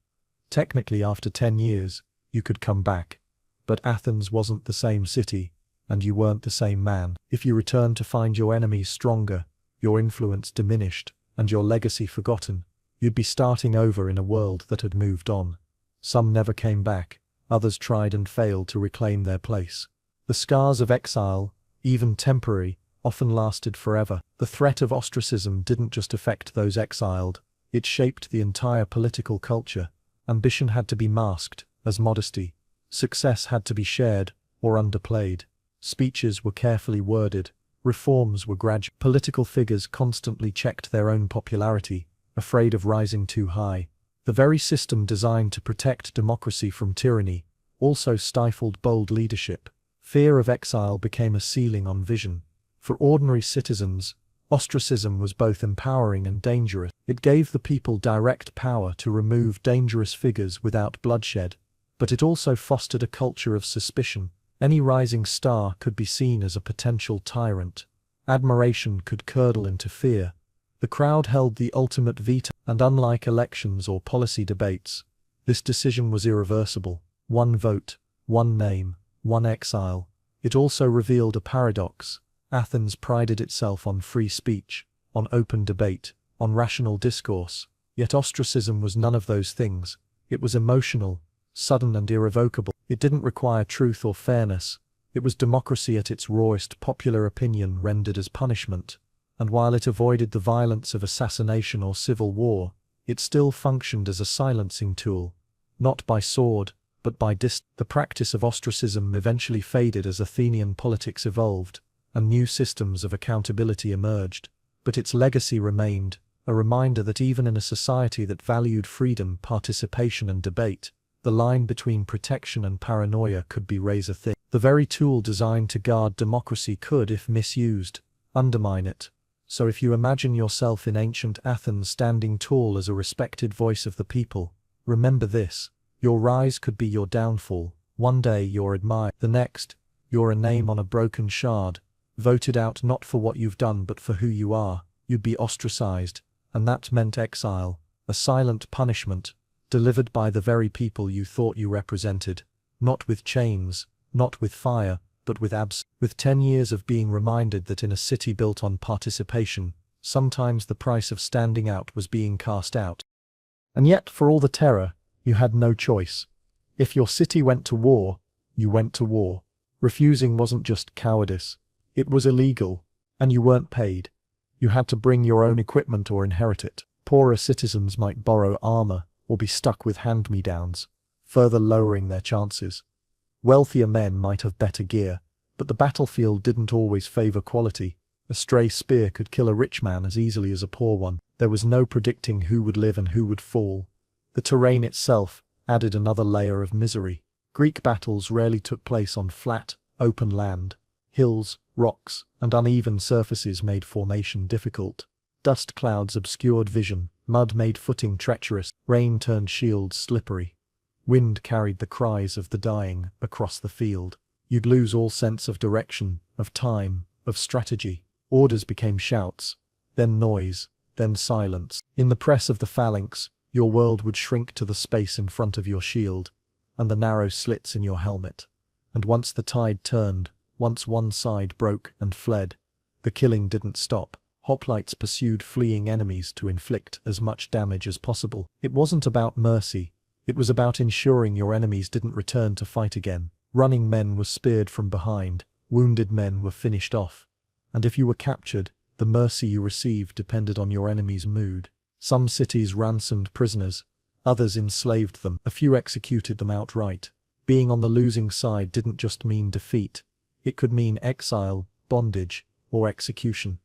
Technically, after 10 years, you could come back. But Athens wasn't the same city, and you weren't the same man. If you returned to find your enemies stronger, your influence diminished, and your legacy forgotten, you'd be starting over in a world that had moved on. Some never came back, others tried and failed to reclaim their place. The scars of exile, even temporary, often lasted forever. The threat of ostracism didn't just affect those exiled, it shaped the entire political culture. Ambition had to be masked as modesty. Success had to be shared or underplayed. Speeches were carefully worded. Reforms were gradual. Political figures constantly checked their own popularity, afraid of rising too high. The very system designed to protect democracy from tyranny also stifled bold leadership. Fear of exile became a ceiling on vision. For ordinary citizens, ostracism was both empowering and dangerous. It gave the people direct power to remove dangerous figures without bloodshed, but it also fostered a culture of suspicion. Any rising star could be seen as a potential tyrant. Admiration could curdle into fear. The crowd held the ultimate veto, and unlike elections or policy debates, this decision was irreversible. One vote, one name, one exile. It also revealed a paradox. Athens prided itself on free speech, on open debate, on rational discourse, yet ostracism was none of those things. It was emotional, sudden and irrevocable. It didn't require truth or fairness. It was democracy at its rawest, popular opinion rendered as punishment. And while it avoided the violence of assassination or civil war, it still functioned as a silencing tool, not by sword, but by distance. The practice of ostracism eventually faded as Athenian politics evolved, and new systems of accountability emerged, but its legacy remained, a reminder that even in a society that valued freedom, participation and debate, the line between protection and paranoia could be razor-thin. The very tool designed to guard democracy could, if misused, undermine it. So if you imagine yourself in ancient Athens standing tall as a respected voice of the people, remember this: your rise could be your downfall. One day you're admired, the next, you're a name on a broken shard, voted out not for what you've done but for who you are. You'd be ostracized, and that meant exile, a silent punishment, delivered by the very people you thought you represented, not with chains, not with fire, but with abs. With 10 years of being reminded that in a city built on participation, sometimes the price of standing out was being cast out. And yet, for all the terror, you had no choice. If your city went to war, you went to war. Refusing wasn't just cowardice, it was illegal, and you weren't paid. You had to bring your own equipment or inherit it. Poorer citizens might borrow armor or be stuck with hand-me-downs, further lowering their chances. Wealthier men might have better gear, but the battlefield didn't always favor quality. A stray spear could kill a rich man as easily as a poor one. There was no predicting who would live and who would fall. The terrain itself added another layer of misery. Greek battles rarely took place on flat, open land. Hills, rocks, and uneven surfaces made formation difficult. Dust clouds obscured vision, mud made footing treacherous, rain turned shields slippery. Wind carried the cries of the dying across the field. You'd lose all sense of direction, of time, of strategy. Orders became shouts, then noise, then silence. In the press of the phalanx, your world would shrink to the space in front of your shield, and the narrow slits in your helmet. And once the tide turned, once one side broke and fled, the killing didn't stop. Hoplites pursued fleeing enemies to inflict as much damage as possible. It wasn't about mercy. It was about ensuring your enemies didn't return to fight again. Running men were speared from behind, wounded men were finished off. And if you were captured, the mercy you received depended on your enemy's mood. Some cities ransomed prisoners, others enslaved them, a few executed them outright. Being on the losing side didn't just mean defeat. It could mean exile, bondage, or execution.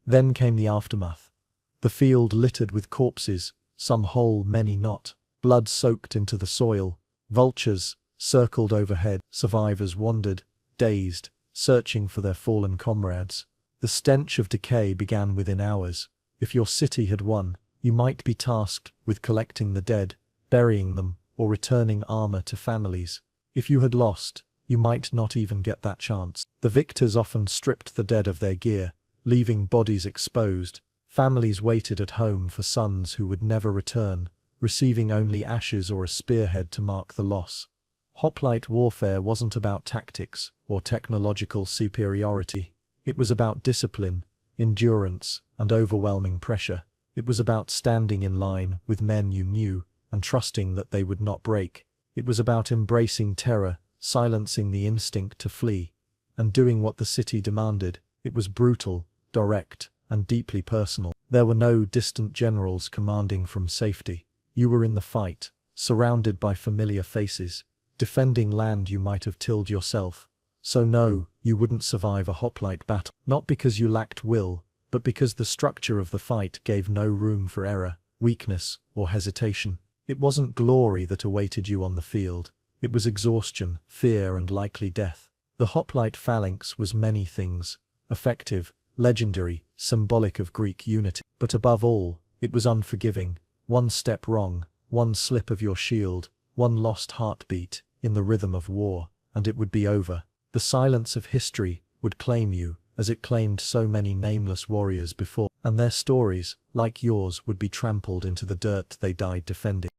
Then came the aftermath. The field littered with corpses, some whole, many not. Blood soaked into the soil. Vultures circled overhead. Survivors wandered, dazed, searching for their fallen comrades. The stench of decay began within hours. If your city had won, you might be tasked with collecting the dead, burying them, or returning armor to families. If you had lost, you might not even get that chance. The victors often stripped the dead of their gear, leaving bodies exposed. Families waited at home for sons who would never return, receiving only ashes or a spearhead to mark the loss. Hoplite warfare wasn't about tactics or technological superiority. It was about discipline, endurance, and overwhelming pressure. It was about standing in line with men you knew and trusting that they would not break. It was about embracing terror, silencing the instinct to flee, and doing what the city demanded. It was brutal, direct, and deeply personal. There were no distant generals commanding from safety. You were in the fight, surrounded by familiar faces, defending land you might have tilled yourself. So no, you wouldn't survive a hoplite battle. Not because you lacked will, but because the structure of the fight gave no room for error, weakness, or hesitation. It wasn't glory that awaited you on the field. It was exhaustion, fear, and likely death. The hoplite phalanx was many things: effective, legendary, symbolic of Greek unity. But above all, it was unforgiving. One step wrong, one slip of your shield, one lost heartbeat in the rhythm of war, and it would be over. The silence of history would claim you, as it claimed so many nameless warriors before, and their stories, like yours, would be trampled into the dirt they died defending.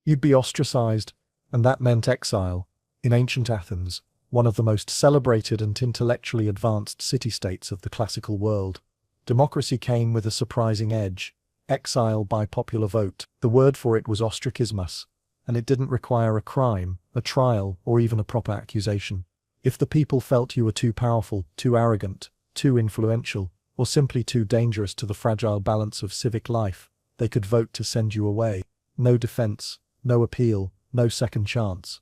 You'd be ostracized, and that meant exile. In ancient Athens, one of the most celebrated and intellectually advanced city-states of the classical world, democracy came with a surprising edge: exile by popular vote. The word for it was ostracismus, and it didn't require a crime, a trial, or even a proper accusation. If the people felt you were too powerful, too arrogant, too influential, or simply too dangerous to the fragile balance of civic life, they could vote to send you away. No defense, no appeal, no second chance.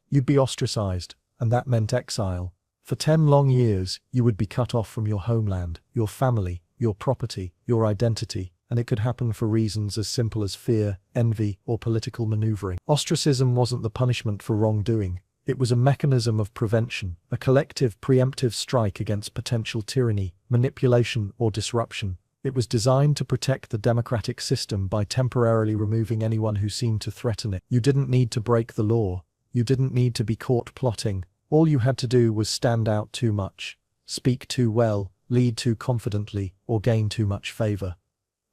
You'd be ostracized, and that meant exile. For 10 long years, you would be cut off from your homeland, your family, your property, your identity, and it could happen for reasons as simple as fear, envy, or political maneuvering. Ostracism wasn't the punishment for wrongdoing. It was a mechanism of prevention, a collective preemptive strike against potential tyranny, manipulation, or disruption. It was designed to protect the democratic system by temporarily removing anyone who seemed to threaten it. You didn't need to break the law. You didn't need to be caught plotting. All you had to do was stand out too much, speak too well, lead too confidently, or gain too much favor.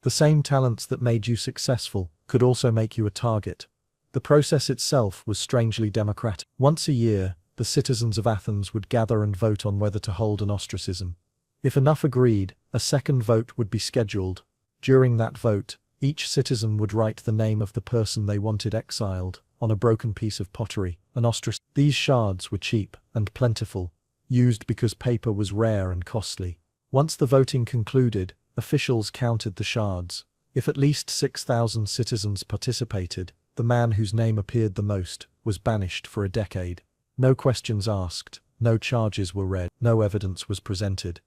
The same talents that made you successful could also make you a target. The process itself was strangely democratic. Once a year, the citizens of Athens would gather and vote on whether to hold an ostracism. If enough agreed, a second vote would be scheduled. During that vote, each citizen would write the name of the person they wanted exiled on a broken piece of pottery, an ostracism. These shards were cheap and plentiful, used because paper was rare and costly. Once the voting concluded, officials counted the shards. If at least 6,000 citizens participated, the man whose name appeared the most was banished for a decade. No questions asked, no charges were read, no evidence was presented.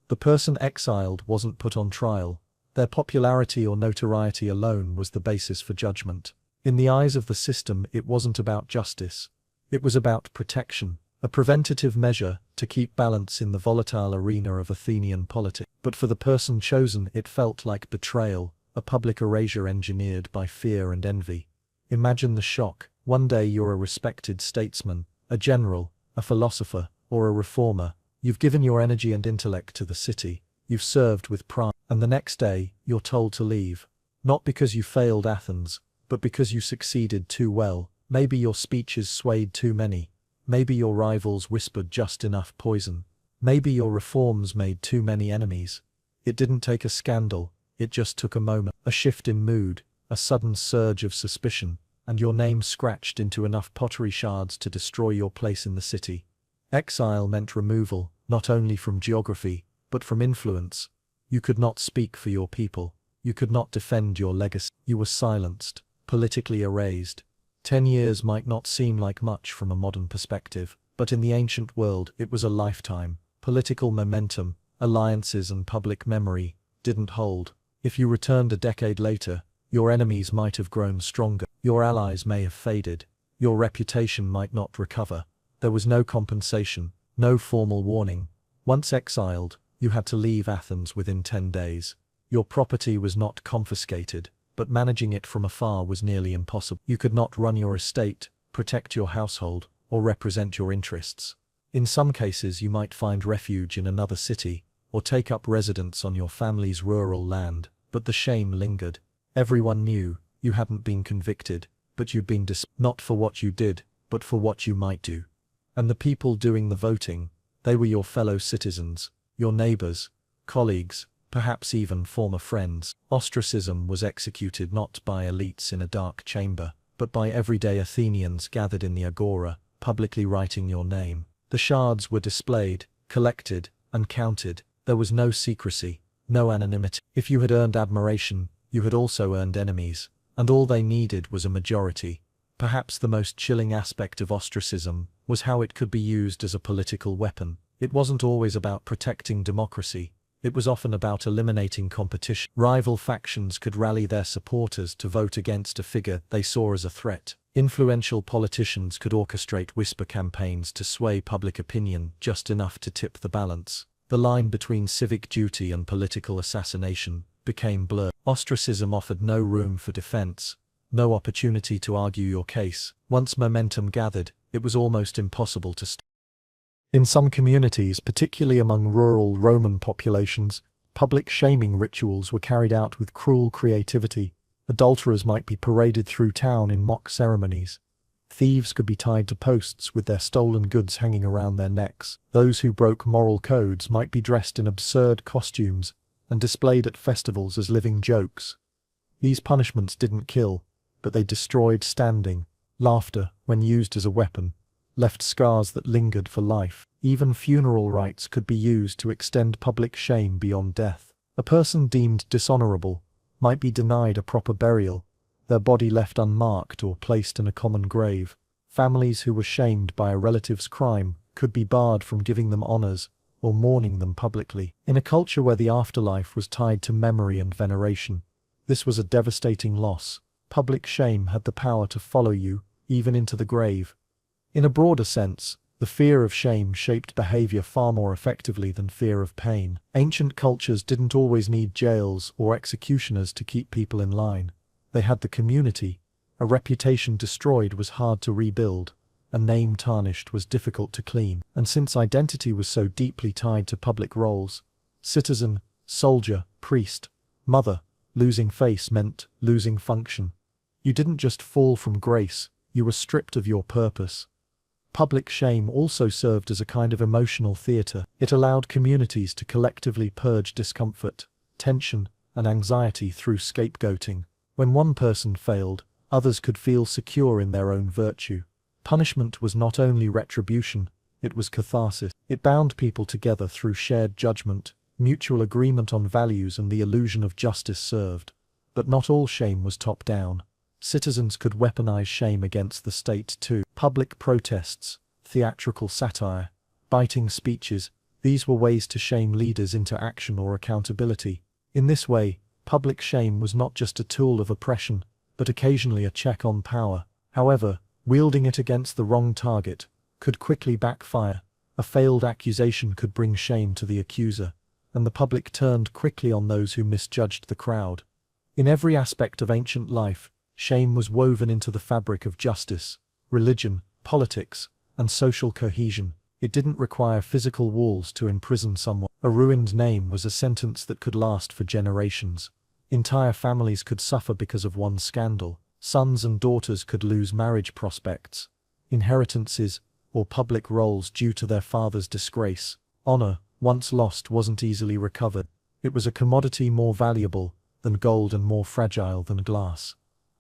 The person exiled wasn't put on trial. Their popularity or notoriety alone was the basis for judgment. In the eyes of the system, it wasn't about justice. It was about protection, a preventative measure to keep balance in the volatile arena of Athenian politics. But for the person chosen, it felt like betrayal, a public erasure engineered by fear and envy. Imagine the shock. One day you're a respected statesman, a general, a philosopher, or a reformer. You've given your energy and intellect to the city. You've served with pride. And the next day, you're told to leave. Not because you failed Athens, but because you succeeded too well. Maybe your speeches swayed too many. Maybe your rivals whispered just enough poison. Maybe your reforms made too many enemies. It didn't take a scandal, it just took a moment, a shift in mood, a sudden surge of suspicion, and your name scratched into enough pottery shards to destroy your place in the city. Exile meant removal, not only from geography, but from influence. You could not speak for your people. You could not defend your legacy. You were silenced, politically erased. 10 years might not seem like much from a modern perspective, but in the ancient world it was a lifetime. Political momentum, alliances and public memory didn't hold. If you returned a decade later, your enemies might have grown stronger. Your allies may have faded. Your reputation might not recover. There was no compensation, no formal warning. Once exiled, you had to leave Athens within 10 days. Your property was not confiscated, but managing it from afar was nearly impossible. You could not run your estate, protect your household, or represent your interests. In some cases you might find refuge in another city, or take up residence on your family's rural land, but the shame lingered. Everyone knew you hadn't been convicted, but you'd been not for what you did, but for what you might do. And the people doing the voting, they were your fellow citizens, your neighbors, colleagues, perhaps even former friends. Ostracism was executed not by elites in a dark chamber, but by everyday Athenians gathered in the agora, publicly writing your name. The shards were displayed, collected, and counted. There was no secrecy, no anonymity. If you had earned admiration, you had also earned enemies, and all they needed was a majority. Perhaps the most chilling aspect of ostracism was how it could be used as a political weapon. It wasn't always about protecting democracy. It was often about eliminating competition. Rival factions could rally their supporters to vote against a figure they saw as a threat. Influential politicians could orchestrate whisper campaigns to sway public opinion just enough to tip the balance. The line between civic duty and political assassination became blurred. Ostracism offered no room for defense, no opportunity to argue your case. Once momentum gathered, it was almost impossible to stop. In some communities, particularly among rural Roman populations, public shaming rituals were carried out with cruel creativity. Adulterers might be paraded through town in mock ceremonies. Thieves could be tied to posts with their stolen goods hanging around their necks. Those who broke moral codes might be dressed in absurd costumes and displayed at festivals as living jokes. These punishments didn't kill, but they destroyed standing. Laughter, when used as a weapon, left scars that lingered for life. Even funeral rites could be used to extend public shame beyond death. A person deemed dishonorable might be denied a proper burial, their body left unmarked or placed in a common grave. Families who were shamed by a relative's crime could be barred from giving them honors or mourning them publicly. In a culture where the afterlife was tied to memory and veneration, this was a devastating loss. Public shame had the power to follow you, even into the grave. In a broader sense, the fear of shame shaped behavior far more effectively than fear of pain. Ancient cultures didn't always need jails or executioners to keep people in line. They had the community. A reputation destroyed was hard to rebuild. A name tarnished was difficult to clean. And since identity was so deeply tied to public roles, citizen, soldier, priest, mother, losing face meant losing function. You didn't just fall from grace, you were stripped of your purpose. Public shame also served as a kind of emotional theater. It allowed communities to collectively purge discomfort, tension, and anxiety through scapegoating. When one person failed, others could feel secure in their own virtue. Punishment was not only retribution, it was catharsis. It bound people together through shared judgment, mutual agreement on values, and the illusion of justice served. But not all shame was top-down. Citizens could weaponize shame against the state too. Public protests, theatrical satire, biting speeches. These were ways to shame leaders into action or accountability. In this way, public shame was not just a tool of oppression, but occasionally a check on power. However, wielding it against the wrong target could quickly backfire. A failed accusation could bring shame to the accuser, and the public turned quickly on those who misjudged the crowd. In every aspect of ancient life, shame was woven into the fabric of justice, religion, politics, and social cohesion. It didn't require physical walls to imprison someone. A ruined name was a sentence that could last for generations. Entire families could suffer because of one scandal. Sons and daughters could lose marriage prospects, inheritances, or public roles due to their father's disgrace. Honor, once lost, wasn't easily recovered. It was a commodity more valuable than gold and more fragile than glass.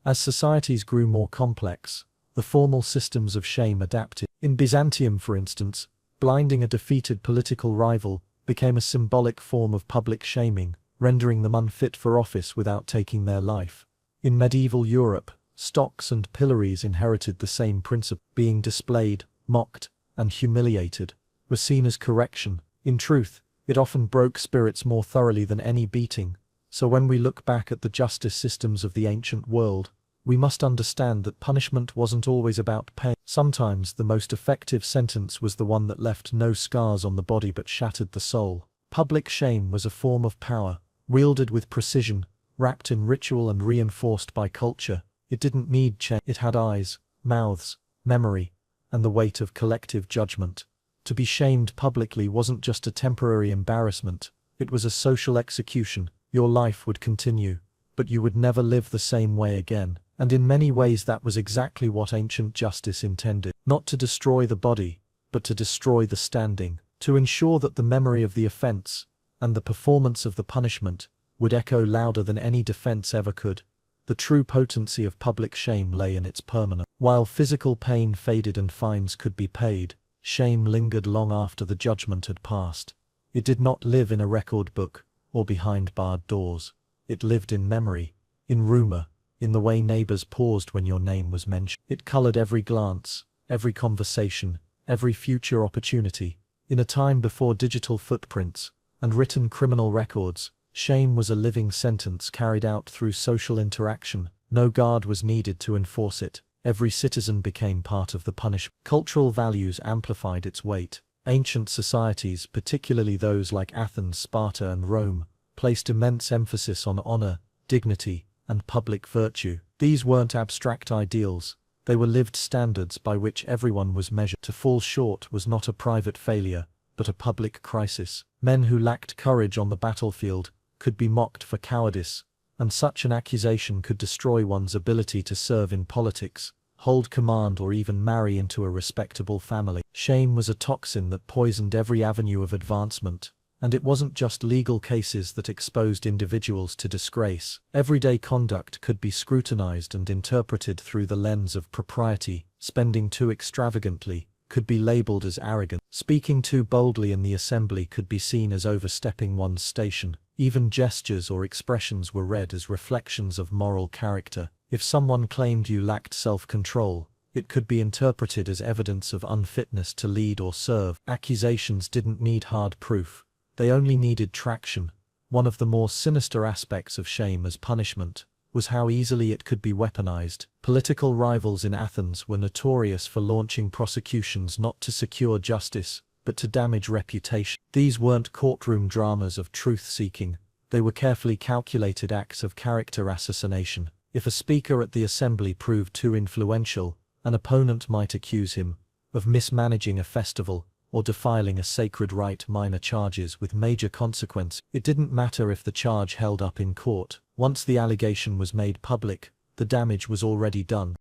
As societies grew more complex, the formal systems of shame adapted. In Byzantium, for instance, blinding a defeated political rival became a symbolic form of public shaming, rendering them unfit for office without taking their life. In medieval Europe, stocks and pillories inherited the same principle. Being displayed, mocked, and humiliated were seen as correction. In truth, it often broke spirits more thoroughly than any beating. So when we look back at the justice systems of the ancient world, we must understand that punishment wasn't always about pain. Sometimes the most effective sentence was the one that left no scars on the body but shattered the soul. Public shame was a form of power, wielded with precision, wrapped in ritual and reinforced by culture. It didn't need change. It had eyes, mouths, memory, and the weight of collective judgment. To be shamed publicly wasn't just a temporary embarrassment, it was a social execution. Your life would continue, but you would never live the same way again. And in many ways that was exactly what ancient justice intended. Not to destroy the body, but to destroy the standing, to ensure that the memory of the offense, and the performance of the punishment, would echo louder than any defense ever could. The true potency of public shame lay in its permanence. While physical pain faded and fines could be paid, shame lingered long after the judgment had passed. It did not live in a record book, or behind barred doors. It lived in memory, in rumor, in the way neighbors paused when your name was mentioned. It colored every glance, every conversation, every future opportunity. In a time before digital footprints and written criminal records, shame was a living sentence carried out through social interaction. No guard was needed to enforce it. Every citizen became part of the punishment. Cultural values amplified its weight. Ancient societies, particularly those like Athens, Sparta, and Rome, placed immense emphasis on honor, dignity, and public virtue. These weren't abstract ideals, they were lived standards by which everyone was measured. To fall short was not a private failure, but a public crisis. Men who lacked courage on the battlefield could be mocked for cowardice, and such an accusation could destroy one's ability to serve in politics, hold command, or even marry into a respectable family. Shame was a toxin that poisoned every avenue of advancement. And it wasn't just legal cases that exposed individuals to disgrace. Everyday conduct could be scrutinized and interpreted through the lens of propriety. Spending too extravagantly could be labeled as arrogant. Speaking too boldly in the assembly could be seen as overstepping one's station. Even gestures or expressions were read as reflections of moral character. If someone claimed you lacked self-control, it could be interpreted as evidence of unfitness to lead or serve. Accusations didn't need hard proof. They only needed traction. One of the more sinister aspects of shame as punishment was how easily it could be weaponized. Political rivals in Athens were notorious for launching prosecutions not to secure justice, but to damage reputation. These weren't courtroom dramas of truth-seeking, they were carefully calculated acts of character assassination. If a speaker at the assembly proved too influential, an opponent might accuse him of mismanaging a festival, or defiling a sacred rite. Minor charges with major consequence. It didn't matter if the charge held up in court. Once the allegation was made public, the damage was already done.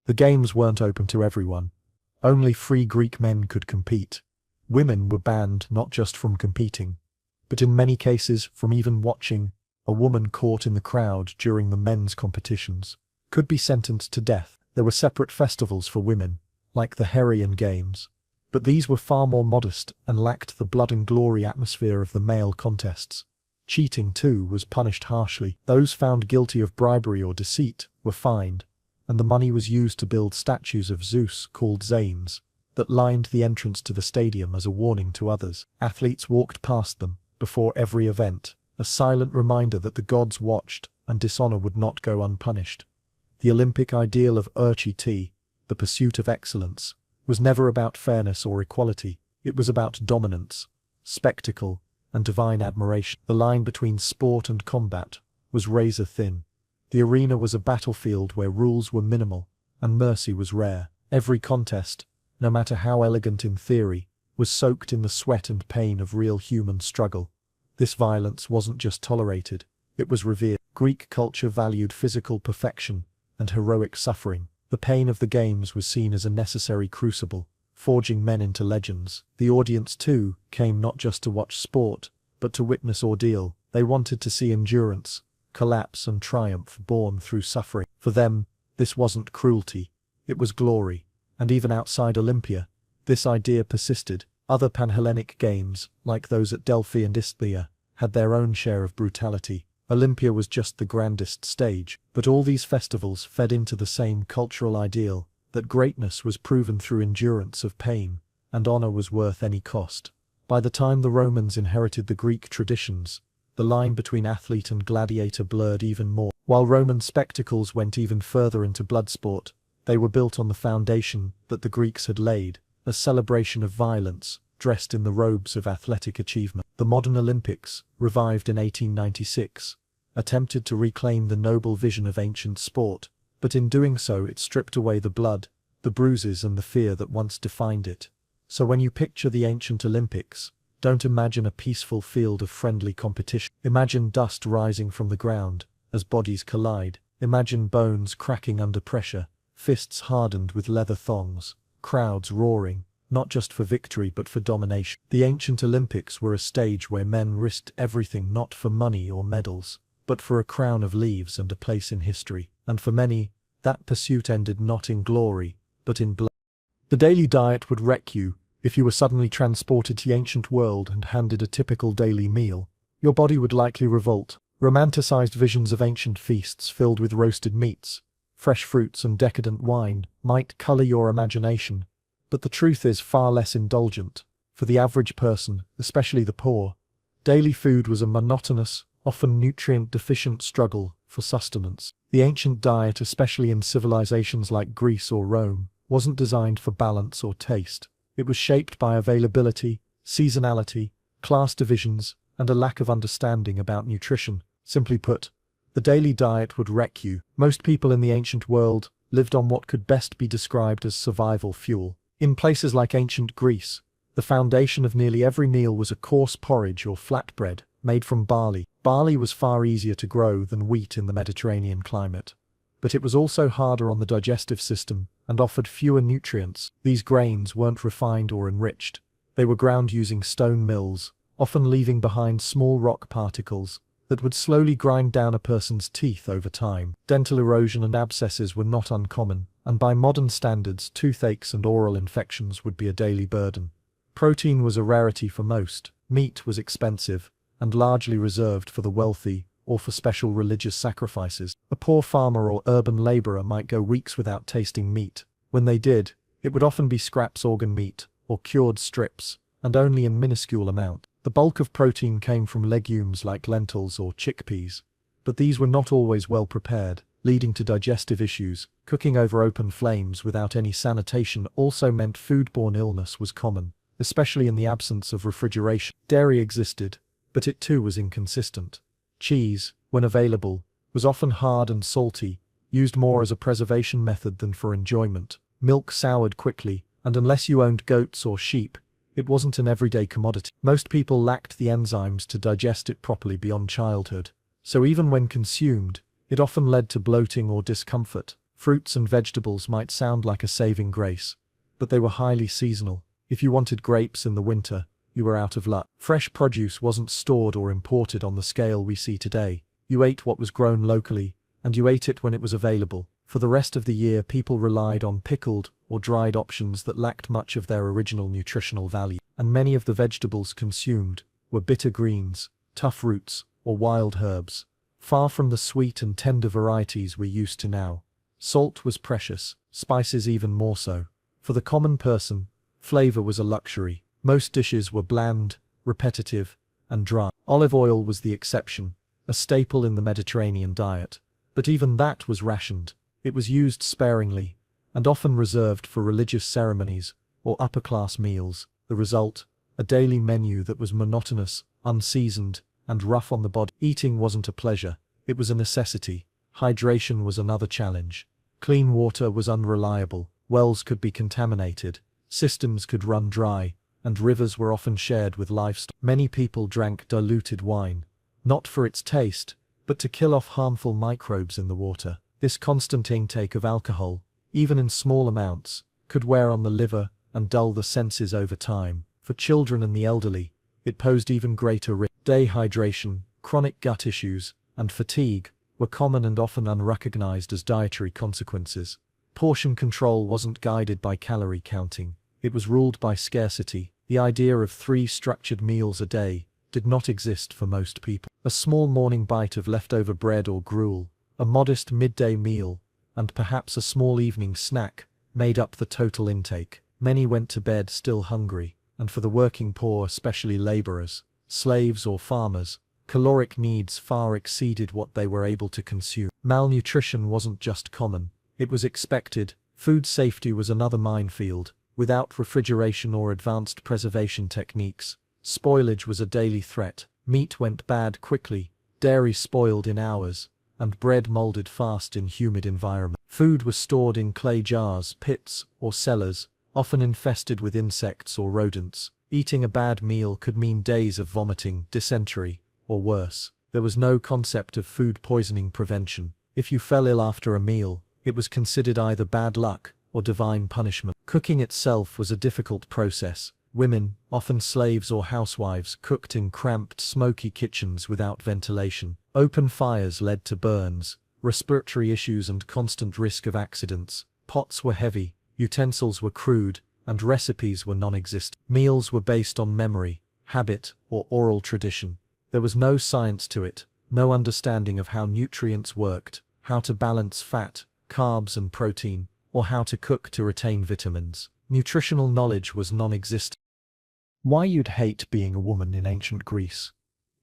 The games weren't open to everyone. Only free Greek men could compete. Women were banned not just from competing, but in many cases from even watching. A woman caught in the crowd during the men's competitions could be sentenced to death. There were separate festivals for women, like the Heraean Games, but these were far more modest and lacked the blood and glory atmosphere of the male contests. Cheating, too, was punished harshly. Those found guilty of bribery or deceit were fined, and the money was used to build statues of Zeus called Zanes. that lined the entrance to the stadium as a warning to others. Athletes walked past them before every event, a silent reminder that the gods watched and dishonor would not go unpunished. The Olympic ideal of Urchi, the pursuit of excellence, was never about fairness or equality. It was about dominance, spectacle, and divine admiration. The line between sport and combat was razor thin. The arena was a battlefield where rules were minimal and mercy was rare. Every contest, no matter how elegant in theory, was soaked in the sweat and pain of real human struggle. This violence wasn't just tolerated, it was revered. Greek culture valued physical perfection and heroic suffering. The pain of the games was seen as a necessary crucible, forging men into legends. The audience, too, came not just to watch sport, but to witness ordeal. They wanted to see endurance, collapse and triumph born through suffering. For them, this wasn't cruelty, it was glory. And even outside Olympia, this idea persisted. Other Panhellenic games, like those at Delphi and Isthmia, had their own share of brutality. Olympia was just the grandest stage, but all these festivals fed into the same cultural ideal, that greatness was proven through endurance of pain, and honor was worth any cost. By the time the Romans inherited the Greek traditions, the line between athlete and gladiator blurred even more. While Roman spectacles went even further into bloodsport, they were built on the foundation that the Greeks had laid, a celebration of violence, dressed in the robes of athletic achievement. The modern Olympics, revived in 1896, attempted to reclaim the noble vision of ancient sport, but in doing so it stripped away the blood, the bruises and the fear that once defined it. So when you picture the ancient Olympics, don't imagine a peaceful field of friendly competition. Imagine dust rising from the ground as bodies collide. Imagine bones cracking under pressure, fists hardened with leather thongs, crowds roaring, not just for victory but for domination. The ancient Olympics were a stage where men risked everything, not for money or medals, but for a crown of leaves and a place in history. And for many, that pursuit ended not in glory, but in blood. The daily diet would wreck you. If you were suddenly transported to the ancient world and handed a typical daily meal, your body would likely revolt. Romanticized visions of ancient feasts filled with roasted meats, fresh fruits and decadent wine might color your imagination, but the truth is far less indulgent. For the average person, especially the poor, daily food was a monotonous, often nutrient-deficient struggle for sustenance. The ancient diet, especially in civilizations like Greece or Rome, wasn't designed for balance or taste. It was shaped by availability, seasonality, class divisions, and a lack of understanding about nutrition. Simply put, the daily diet would wreck you. Most people in the ancient world lived on what could best be described as survival fuel. In places like ancient Greece, the foundation of nearly every meal was a coarse porridge or flatbread made from barley. Barley was far easier to grow than wheat in the Mediterranean climate, but it was also harder on the digestive system and offered fewer nutrients. These grains weren't refined or enriched. They were ground using stone mills, often leaving behind small rock particles that would slowly grind down a person's teeth over time. Dental erosion and abscesses were not uncommon, and by modern standards, toothaches and oral infections would be a daily burden. Protein was a rarity for most. Meat was expensive and largely reserved for the wealthy or for special religious sacrifices. A poor farmer or urban laborer might go weeks without tasting meat. When they did, it would often be scraps organ meat or cured strips, and only in minuscule amounts. The bulk of protein came from legumes like lentils or chickpeas, but these were not always well prepared, leading to digestive issues. Cooking over open flames without any sanitation also meant foodborne illness was common, especially in the absence of refrigeration. Dairy existed, but it too was inconsistent. Cheese, when available, was often hard and salty, used more as a preservation method than for enjoyment. Milk soured quickly, and unless you owned goats or sheep, it wasn't an everyday commodity. Most people lacked the enzymes to digest it properly beyond childhood, so even when consumed, it often led to bloating or discomfort. Fruits and vegetables might sound like a saving grace, but they were highly seasonal. If you wanted grapes in the winter, you were out of luck. Fresh produce wasn't stored or imported on the scale we see today. You ate what was grown locally, and you ate it when it was available. For the rest of the year, people relied on pickled or dried options that lacked much of their original nutritional value. And many of the vegetables consumed were bitter greens, tough roots, or wild herbs, far from the sweet and tender varieties we're used to now. Salt was precious, spices even more so. For the common person, Flavor was a luxury. Most dishes were bland, repetitive, and dry. Olive oil was the exception, a staple in the Mediterranean diet. But even that was rationed. It was used sparingly, and often reserved for religious ceremonies or upper-class meals. The result? A daily menu that was monotonous, unseasoned, and rough on the body. Eating wasn't a pleasure, it was a necessity. Hydration was another challenge. Clean water was unreliable, wells could be contaminated, systems could run dry, and rivers were often shared with livestock. Many people drank diluted wine, not for its taste, but to kill off harmful microbes in the water. This constant intake of alcohol, even in small amounts, could wear on the liver and dull the senses over time. For children and the elderly, it posed even greater risk. Dehydration, chronic gut issues, and fatigue were common and often unrecognized as dietary consequences. Portion control wasn't guided by calorie counting, it was ruled by scarcity. The idea of 3 structured meals a day did not exist for most people. A small morning bite of leftover bread or gruel, a modest midday meal, and perhaps a small evening snack made up the total intake. Many went to bed still hungry, and for the working poor, especially laborers, slaves or farmers, caloric needs far exceeded what they were able to consume. Malnutrition wasn't just common, it was expected. Food safety was another minefield. Without refrigeration or advanced preservation techniques, spoilage was a daily threat. Meat went bad quickly, dairy spoiled in hours, and bread molded fast in humid environments. Food was stored in clay jars, pits, or cellars, often infested with insects or rodents. Eating a bad meal could mean days of vomiting, dysentery, or worse. There was no concept of food poisoning prevention. If you fell ill after a meal, it was considered either bad luck or divine punishment. Cooking itself was a difficult process. Women, often slaves or housewives, cooked in cramped, smoky kitchens without ventilation. Open fires led to burns, respiratory issues, and constant risk of accidents. Pots were heavy, utensils were crude, and recipes were non-existent. Meals were based on memory, habit, or oral tradition. There was no science to it, no understanding of how nutrients worked, how to balance fat, carbs, and protein, or how to cook to retain vitamins. Nutritional knowledge was non-existent. Why you'd hate being a woman in ancient Greece?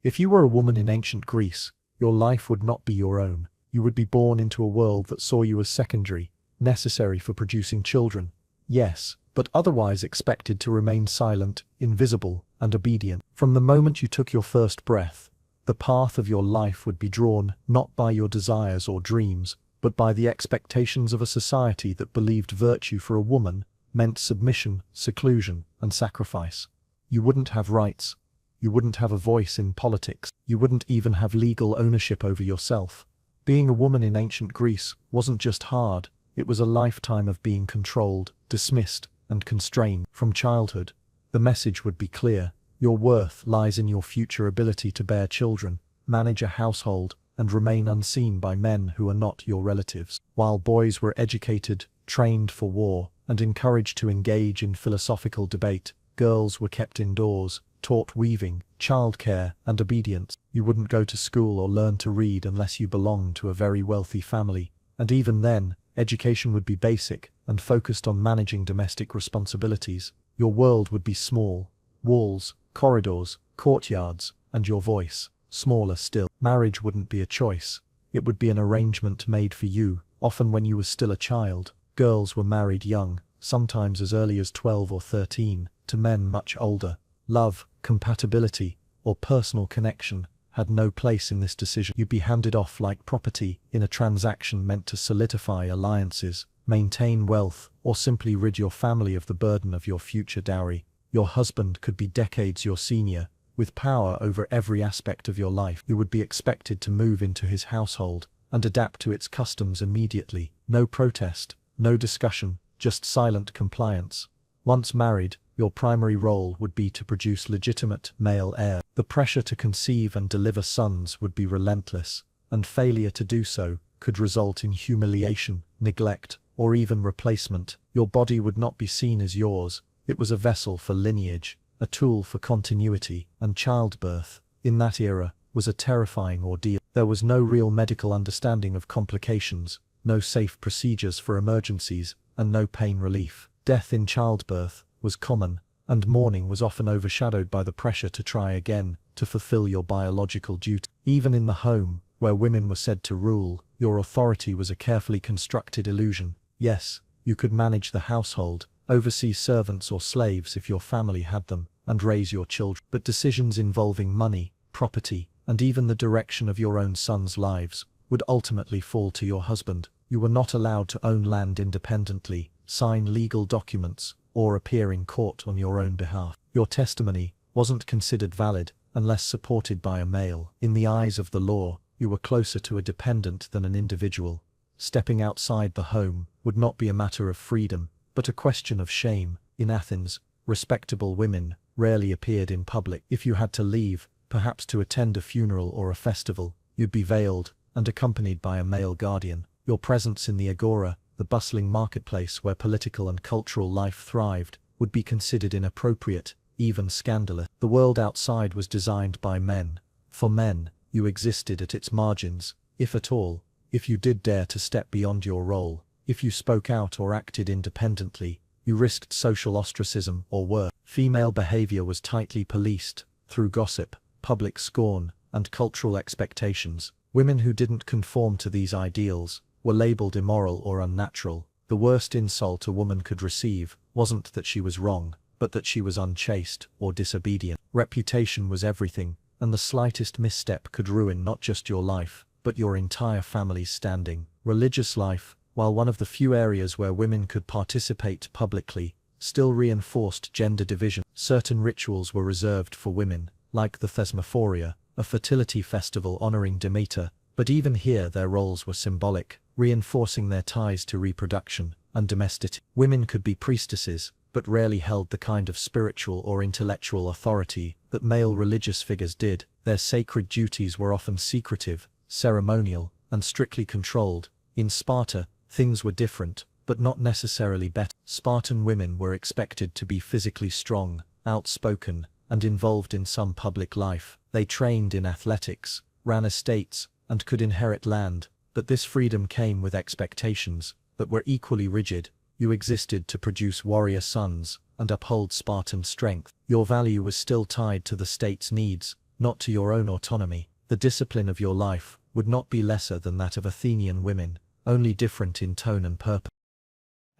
If you were a woman in ancient Greece, your life would not be your own. You would be born into a world that saw you as secondary, necessary for producing children. Yes, but otherwise expected to remain silent, invisible, and obedient. From the moment you took your first breath, the path of your life would be drawn not by your desires or dreams, but by the expectations of a society that believed virtue for a woman meant submission, seclusion, and sacrifice. You wouldn't have rights. You wouldn't have a voice in politics. You wouldn't even have legal ownership over yourself. Being a woman in ancient Greece wasn't just hard, it was a lifetime of being controlled, dismissed, and constrained. From childhood, the message would be clear. Your worth lies in your future ability to bear children, manage a household, and remain unseen by men who are not your relatives. While boys were educated, trained for war, and encouraged to engage in philosophical debate, girls were kept indoors, taught weaving, childcare, and obedience. You wouldn't go to school or learn to read unless you belonged to a very wealthy family, and even then, education would be basic and focused on managing domestic responsibilities. Your world would be small: walls, corridors, courtyards, and your voice, smaller still. Marriage wouldn't be a choice. It would be an arrangement made for you, often when you were still a child. Girls were married young, sometimes as early as 12 or 13, to men much older. Love, compatibility, or personal connection had no place in this decision. You'd be handed off like property in a transaction meant to solidify alliances, maintain wealth, or simply rid your family of the burden of your future dowry. Your husband could be decades your senior, with power over every aspect of your life. You would be expected to move into his household and adapt to its customs immediately. No protest, no discussion, just silent compliance. Once married, your primary role would be to produce legitimate male heir. The pressure to conceive and deliver sons would be relentless, and failure to do so could result in humiliation, neglect, or even replacement. Your body would not be seen as yours. It was a vessel for lineage, a tool for continuity, and childbirth, in that era, was a terrifying ordeal. There was no real medical understanding of complications, no safe procedures for emergencies, and no pain relief. Death in childbirth was common, and mourning was often overshadowed by the pressure to try again, to fulfill your biological duty. Even in the home, where women were said to rule, your authority was a carefully constructed illusion. Yes, you could manage the household, oversee servants or slaves if your family had them, and raise your children. But decisions involving money, property, and even the direction of your own sons' lives would ultimately fall to your husband. You were not allowed to own land independently, sign legal documents, or appear in court on your own behalf. Your testimony wasn't considered valid unless supported by a male. In the eyes of the law, you were closer to a dependent than an individual. Stepping outside the home would not be a matter of freedom, but a question of shame. In Athens, respectable women rarely appeared in public. If you had to leave, perhaps to attend a funeral or a festival, you'd be veiled and accompanied by a male guardian. Your presence in the agora, the bustling marketplace where political and cultural life thrived, would be considered inappropriate, even scandalous. The world outside was designed by men. For men, you existed at its margins, if at all. If you did dare to step beyond your role, if you spoke out or acted independently, you risked social ostracism or worse. Female behavior was tightly policed, through gossip, public scorn, and cultural expectations. Women who didn't conform to these ideals were labeled immoral or unnatural. The worst insult a woman could receive wasn't that she was wrong, but that she was unchaste or disobedient. Reputation was everything, and the slightest misstep could ruin not just your life, but your entire family's standing. Religious life, while one of the few areas where women could participate publicly, still reinforced gender division. Certain rituals were reserved for women, like the Thesmophoria, a fertility festival honoring Demeter, but even here their roles were symbolic, reinforcing their ties to reproduction and domesticity. Women could be priestesses, but rarely held the kind of spiritual or intellectual authority that male religious figures did. Their sacred duties were often secretive, ceremonial, and strictly controlled. In Sparta, things were different, but not necessarily better. Spartan women were expected to be physically strong, outspoken, and involved in some public life. They trained in athletics, ran estates, and could inherit land, but this freedom came with expectations that were equally rigid. You existed to produce warrior sons and uphold Spartan strength. Your value was still tied to the state's needs, not to your own autonomy. The discipline of your life would not be lesser than that of Athenian women, only different in tone and purpose.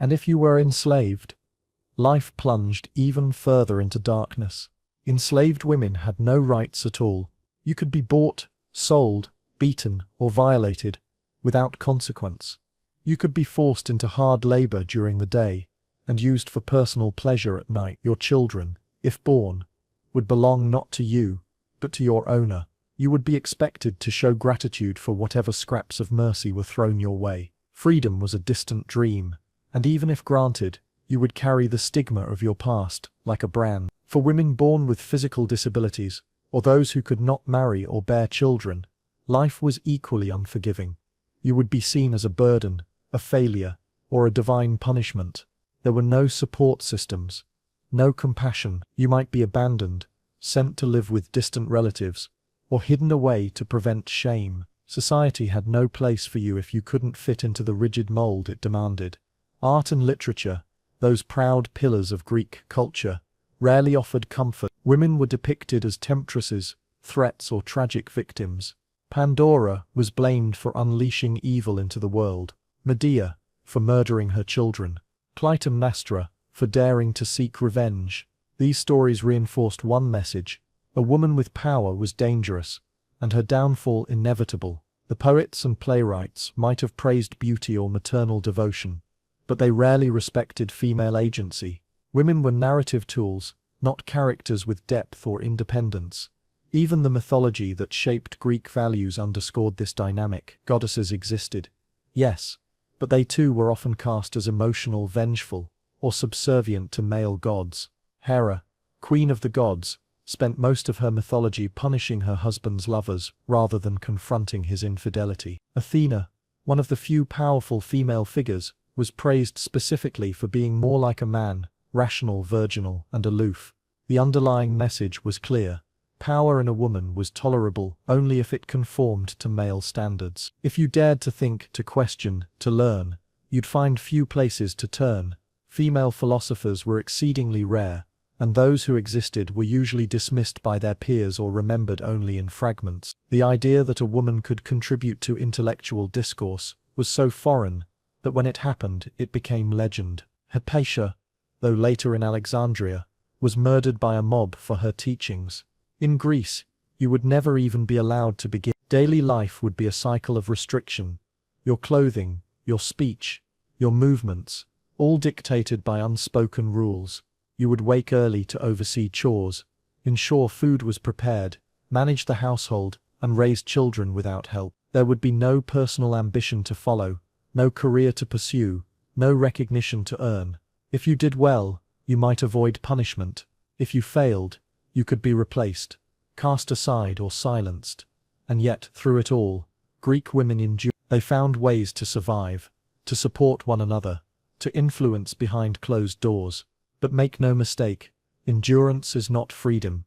And if you were enslaved, life plunged even further into darkness. Enslaved women had no rights at all. You could be bought, sold, beaten, or violated, without consequence. You could be forced into hard labor during the day, and used for personal pleasure at night. Your children, if born, would belong not to you, but to your owner. You would be expected to show gratitude for whatever scraps of mercy were thrown your way. Freedom was a distant dream, and even if granted, you would carry the stigma of your past like a brand. For women born with physical disabilities, or those who could not marry or bear children, life was equally unforgiving. You would be seen as a burden, a failure, or a divine punishment. There were no support systems, no compassion. You might be abandoned, sent to live with distant relatives, or hidden away to prevent shame. Society had no place for you if you couldn't fit into the rigid mold it demanded. Art and literature, those proud pillars of Greek culture, rarely offered comfort. Women were depicted as temptresses, threats, or tragic victims. Pandora was blamed for unleashing evil into the world, Medea for murdering her children, Clytemnestra for daring to seek revenge. These stories reinforced one message: a woman with power was dangerous, and her downfall inevitable. The poets and playwrights might have praised beauty or maternal devotion, but they rarely respected female agency. Women were narrative tools, not characters with depth or independence. Even the mythology that shaped Greek values underscored this dynamic. Goddesses existed, yes, but they too were often cast as emotional, vengeful, or subservient to male gods. Hera, queen of the gods, spent most of her mythology punishing her husband's lovers rather than confronting his infidelity. Athena, one of the few powerful female figures, was praised specifically for being more like a man, rational, virginal, and aloof. The underlying message was clear: power in a woman was tolerable only if it conformed to male standards. If you dared to think, to question, to learn, you'd find few places to turn. Female philosophers were exceedingly rare, and those who existed were usually dismissed by their peers or remembered only in fragments. The idea that a woman could contribute to intellectual discourse was so foreign that when it happened it became legend. Hypatia, though later in Alexandria, was murdered by a mob for her teachings. In Greece, you would never even be allowed to begin. Daily life would be a cycle of restriction. Your clothing, your speech, your movements, all dictated by unspoken rules. You would wake early to oversee chores, ensure food was prepared, manage the household, and raise children without help. There would be no personal ambition to follow, no career to pursue, no recognition to earn. If you did well, you might avoid punishment. If you failed, you could be replaced, cast aside or silenced. And yet, through it all, Greek women endured. They found ways to survive, to support one another, to influence behind closed doors. But make no mistake, endurance is not freedom.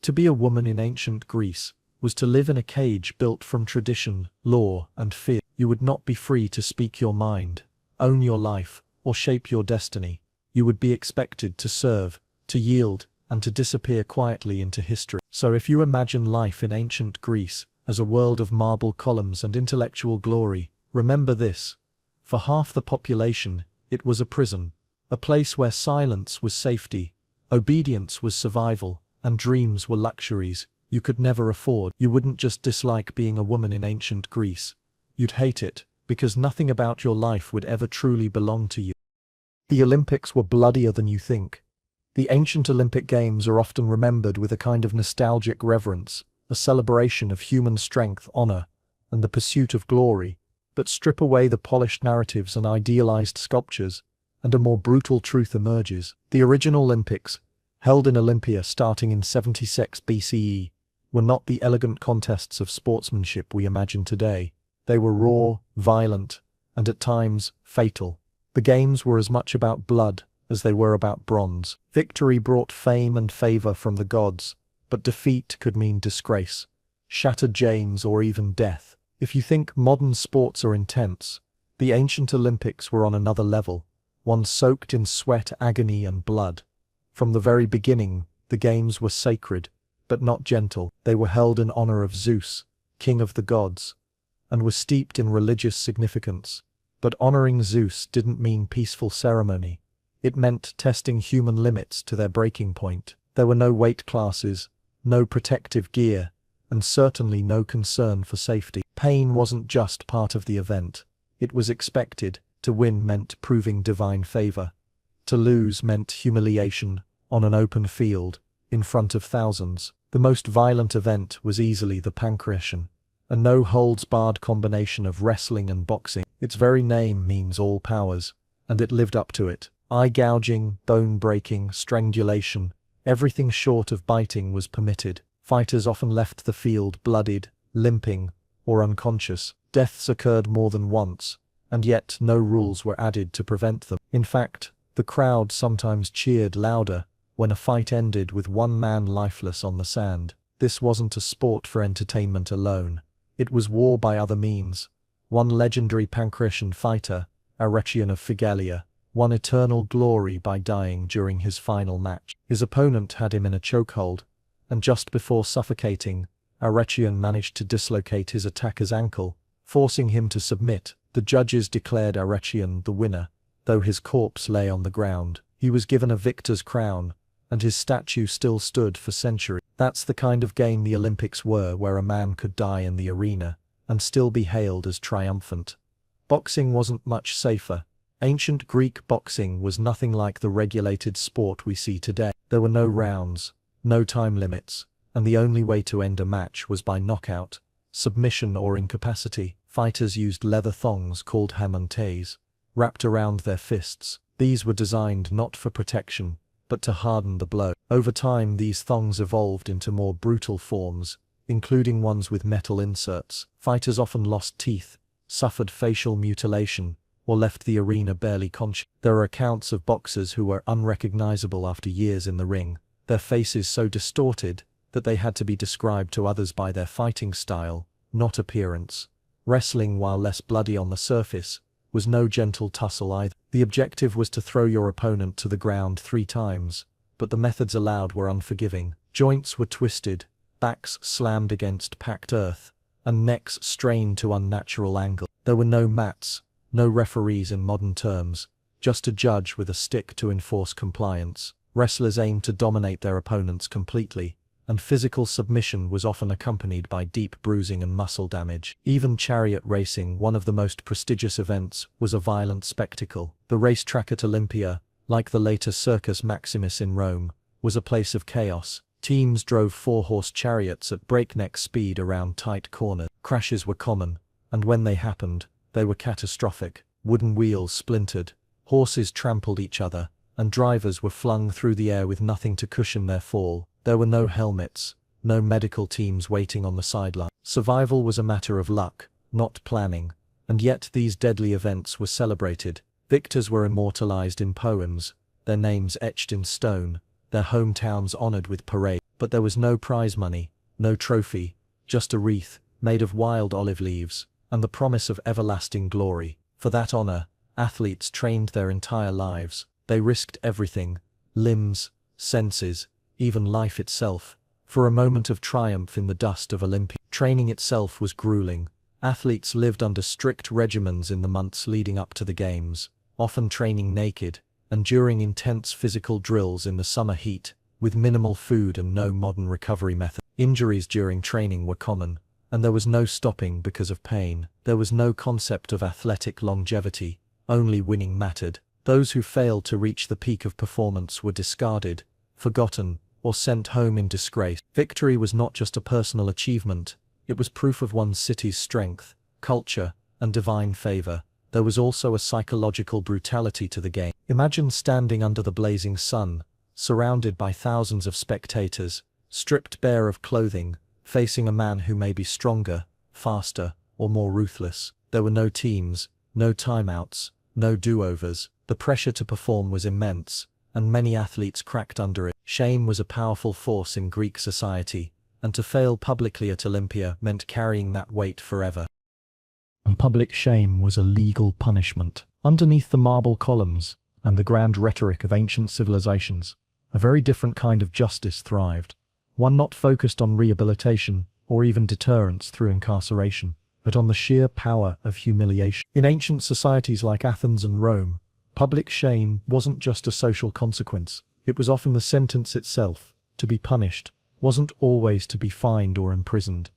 To be a woman in ancient Greece was to live in a cage built from tradition, law, and fear. You would not be free to speak your mind, own your life, or shape your destiny. You would be expected to serve, to yield, and to disappear quietly into history. So if you imagine life in ancient Greece as a world of marble columns and intellectual glory, remember this: for half the population, it was a prison, a place where silence was safety, obedience was survival, and dreams were luxuries you could never afford. You wouldn't just dislike being a woman in ancient Greece. You'd hate it, because nothing about your life would ever truly belong to you. The Olympics were bloodier than you think. The ancient Olympic Games are often remembered with a kind of nostalgic reverence, a celebration of human strength, honor, and the pursuit of glory. But strip away the polished narratives and idealized sculptures, and a more brutal truth emerges. The original Olympics, held in Olympia starting in 76 BCE, were not the elegant contests of sportsmanship we imagine today. They were raw, violent, and at times, fatal. The games were as much about blood as they were about bronze. Victory brought fame and favor from the gods, but defeat could mean disgrace, shattered chains, or even death. If you think modern sports are intense, the ancient Olympics were on another level, one soaked in sweat, agony, and blood. From the very beginning, the games were sacred, but not gentle. They were held in honor of Zeus, king of the gods, and were steeped in religious significance. But honoring Zeus didn't mean peaceful ceremony. It meant testing human limits to their breaking point. There were no weight classes, no protective gear, and certainly no concern for safety. Pain wasn't just part of the event. It was expected. To win meant proving divine favor. To lose meant humiliation, on an open field, in front of thousands. The most violent event was easily the Pancration, a no-holds-barred combination of wrestling and boxing. Its very name means all powers, and it lived up to it. Eye-gouging, bone-breaking, strangulation, everything short of biting was permitted. Fighters often left the field bloodied, limping, or unconscious. Deaths occurred more than once, and yet no rules were added to prevent them. In fact, the crowd sometimes cheered louder when a fight ended with one man lifeless on the sand. This wasn't a sport for entertainment alone. It was war by other means. One legendary Pancratian fighter, Arretian of Phigalia, won eternal glory by dying during his final match. His opponent had him in a chokehold, and just before suffocating, Arretian managed to dislocate his attacker's ankle, forcing him to submit. The judges declared Arretian the winner, though his corpse lay on the ground. He was given a victor's crown, and his statue still stood for centuries. That's the kind of game the Olympics were, where a man could die in the arena and still be hailed as triumphant. Boxing wasn't much safer. Ancient Greek boxing was nothing like the regulated sport we see today. There were no rounds, no time limits, and the only way to end a match was by knockout, submission, or incapacity. Fighters used leather thongs called hamantes, wrapped around their fists. These were designed not for protection, but to harden the blow. Over time, these thongs evolved into more brutal forms, including ones with metal inserts. Fighters often lost teeth, suffered facial mutilation, or left the arena barely conscious. There are accounts of boxers who were unrecognizable after years in the ring, their faces so distorted that they had to be described to others by their fighting style, not appearance. Wrestling, while less bloody on the surface, was no gentle tussle either. The objective was to throw your opponent to the ground 3 times, but the methods allowed were unforgiving. Joints were twisted, backs slammed against packed earth, and necks strained to unnatural angle. There were no mats, no referees in modern terms, just a judge with a stick to enforce compliance. Wrestlers aimed to dominate their opponents completely, and physical submission was often accompanied by deep bruising and muscle damage. Even chariot racing, one of the most prestigious events, was a violent spectacle. The racetrack at Olympia, like the later Circus Maximus in Rome, was a place of chaos. Teams drove 4-horse chariots at breakneck speed around tight corners. Crashes were common, and when they happened, they were catastrophic. Wooden wheels splintered, horses trampled each other, and drivers were flung through the air with nothing to cushion their fall. There were no helmets, no medical teams waiting on the sideline. Survival was a matter of luck, not planning, and yet these deadly events were celebrated. Victors were immortalized in poems, their names etched in stone, their hometowns honored with parade. But there was no prize money, no trophy, just a wreath, made of wild olive leaves, and the promise of everlasting glory. For that honor, athletes trained their entire lives. They risked everything, limbs, senses, even life itself, for a moment of triumph in the dust of Olympia. Training itself was grueling. Athletes lived under strict regimens in the months leading up to the games, often training naked, and during intense physical drills in the summer heat, with minimal food and no modern recovery method. Injuries during training were common, and there was no stopping because of pain. There was no concept of athletic longevity, only winning mattered. Those who failed to reach the peak of performance were discarded, forgotten, or sent home in disgrace. Victory was not just a personal achievement, it was proof of one's city's strength, culture, and divine favor. There was also a psychological brutality to the game. Imagine standing under the blazing sun, surrounded by thousands of spectators, stripped bare of clothing, facing a man who may be stronger, faster, or more ruthless. There were no teams, no timeouts, no do-overs. The pressure to perform was immense, and many athletes cracked under it. Shame was a powerful force in Greek society, and to fail publicly at Olympia meant carrying that weight forever. And public shame was a legal punishment. Underneath the marble columns and the grand rhetoric of ancient civilizations, a very different kind of justice thrived, one not focused on rehabilitation or even deterrence through incarceration, but on the sheer power of humiliation. In ancient societies like Athens and Rome, public shame wasn't just a social consequence, it was often the sentence itself. To be punished wasn't always to be fined or imprisoned.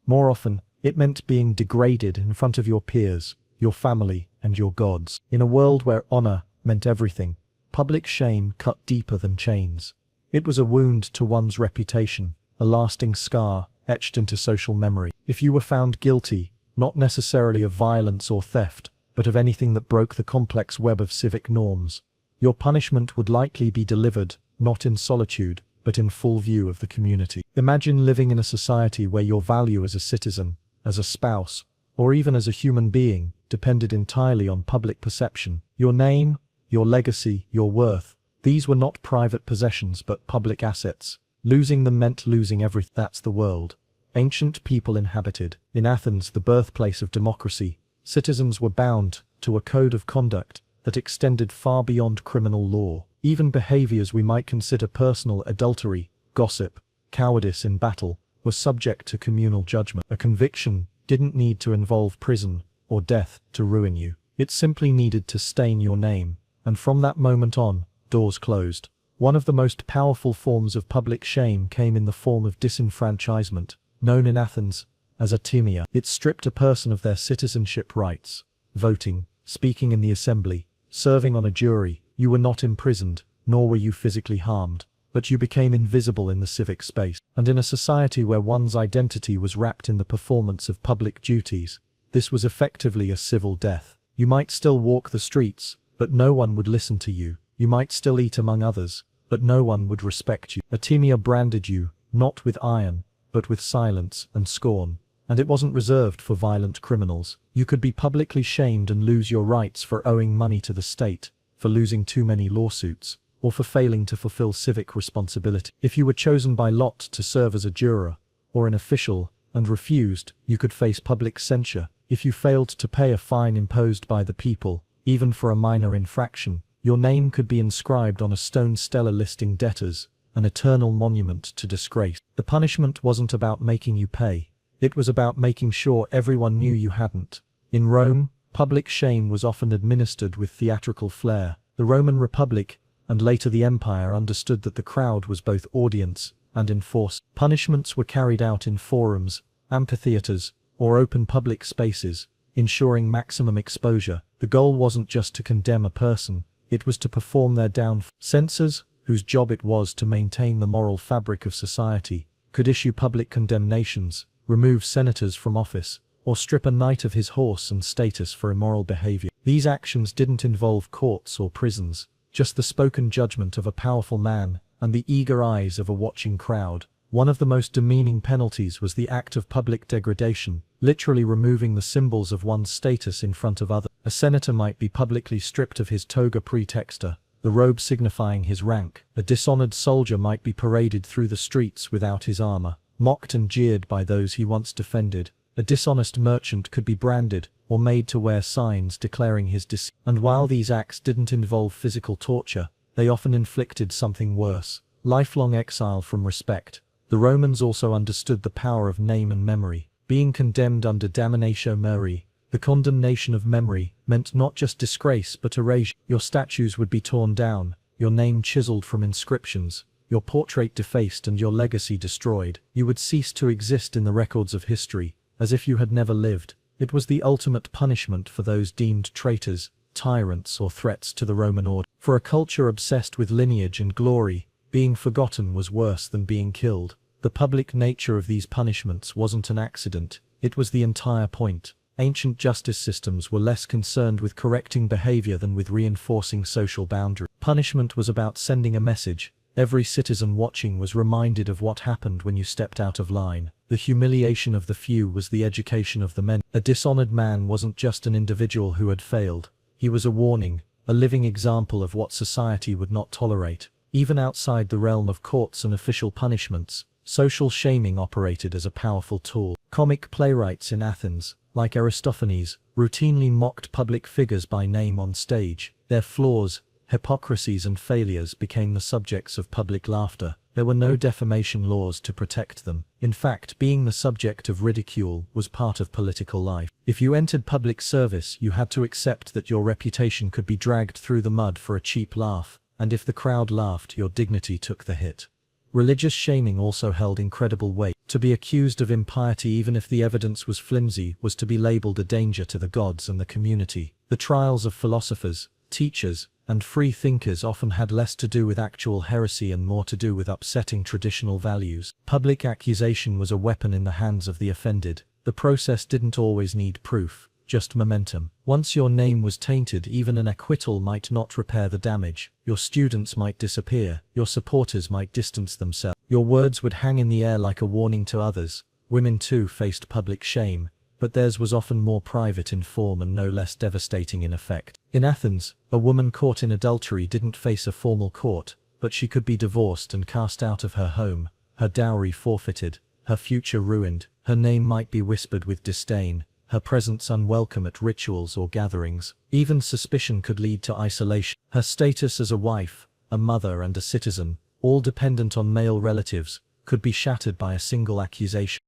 More often, it meant being degraded in front of your peers, your family, and your gods. In a world where honor meant everything, public shame cut deeper than chains. It was a wound to one's reputation, a lasting scar etched into social memory. If you were found guilty, not necessarily of violence or theft, but of anything that broke the complex web of civic norms, your punishment would likely be delivered, not in solitude, but in full view of the community. Imagine living in a society where your value as a citizen, as a spouse, or even as a human being, depended entirely on public perception. Your name, your legacy, your worth, these were not private possessions but public assets. Losing them meant losing everything. That's the world ancient people inhabited. In Athens, the birthplace of democracy, citizens were bound to a code of conduct that extended far beyond criminal law. Even behaviors we might consider personal, adultery, gossip, cowardice in battle, were subject to communal judgment. A conviction didn't need to involve prison or death to ruin you. It simply needed to stain your name, and from that moment on, doors closed. One of the most powerful forms of public shame came in the form of disenfranchisement, known in Athens as atimia. It stripped a person of their citizenship rights. Voting, speaking in the assembly, serving on a jury. You were not imprisoned, nor were you physically harmed, but you became invisible in the civic space. And in a society where one's identity was wrapped in the performance of public duties, this was effectively a civil death. You might still walk the streets, but no one would listen to you. You might still eat among others, but no one would respect you. Atimia branded you, not with iron, but with silence and scorn. And it wasn't reserved for violent criminals. You could be publicly shamed and lose your rights for owing money to the state, for losing too many lawsuits, or for failing to fulfill civic responsibility. If you were chosen by lot to serve as a juror, or an official, and refused, you could face public censure. If you failed to pay a fine imposed by the people, Even for a minor infraction, your name could be inscribed on a stone stela listing debtors, an eternal monument to disgrace. The punishment wasn't about making you pay. It was about making sure everyone knew you hadn't. In Rome, public shame was often administered with theatrical flair. The Roman Republic, and later the Empire, understood that the crowd was both audience and enforcer. Punishments were carried out in forums, amphitheaters, or open public spaces, ensuring maximum exposure. The goal wasn't just to condemn a person, it was to perform their downfall. Censors, whose job it was to maintain the moral fabric of society, could issue public condemnations, remove senators from office, or strip a knight of his horse and status for immoral behavior. These actions didn't involve courts or prisons, just the spoken judgment of a powerful man and the eager eyes of a watching crowd. One of the most demeaning penalties was the act of public degradation, literally removing the symbols of one's status in front of others. A senator might be publicly stripped of his toga praetexta, the robe signifying his rank. A dishonored soldier might be paraded through the streets without his armor, mocked and jeered by those he once defended. A dishonest merchant could be branded or made to wear signs declaring his deceit. And while these acts didn't involve physical torture, they often inflicted something worse: lifelong exile from respect. The Romans also understood the power of name and memory. Being condemned under damnatio memoriae, the condemnation of memory, meant not just disgrace but erasure. Your statues would be torn down, your name chiseled from inscriptions, your portrait defaced and your legacy destroyed. You would cease to exist in the records of history, as if you had never lived. It was the ultimate punishment for those deemed traitors, tyrants, or threats to the Roman order. For a culture obsessed with lineage and glory, being forgotten was worse than being killed. The public nature of these punishments wasn't an accident, it was the entire point. Ancient justice systems were less concerned with correcting behavior than with reinforcing social boundaries. Punishment was about sending a message. Every citizen watching was reminded of what happened when you stepped out of line. The humiliation of the few was the education of the many. A dishonored man wasn't just an individual who had failed. He was a warning, a living example of what society would not tolerate. Even outside the realm of courts and official punishments, social shaming operated as a powerful tool. Comic playwrights in Athens, like Aristophanes, routinely mocked public figures by name on stage. Their flaws, hypocrisies and failures became the subjects of public laughter. There were no defamation laws to protect them. In fact, being the subject of ridicule was part of political life. If you entered public service, you had to accept that your reputation could be dragged through the mud for a cheap laugh, and if the crowd laughed, your dignity took the hit. Religious shaming also held incredible weight. To be accused of impiety even if the evidence was flimsy was to be labeled a danger to the gods and the community. The trials of philosophers, teachers, and free thinkers often had less to do with actual heresy and more to do with upsetting traditional values. Public accusation was a weapon in the hands of the offended. The process didn't always need proof, just momentum. Once your name was tainted, even an acquittal might not repair the damage. Your students might disappear, your supporters might distance themselves. Your words would hang in the air like a warning to others. Women too faced public shame, but theirs was often more private in form and no less devastating in effect. In Athens, a woman caught in adultery didn't face a formal court, but she could be divorced and cast out of her home, her dowry forfeited, her future ruined. Her name might be whispered with disdain, her presence unwelcome at rituals or gatherings. Even suspicion could lead to isolation. Her status as a wife, a mother and a citizen, all dependent on male relatives, could be shattered by a single accusation.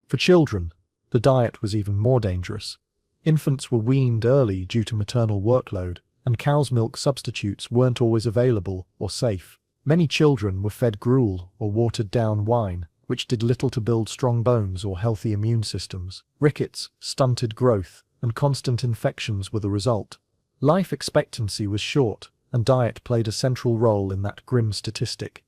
For children, the diet was even more dangerous. Infants were weaned early due to maternal workload, and cow's milk substitutes weren't always available or safe. Many children were fed gruel or watered-down wine, which did little to build strong bones or healthy immune systems. Rickets, stunted growth, and constant infections were the result. Life expectancy was short, and diet played a central role in that grim statistic.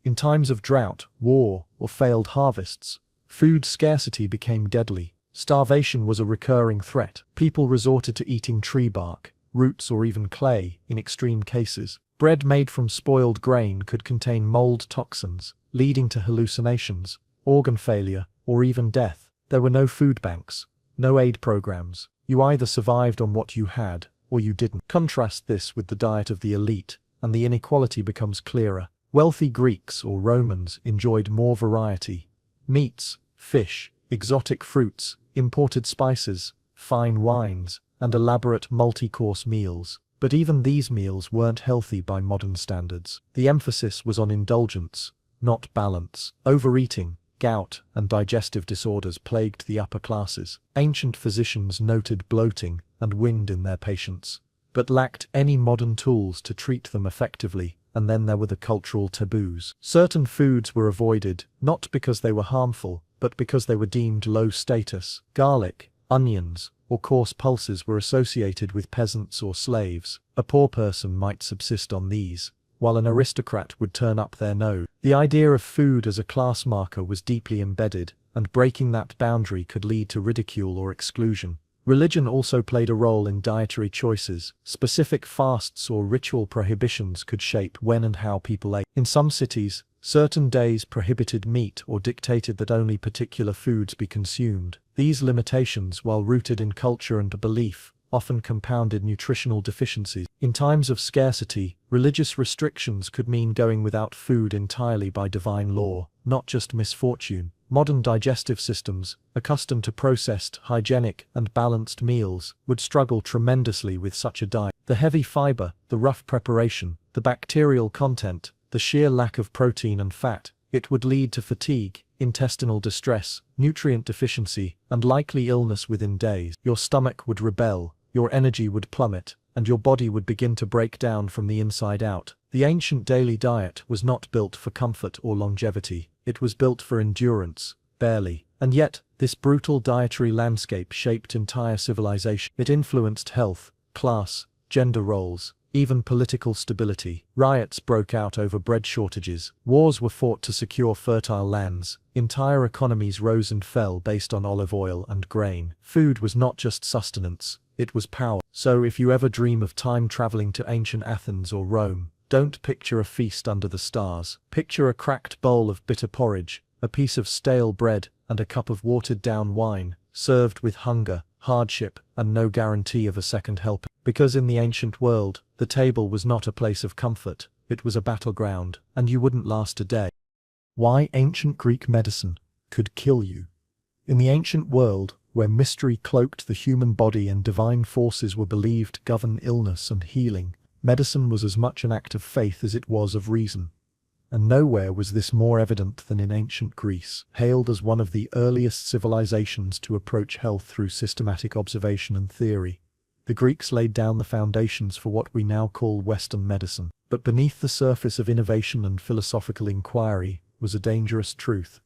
In times of drought, war, or failed harvests, food scarcity became deadly. Starvation was a recurring threat. People resorted to eating tree bark, roots or even clay in extreme cases. Bread made from spoiled grain could contain mold toxins, leading to hallucinations, organ failure, or even death. There were no food banks, no aid programs. You either survived on what you had, or you didn't. Contrast this with the diet of the elite, and the inequality becomes clearer. Wealthy Greeks or Romans enjoyed more variety. Meats, fish, exotic fruits, imported spices, fine wines, and elaborate multi-course meals. But even these meals weren't healthy by modern standards. The emphasis was on indulgence, not balance. Overeating, gout, and digestive disorders plagued the upper classes. Ancient physicians noted bloating and wind in their patients, but lacked any modern tools to treat them effectively. And then there were the cultural taboos. Certain foods were avoided, not because they were harmful, but because they were deemed low status. Garlic, onions, or coarse pulses were associated with peasants or slaves. A poor person might subsist on these, while an aristocrat would turn up their nose. The idea of food as a class marker was deeply embedded, and breaking that boundary could lead to ridicule or exclusion. Religion also played a role in dietary choices. Specific fasts or ritual prohibitions could shape when and how people ate. In some cities, certain days prohibited meat or dictated that only particular foods be consumed. These limitations, while rooted in culture and belief, often compounded nutritional deficiencies. In times of scarcity, religious restrictions could mean going without food entirely by divine law, not just misfortune. Modern digestive systems, accustomed to processed, hygienic, and balanced meals, would struggle tremendously with such a diet. The heavy fiber, the rough preparation, the bacterial content, the sheer lack of protein and fat, it would lead to fatigue, intestinal distress, nutrient deficiency, and likely illness within days. Your stomach would rebel, your energy would plummet, and your body would begin to break down from the inside out. The ancient daily diet was not built for comfort or longevity. It was built for endurance, barely. And yet, this brutal dietary landscape shaped entire civilization. It influenced health, class, gender roles, even political stability. Riots broke out over bread shortages. Wars were fought to secure fertile lands. Entire economies rose and fell based on olive oil and grain. Food was not just sustenance, it was power. So if you ever dream of time traveling to ancient Athens or Rome, don't picture a feast under the stars. Picture a cracked bowl of bitter porridge, a piece of stale bread, and a cup of watered-down wine, served with hunger, hardship, and no guarantee of a second helping. Because in the ancient world, the table was not a place of comfort, it was a battleground, and you wouldn't last a day. Why ancient Greek medicine could kill you. In the ancient world, where mystery cloaked the human body and divine forces were believed to govern illness and healing, medicine was as much an act of faith as it was of reason. And nowhere was this more evident than in ancient Greece, hailed as one of the earliest civilizations to approach health through systematic observation and theory. The Greeks laid down the foundations for what we now call Western medicine. But beneath the surface of innovation and philosophical inquiry was a dangerous truth.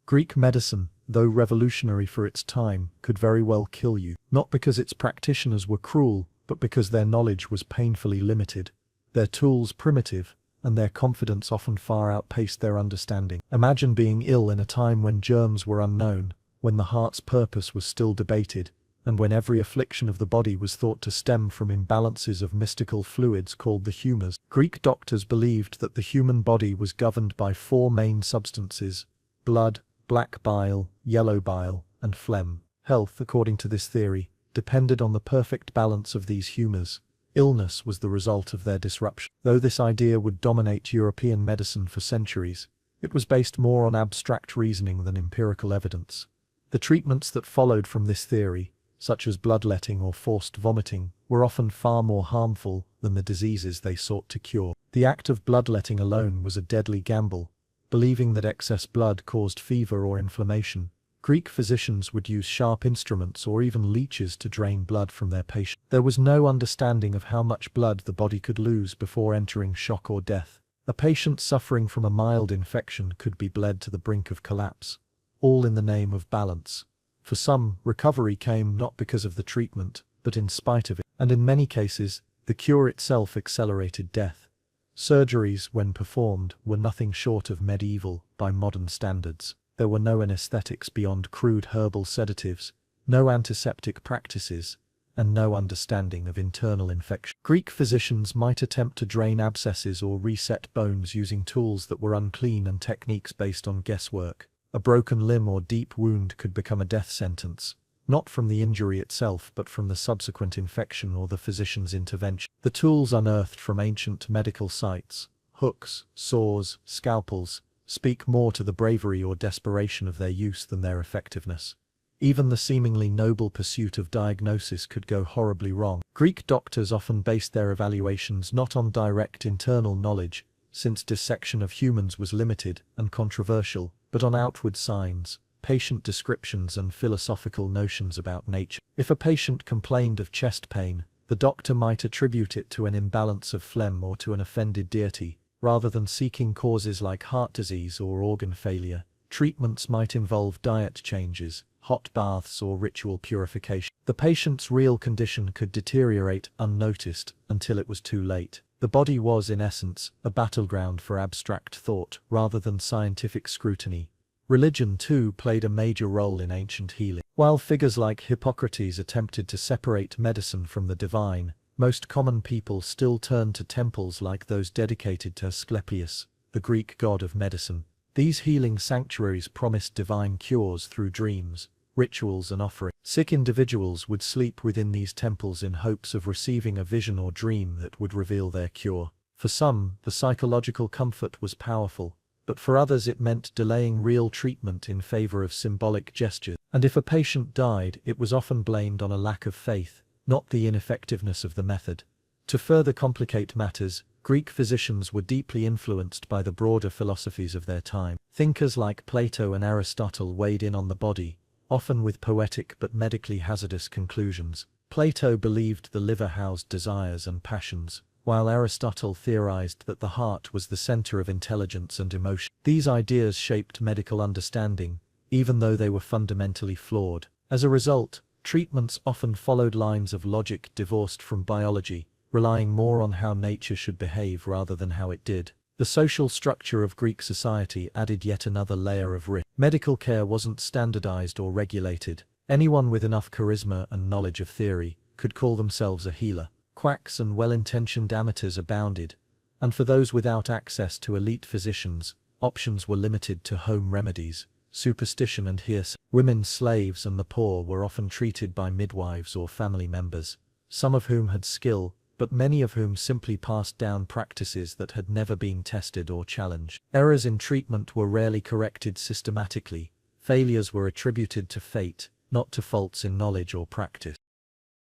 Greek medicine, though revolutionary for its time, could very well kill you. Not because its practitioners were cruel, but because their knowledge was painfully limited, their tools primitive, and their confidence often far outpaced their understanding. Imagine being ill in a time when germs were unknown, when the heart's purpose was still debated, and when every affliction of the body was thought to stem from imbalances of mystical fluids called the humours. Greek doctors believed that the human body was governed by four main substances: blood, black bile, yellow bile, and phlegm. Health, according to this theory, depended on the perfect balance of these humours. Illness was the result of their disruption. Though this idea would dominate European medicine for centuries, it was based more on abstract reasoning than empirical evidence. The treatments that followed from this theory, such as bloodletting or forced vomiting, were often far more harmful than the diseases they sought to cure. The act of bloodletting alone was a deadly gamble. Believing that excess blood caused fever or inflammation, Greek physicians would use sharp instruments or even leeches to drain blood from their patients. There was no understanding of how much blood the body could lose before entering shock or death. A patient suffering from a mild infection could be bled to the brink of collapse, all in the name of balance. For some, recovery came not because of the treatment, but in spite of it, and in many cases, the cure itself accelerated death. Surgeries, when performed, were nothing short of medieval by modern standards. There were no anesthetics beyond crude herbal sedatives, no antiseptic practices, and no understanding of internal infection. Greek physicians might attempt to drain abscesses or reset bones using tools that were unclean and techniques based on guesswork. A broken limb or deep wound could become a death sentence, not from the injury itself but from the subsequent infection or the physician's intervention. The tools unearthed from ancient medical sites, hooks, saws, scalpels, speak more to the bravery or desperation of their use than their effectiveness. Even the seemingly noble pursuit of diagnosis could go horribly wrong. Greek doctors often based their evaluations not on direct internal knowledge, since dissection of humans was limited and controversial, but on outward signs, patient descriptions and philosophical notions about nature. If a patient complained of chest pain, the doctor might attribute it to an imbalance of phlegm or to an offended deity, rather than seeking causes like heart disease or organ failure. Treatments might involve diet changes, hot baths or ritual purification. The patient's real condition could deteriorate unnoticed until it was too late. The body was, in essence, a battleground for abstract thought rather than scientific scrutiny. Religion, too, played a major role in ancient healing. While figures like Hippocrates attempted to separate medicine from the divine, most common people still turned to temples like those dedicated to Asclepius, the Greek god of medicine. These healing sanctuaries promised divine cures through dreams, rituals and offerings. Sick individuals would sleep within these temples in hopes of receiving a vision or dream that would reveal their cure. For some, the psychological comfort was powerful, but for others it meant delaying real treatment in favor of symbolic gestures. And if a patient died, it was often blamed on a lack of faith, not the ineffectiveness of the method. To further complicate matters, Greek physicians were deeply influenced by the broader philosophies of their time. Thinkers like Plato and Aristotle weighed in on the body, often with poetic but medically hazardous conclusions. Plato believed the liver housed desires and passions, while Aristotle theorized that the heart was the center of intelligence and emotion. These ideas shaped medical understanding, even though they were fundamentally flawed. As a result, treatments often followed lines of logic divorced from biology, relying more on how nature should behave rather than how it did. The social structure of Greek society added yet another layer of risk. Medical care wasn't standardized or regulated. Anyone with enough charisma and knowledge of theory could call themselves a healer. Quacks and well-intentioned amateurs abounded, and for those without access to elite physicians, options were limited to home remedies, superstition and hearsay. Women, slaves and the poor were often treated by midwives or family members, some of whom had skill, but many of whom simply passed down practices that had never been tested or challenged. Errors in treatment were rarely corrected systematically. Failures were attributed to fate, not to faults in knowledge or practice.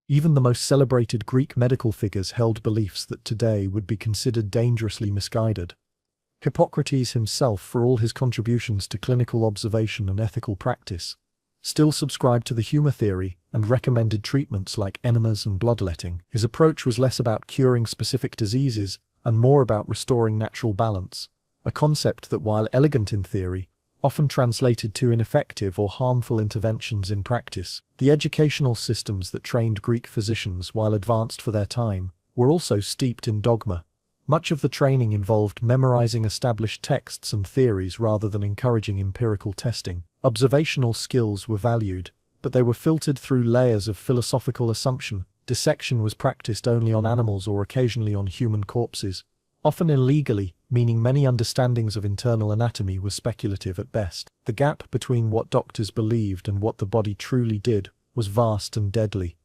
Even the most celebrated Greek medical figures held beliefs that today would be considered dangerously misguided. Hippocrates himself, for all his contributions to clinical observation and ethical practice, still subscribed to the humor theory and recommended treatments like enemas and bloodletting. His approach was less about curing specific diseases and more about restoring natural balance, a concept that, while elegant in theory, often translated to ineffective or harmful interventions in practice. The educational systems that trained Greek physicians, while advanced for their time, were also steeped in dogma. Much of the training involved memorizing established texts and theories rather than encouraging empirical testing. Observational skills were valued, but they were filtered through layers of philosophical assumption. Dissection was practiced only on animals or occasionally on human corpses, often illegally, meaning many understandings of internal anatomy were speculative at best. The gap between what doctors believed and what the body truly did was vast and deadly.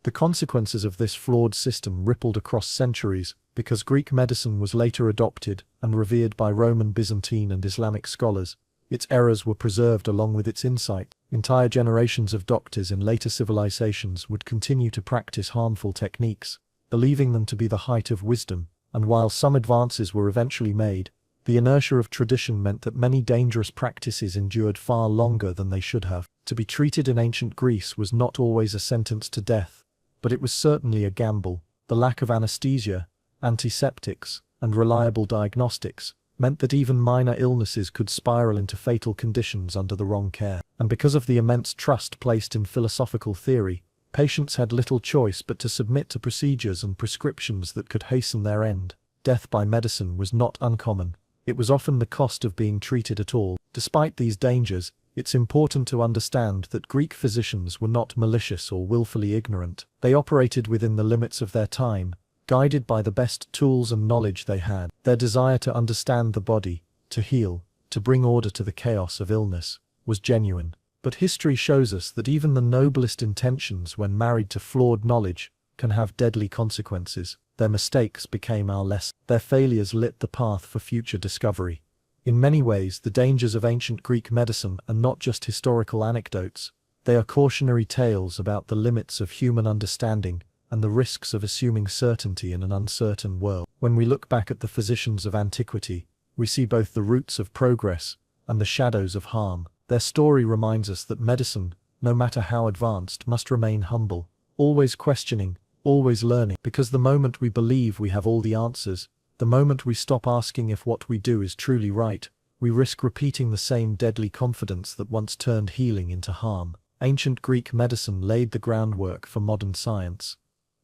The consequences of this flawed system rippled across centuries, because Greek medicine was later adopted and revered by Roman, Byzantine and Islamic scholars. Its errors were preserved along with its insight. Entire generations of doctors in later civilizations would continue to practice harmful techniques, believing them to be the height of wisdom. And while some advances were eventually made, the inertia of tradition meant that many dangerous practices endured far longer than they should have. To be treated in ancient Greece was not always a sentence to death, but it was certainly a gamble. The lack of anesthesia, antiseptics, and reliable diagnostics meant that even minor illnesses could spiral into fatal conditions under the wrong care. And because of the immense trust placed in philosophical theory, patients had little choice but to submit to procedures and prescriptions that could hasten their end. Death by medicine was not uncommon. It was often the cost of being treated at all. Despite these dangers, it's important to understand that Greek physicians were not malicious or willfully ignorant. They operated within the limits of their time, guided by the best tools and knowledge they had. Their desire to understand the body, to heal, to bring order to the chaos of illness, was genuine. But history shows us that even the noblest intentions, when married to flawed knowledge, can have deadly consequences. Their mistakes became our lesson. Their failures lit the path for future discovery. In many ways, the dangers of ancient Greek medicine are not just historical anecdotes. They are cautionary tales about the limits of human understanding and the risks of assuming certainty in an uncertain world. When we look back at the physicians of antiquity, we see both the roots of progress and the shadows of harm. Their story reminds us that medicine, no matter how advanced, must remain humble, always questioning, always learning, because the moment we believe we have all the answers, the moment we stop asking if what we do is truly right, we risk repeating the same deadly confidence that once turned healing into harm. Ancient Greek medicine laid the groundwork for modern science.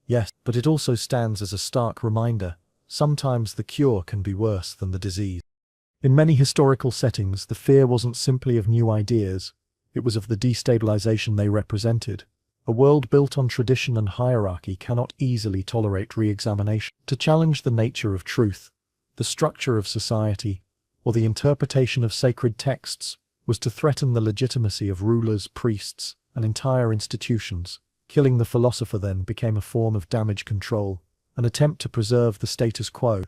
Yes, but it also stands as a stark reminder: sometimes the cure can be worse than the disease. In many historical settings, the fear wasn't simply of new ideas, it was of the destabilization they represented. A world built on tradition and hierarchy cannot easily tolerate re-examination. To challenge the nature of truth, the structure of society, or the interpretation of sacred texts was to threaten the legitimacy of rulers, priests, and entire institutions. Killing the philosopher then became a form of damage control, an attempt to preserve the status quo.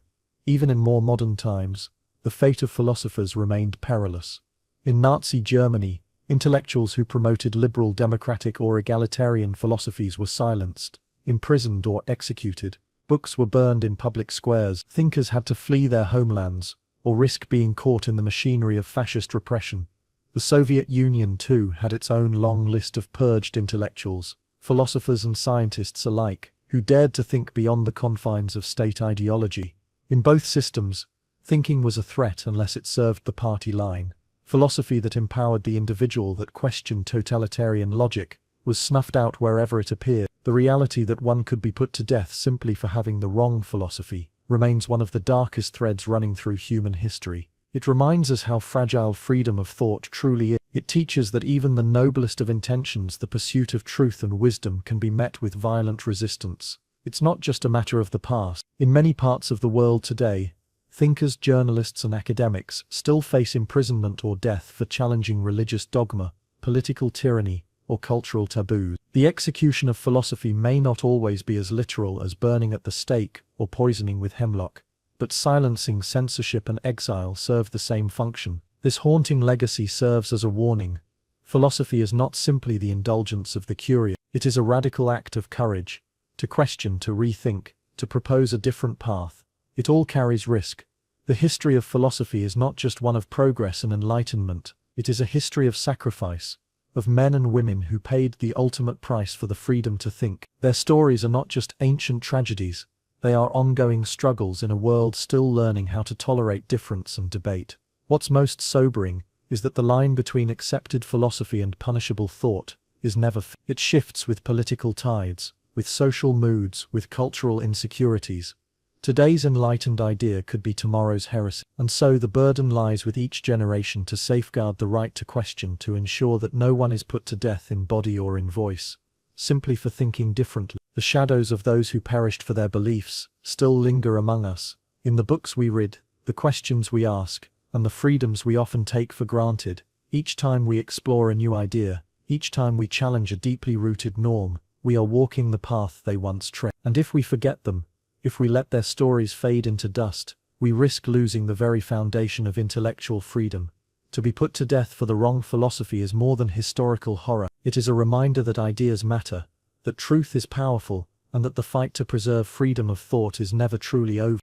Even in more modern times, the fate of philosophers remained perilous. In Nazi Germany, intellectuals who promoted liberal democratic or egalitarian philosophies were silenced, imprisoned or executed. Books were burned in public squares. Thinkers had to flee their homelands, or risk being caught in the machinery of fascist repression. The Soviet Union, too, had its own long list of purged intellectuals, philosophers and scientists alike, who dared to think beyond the confines of state ideology. In both systems, thinking was a threat unless it served the party line. Philosophy that empowered the individual, that questioned totalitarian logic, was snuffed out wherever it appeared. The reality that one could be put to death simply for having the wrong philosophy remains one of the darkest threads running through human history. It reminds us how fragile freedom of thought truly is. It teaches that even the noblest of intentions, the pursuit of truth and wisdom, can be met with violent resistance. It's not just a matter of the past. In many parts of the world today, thinkers, journalists, and academics still face imprisonment or death for challenging religious dogma, political tyranny, or cultural taboos. The execution of philosophy may not always be as literal as burning at the stake or poisoning with hemlock, but silencing, censorship, and exile serve the same function. This haunting legacy serves as a warning. Philosophy is not simply the indulgence of the curious. It is a radical act of courage. To question, to rethink, to propose a different path. It all carries risk. The history of philosophy is not just one of progress and enlightenment. It is a history of sacrifice, of men and women who paid the ultimate price for the freedom to think. Their stories are not just ancient tragedies. They are ongoing struggles in a world still learning how to tolerate difference and debate. What's most sobering is that the line between accepted philosophy and punishable thought is never thin. It shifts with political tides, with social moods, with cultural insecurities. Today's enlightened idea could be tomorrow's heresy. And so the burden lies with each generation to safeguard the right to question, to ensure that no one is put to death in body or in voice, simply for thinking differently. The shadows of those who perished for their beliefs still linger among us, in the books we read, the questions we ask, and the freedoms we often take for granted. Each time we explore a new idea, each time we challenge a deeply rooted norm, we are walking the path they once tread. And if we forget them, if we let their stories fade into dust, we risk losing the very foundation of intellectual freedom. To be put to death for the wrong philosophy is more than historical horror. It is a reminder that ideas matter, that truth is powerful, and that the fight to preserve freedom of thought is never truly over.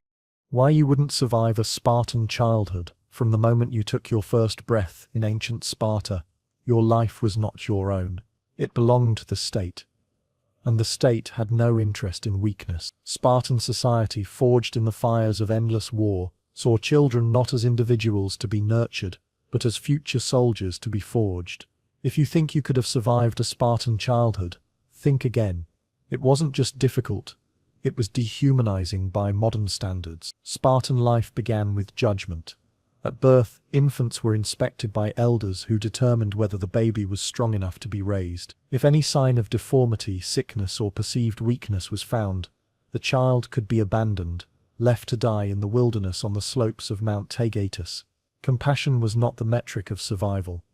Why you wouldn't survive a Spartan childhood. From the moment you took your first breath in ancient Sparta, your life was not your own. It belonged to the state. And the state had no interest in weakness. Spartan society, forged in the fires of endless war, saw children not as individuals to be nurtured, but as future soldiers to be forged. If you think you could have survived a Spartan childhood, think again. It wasn't just difficult, it was dehumanizing by modern standards. Spartan life began with judgment. At birth, infants were inspected by elders who determined whether the baby was strong enough to be raised. If any sign of deformity, sickness, or perceived weakness was found, the child could be abandoned, left to die in the wilderness on the slopes of Mount Taygetus. Compassion was not the metric of survival.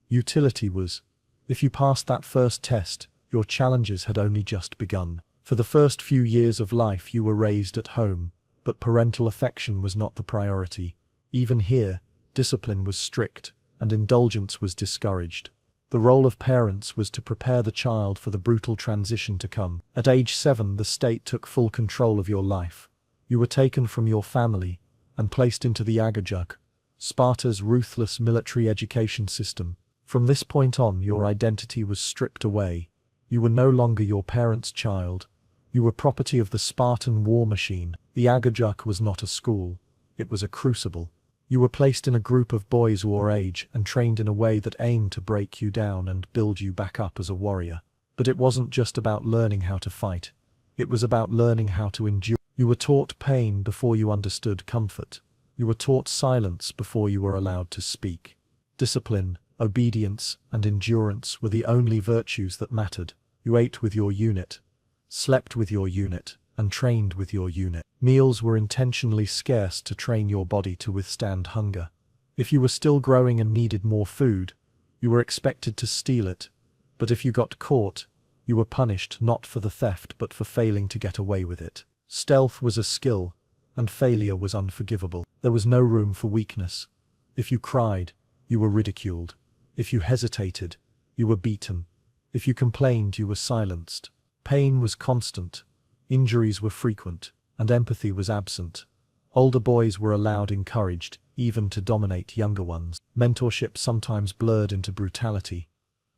Utility was. If you passed that first test, your challenges had only just begun. For the first few years of life you were raised at home, but parental affection was not the priority. Even here, discipline was strict, and indulgence was discouraged. The role of parents was to prepare the child for the brutal transition to come. At age 7, the state took full control of your life. You were taken from your family and placed into the Agajuk, Sparta's ruthless military education system. From this point on, your identity was stripped away. You were no longer your parents' child. You were property of the Spartan war machine. The Agajuk was not a school. It was a crucible. You were placed in a group of boys your age and trained in a way that aimed to break you down and build you back up as a warrior. But it wasn't just about learning how to fight. It was about learning how to endure. You were taught pain before you understood comfort. You were taught silence before you were allowed to speak. Discipline, obedience, and endurance were the only virtues that mattered. You ate with your unit, slept with your unit, and trained with your unit. Meals were intentionally scarce to train your body to withstand hunger. If you were still growing and needed more food, you were expected to steal it. But if you got caught, you were punished not for the theft but for failing to get away with it. Stealth was a skill, and failure was unforgivable. There was no room for weakness. If you cried, you were ridiculed. If you hesitated, you were beaten. If you complained, you were silenced. Pain was constant. Injuries were frequent, and empathy was absent. Older boys were encouraged, even to dominate younger ones. Mentorship sometimes blurred into brutality.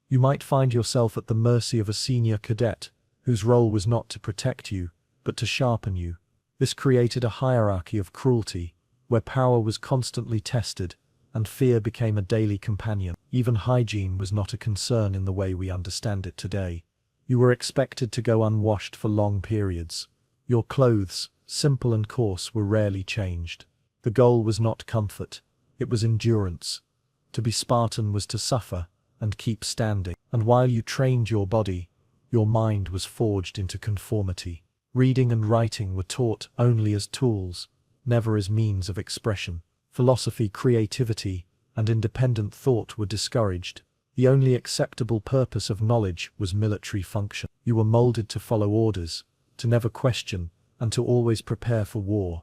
You might find yourself at the mercy of a senior cadet, whose role was not to protect you, but to sharpen you. This created a hierarchy of cruelty, where power was constantly tested, and fear became a daily companion. Even hygiene was not a concern in the way we understand it today. You were expected to go unwashed for long periods. Your clothes, simple and coarse, were rarely changed. The goal was not comfort, it was endurance. To be Spartan was to suffer and keep standing. And while you trained your body, your mind was forged into conformity. Reading and writing were taught only as tools, never as means of expression. Philosophy, creativity, and independent thought were discouraged. The only acceptable purpose of knowledge was military function. You were molded to follow orders, to never question, and to always prepare for war.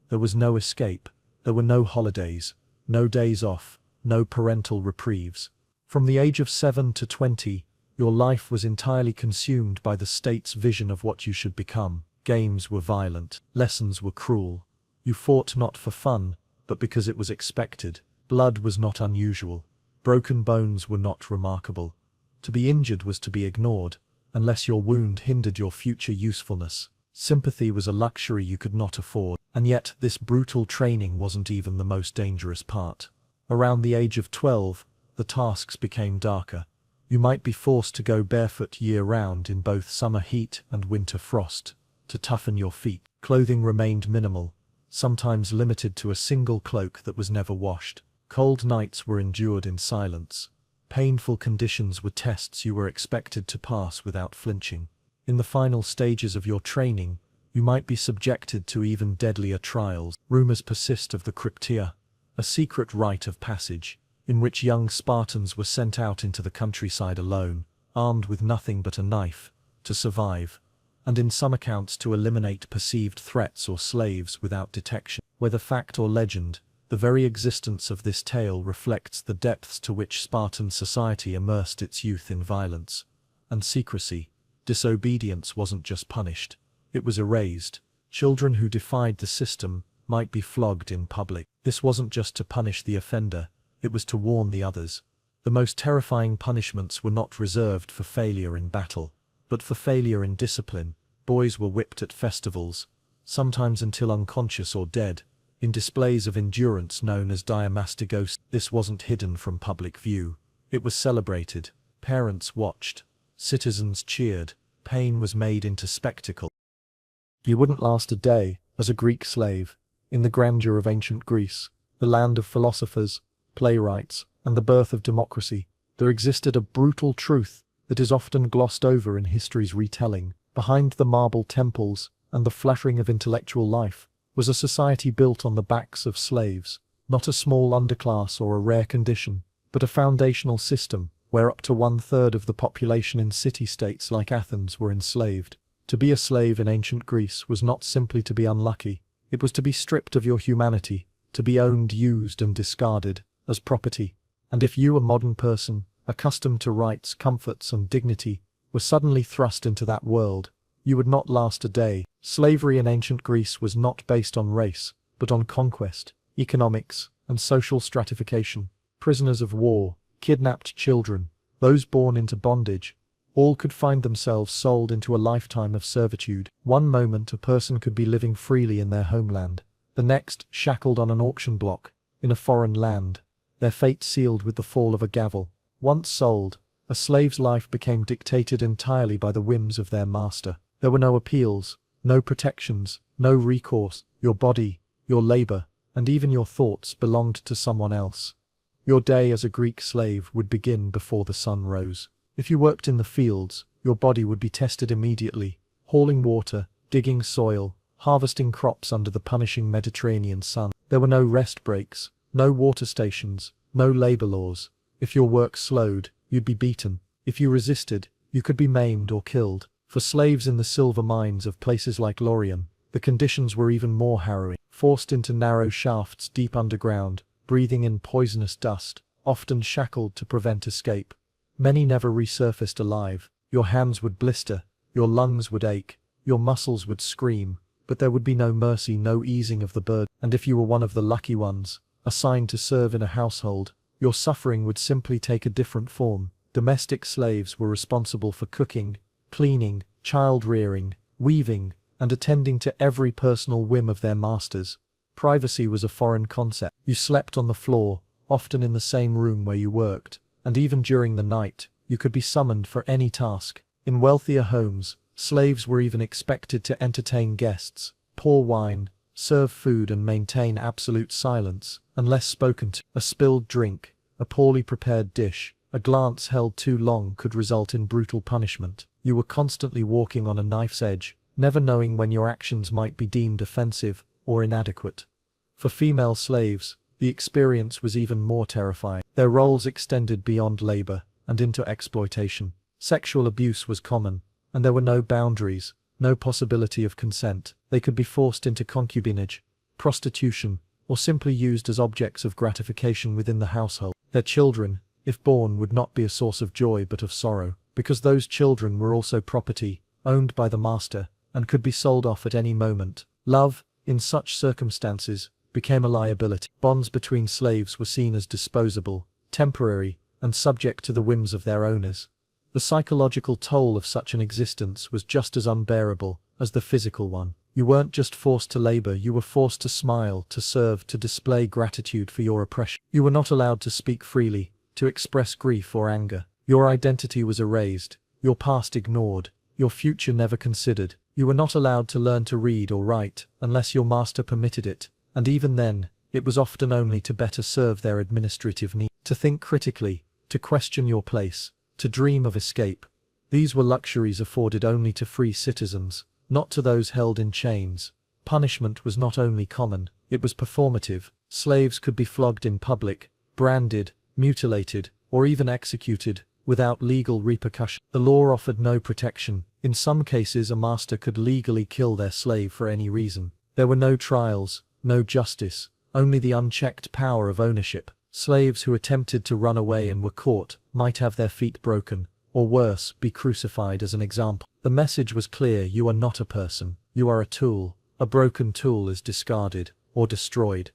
There was no escape. There were no holidays, no days off, no parental reprieves. From the age of 7 to 20, your life was entirely consumed by the state's vision of what you should become. Games were violent. Lessons were cruel. You fought not for fun, but because it was expected. Blood was not unusual. Broken bones were not remarkable. To be injured was to be ignored, unless your wound hindered your future usefulness. Sympathy was a luxury you could not afford. And yet, this brutal training wasn't even the most dangerous part. Around the age of 12, the tasks became darker. You might be forced to go barefoot year-round in both summer heat and winter frost, to toughen your feet. Clothing remained minimal, sometimes limited to a single cloak that was never washed. Cold nights were endured in silence. Painful conditions were tests you were expected to pass without flinching. In the final stages of your training, you might be subjected to even deadlier trials. Rumors persist of the Krypteia, a secret rite of passage, in which young Spartans were sent out into the countryside alone, armed with nothing but a knife, to survive, and in some accounts to eliminate perceived threats or slaves without detection. Whether fact or legend, the very existence of this tale reflects the depths to which Spartan society immersed its youth in violence and secrecy. Disobedience wasn't just punished, it was erased. Children who defied the system might be flogged in public. This wasn't just to punish the offender, it was to warn the others. The most terrifying punishments were not reserved for failure in battle, but for failure in discipline. Boys were whipped at festivals, sometimes until unconscious or dead, in displays of endurance known as diamastigos. This wasn't hidden from public view. It was celebrated. Parents watched. Citizens cheered. Pain was made into spectacle. You wouldn't last a day as a Greek slave. In the grandeur of ancient Greece, the land of philosophers, playwrights, and the birth of democracy, there existed a brutal truth that is often glossed over in history's retelling. Behind the marble temples and the flattering of intellectual life was a society built on the backs of slaves, not a small underclass or a rare condition, but a foundational system where up to 1/3 of the population in city-states like Athens were enslaved. To be a slave in ancient Greece was not simply to be unlucky, it was to be stripped of your humanity, to be owned, used, and discarded as property. And if you, a modern person, accustomed to rights, comforts, and dignity, were suddenly thrust into that world. You would not last a day. Slavery in ancient Greece was not based on race, but on conquest, economics, and social stratification. Prisoners of war, kidnapped children, those born into bondage, all could find themselves sold into a lifetime of servitude. One moment a person could be living freely in their homeland, the next shackled on an auction block, in a foreign land, their fate sealed with the fall of a gavel. Once sold, a slave's life became dictated entirely by the whims of their master. There were no appeals, no protections, no recourse. Your body, your labor, and even your thoughts belonged to someone else. Your day as a Greek slave would begin before the sun rose. If you worked in the fields, your body would be tested immediately, hauling water, digging soil, harvesting crops under the punishing Mediterranean sun. There were no rest breaks, no water stations, no labor laws. If your work slowed, you'd be beaten. If you resisted, you could be maimed or killed. For slaves in the silver mines of places like Laurium, the conditions were even more harrowing. Forced into narrow shafts deep underground, breathing in poisonous dust, often shackled to prevent escape. Many never resurfaced alive. Your hands would blister, your lungs would ache, your muscles would scream, but there would be no mercy, no easing of the burden. And if you were one of the lucky ones, assigned to serve in a household, your suffering would simply take a different form. Domestic slaves were responsible for cooking, cleaning, child-rearing, weaving, and attending to every personal whim of their masters. Privacy was a foreign concept. You slept on the floor, often in the same room where you worked, and even during the night, you could be summoned for any task. In wealthier homes, slaves were even expected to entertain guests, pour wine, serve food, and maintain absolute silence, unless spoken to. A spilled drink, a poorly prepared dish, a glance held too long could result in brutal punishment. You were constantly walking on a knife's edge, never knowing when your actions might be deemed offensive or inadequate. For female slaves, the experience was even more terrifying. Their roles extended beyond labor and into exploitation. Sexual abuse was common, and there were no boundaries, no possibility of consent. They could be forced into concubinage, prostitution, or simply used as objects of gratification within the household. Their children, if born, would not be a source of joy but of sorrow, because those children were also property, owned by the master, and could be sold off at any moment. Love, in such circumstances, became a liability. Bonds between slaves were seen as disposable, temporary, and subject to the whims of their owners. The psychological toll of such an existence was just as unbearable as the physical one. You weren't just forced to labor, you were forced to smile, to serve, to display gratitude for your oppression. You were not allowed to speak freely, to express grief or anger. Your identity was erased, your past ignored, your future never considered. You were not allowed to learn to read or write unless your master permitted it, and even then, it was often only to better serve their administrative needs. To think critically, to question your place, to dream of escape. These were luxuries afforded only to free citizens, not to those held in chains. Punishment was not only common, it was performative. Slaves could be flogged in public, branded, mutilated, or even executed, without legal repercussion. The law offered no protection. In some cases, a master could legally kill their slave for any reason. There were no trials, no justice, only the unchecked power of ownership. Slaves who attempted to run away and were caught might have their feet broken, or worse, be crucified as an example. The message was clear: you are not a person, you are a tool. A broken tool is discarded, or destroyed.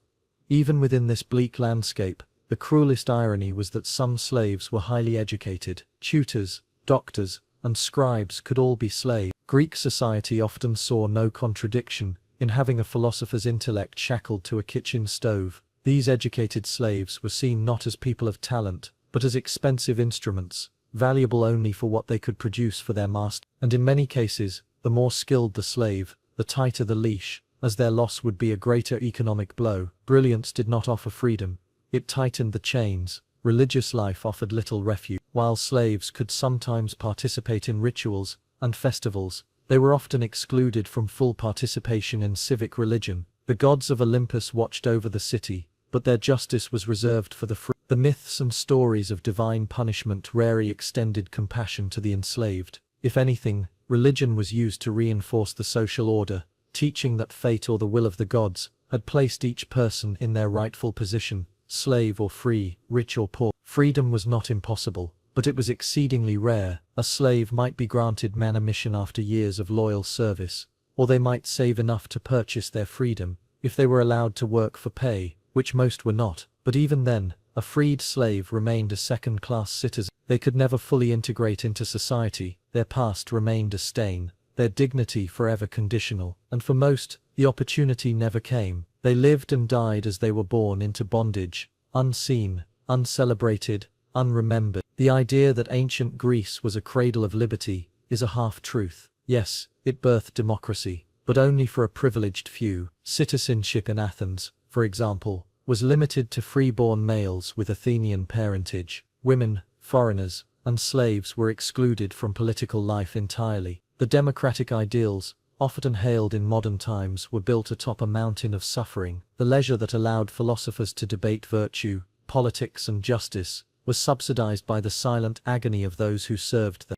Even within this bleak landscape, the cruelest irony was that some slaves were highly educated. Tutors, doctors, and scribes could all be slaves. Greek society often saw no contradiction in having a philosopher's intellect shackled to a kitchen stove. These educated slaves were seen not as people of talent, but as expensive instruments, valuable only for what they could produce for their master. And in many cases, the more skilled the slave, the tighter the leash, as their loss would be a greater economic blow. Brilliance did not offer freedom. It tightened the chains. Religious life offered little refuge. While slaves could sometimes participate in rituals and festivals, they were often excluded from full participation in civic religion. The gods of Olympus watched over the city, but their justice was reserved for the free. The myths and stories of divine punishment rarely extended compassion to the enslaved. If anything, religion was used to reinforce the social order, teaching that fate or the will of the gods had placed each person in their rightful position, slave or free, rich or poor. Freedom was not impossible, but it was exceedingly rare. A slave might be granted manumission after years of loyal service, or they might save enough to purchase their freedom, if they were allowed to work for pay, which most were not. But even then, a freed slave remained a second-class citizen. They could never fully integrate into society, their past remained a stain, their dignity forever conditional, and for most, the opportunity never came. They lived and died as they were born into bondage, unseen, uncelebrated, unremembered. The idea that ancient Greece was a cradle of liberty is a half-truth. Yes, it birthed democracy, but only for a privileged few. Citizenship in Athens, for example, was limited to free-born males with Athenian parentage. Women, foreigners, and slaves were excluded from political life entirely. The democratic ideals, often hailed in modern times, were built atop a mountain of suffering. The leisure that allowed philosophers to debate virtue, politics, and justice was subsidized by the silent agony of those who served them.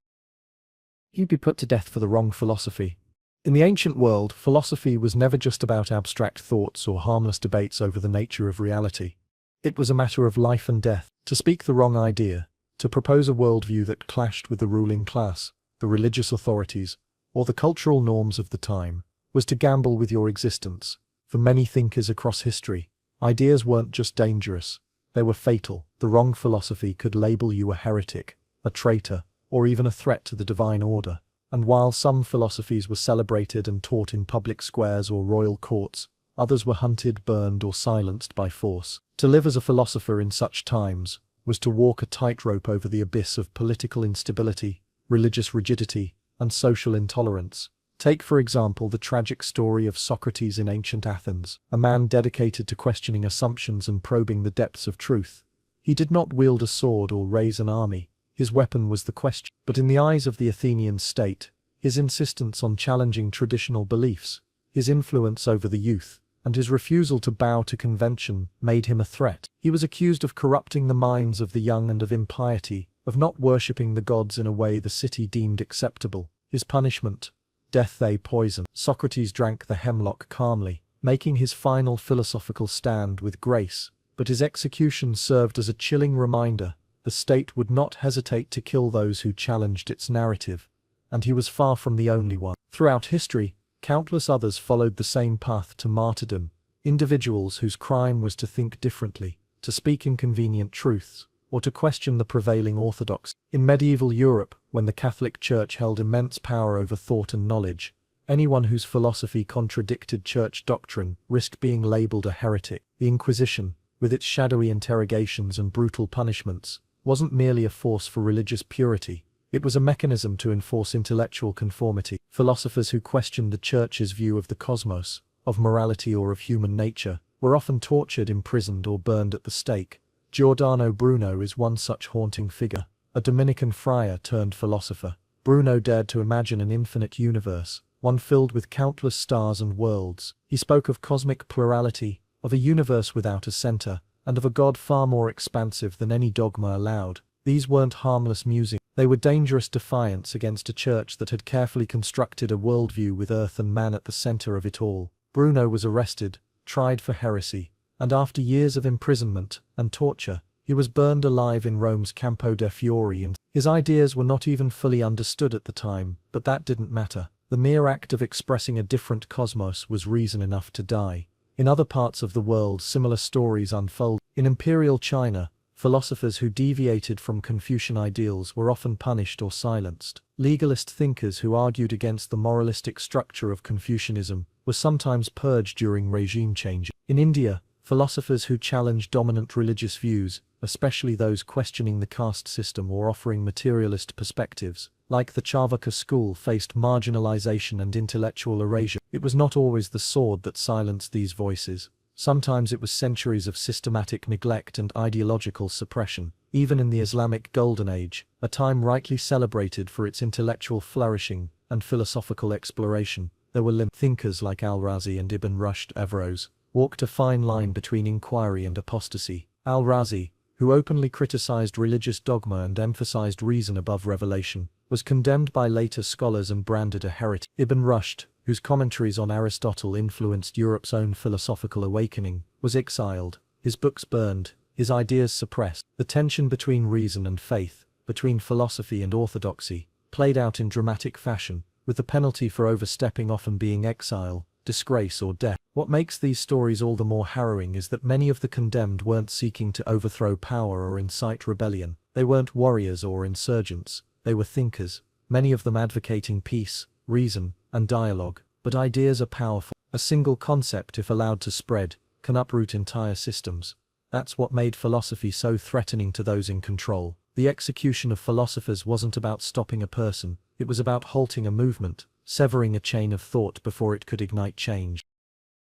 You'd be put to death for the wrong philosophy. In the ancient world, philosophy was never just about abstract thoughts or harmless debates over the nature of reality. It was a matter of life and death. To speak the wrong idea, to propose a worldview that clashed with the ruling class, the religious authorities, or the cultural norms of the time, was to gamble with your existence. For many thinkers across history, ideas weren't just dangerous, they were fatal. The wrong philosophy could label you a heretic, a traitor, or even a threat to the divine order. And while some philosophies were celebrated and taught in public squares or royal courts, others were hunted, burned, or silenced by force. To live as a philosopher in such times was to walk a tightrope over the abyss of political instability, religious rigidity, and social intolerance. Take, for example, the tragic story of Socrates in ancient Athens, a man dedicated to questioning assumptions and probing the depths of truth. He did not wield a sword or raise an army. His weapon was the question. But in the eyes of the Athenian state, his insistence on challenging traditional beliefs, his influence over the youth, and his refusal to bow to convention made him a threat. He was accused of corrupting the minds of the young and of impiety, of not worshipping the gods in a way the city deemed acceptable. His punishment: death. They poison. Socrates drank the hemlock calmly, making his final philosophical stand with grace, but his execution served as a chilling reminder. The state would not hesitate to kill those who challenged its narrative, and he was far from the only one. Throughout history, countless others followed the same path to martyrdom, individuals whose crime was to think differently, to speak inconvenient truths, or to question the prevailing orthodoxy. In medieval Europe, when the Catholic Church held immense power over thought and knowledge, anyone whose philosophy contradicted church doctrine risked being labeled a heretic. The Inquisition, with its shadowy interrogations and brutal punishments, wasn't merely a force for religious purity, it was a mechanism to enforce intellectual conformity. Philosophers who questioned the Church's view of the cosmos, of morality or of human nature, were often tortured, imprisoned, or burned at the stake. Giordano Bruno is one such haunting figure, a Dominican friar turned philosopher. Bruno dared to imagine an infinite universe, one filled with countless stars and worlds. He spoke of cosmic plurality, of a universe without a center, and of a God far more expansive than any dogma allowed. These weren't harmless musings, they were dangerous defiance against a church that had carefully constructed a worldview with earth and man at the center of it all. Bruno was arrested, tried for heresy, and after years of imprisonment and torture, he was burned alive in Rome's Campo de' Fiori. And his ideas were not even fully understood at the time, but that didn't matter. The mere act of expressing a different cosmos was reason enough to die. In other parts of the world, similar stories unfold. In imperial China, philosophers who deviated from Confucian ideals were often punished or silenced. Legalist thinkers who argued against the moralistic structure of Confucianism were sometimes purged during regime change. In India, philosophers who challenged dominant religious views, especially those questioning the caste system or offering materialist perspectives, like the Charvaka school, faced marginalization and intellectual erasure. It was not always the sword that silenced these voices. Sometimes it was centuries of systematic neglect and ideological suppression. Even in the Islamic Golden Age, a time rightly celebrated for its intellectual flourishing and philosophical exploration, there were thinkers like Al-Razi and Ibn Rushd. Averroes walked a fine line between inquiry and apostasy. Al-Razi, who openly criticized religious dogma and emphasized reason above revelation, was condemned by later scholars and branded a heretic. Ibn Rushd, whose commentaries on Aristotle influenced Europe's own philosophical awakening, was exiled, his books burned, his ideas suppressed. The tension between reason and faith, between philosophy and orthodoxy, played out in dramatic fashion, with the penalty for overstepping often being exile, disgrace or death. What makes these stories all the more harrowing is that many of the condemned weren't seeking to overthrow power or incite rebellion. They weren't warriors or insurgents, they were thinkers, many of them advocating peace, reason, and dialogue. But ideas are powerful. A single concept, if allowed to spread, can uproot entire systems. That's what made philosophy so threatening to those in control. The execution of philosophers wasn't about stopping a person, it was about halting a movement, severing a chain of thought before it could ignite change.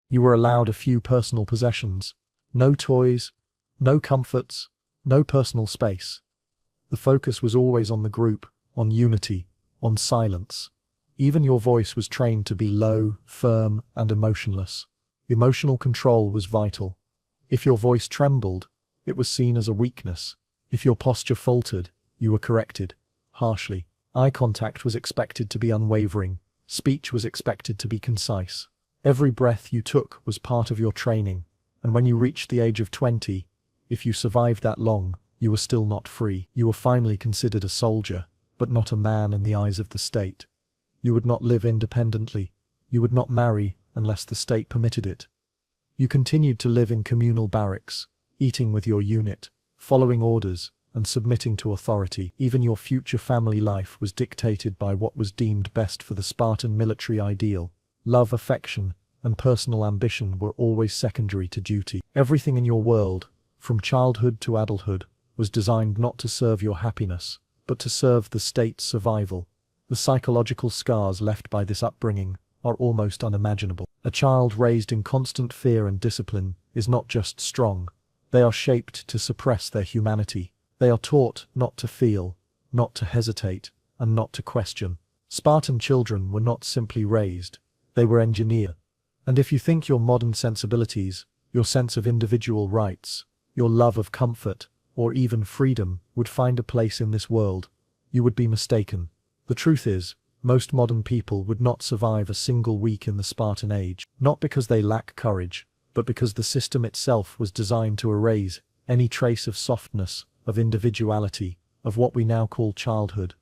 You were allowed a few personal possessions. No toys, no comforts, no personal space. The focus was always on the group, on unity, on silence. Even your voice was trained to be low, firm, and emotionless. Emotional control was vital. If your voice trembled, it was seen as a weakness. If your posture faltered, you were corrected, harshly. Eye contact was expected to be unwavering. Speech was expected to be concise. Every breath you took was part of your training, and when you reached the age of 20, if you survived that long, you were still not free. You were finally considered a soldier, but not a man in the eyes of the state. You would not live independently. You would not marry unless the state permitted it. You continued to live in communal barracks, eating with your unit, following orders, and submitting to authority. Even your future family life was dictated by what was deemed best for the Spartan military ideal. Love, affection, and personal ambition were always secondary to duty. Everything in your world, from childhood to adulthood, was designed not to serve your happiness, but to serve the state's survival. The psychological scars left by this upbringing are almost unimaginable. A child raised in constant fear and discipline is not just strong, they are shaped to suppress their humanity. They are taught not to feel, not to hesitate, and not to question. Spartan children were not simply raised, they were engineered. And if you think your modern sensibilities, your sense of individual rights, your love of comfort, or even freedom, would find a place in this world, you would be mistaken. The truth is, most modern people would not survive a single week in the Spartan age, not because they lack courage, but because the system itself was designed to erase any trace of softness, of individuality, of what we now call childhood.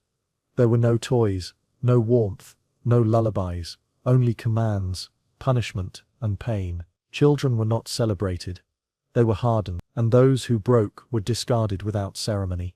There were no toys, no warmth, no lullabies, only commands, punishment, and pain. Children were not celebrated. They were hardened, and those who broke were discarded without ceremony.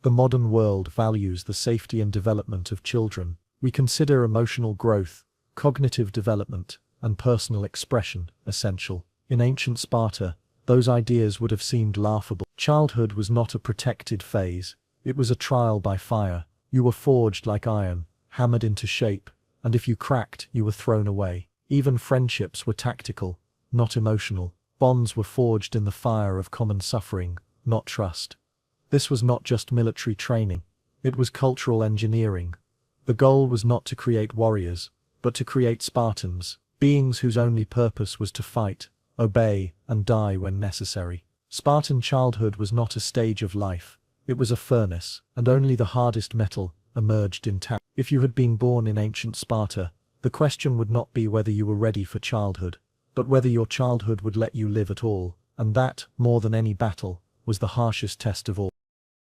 The modern world values the safety and development of children. We consider emotional growth, cognitive development, and personal expression essential. In ancient Sparta, those ideas would have seemed laughable. Childhood was not a protected phase, it was a trial by fire. You were forged like iron, hammered into shape, and if you cracked, you were thrown away. Even friendships were tactical, not emotional. Bonds were forged in the fire of common suffering, not trust. This was not just military training, it was cultural engineering. The goal was not to create warriors, but to create Spartans, beings whose only purpose was to fight, obey, and die when necessary. Spartan childhood was not a stage of life, it was a furnace, and only the hardest metal emerged intact. If you had been born in ancient Sparta, the question would not be whether you were ready for childhood, but whether your childhood would let you live at all, and that, more than any battle, was the harshest test of all.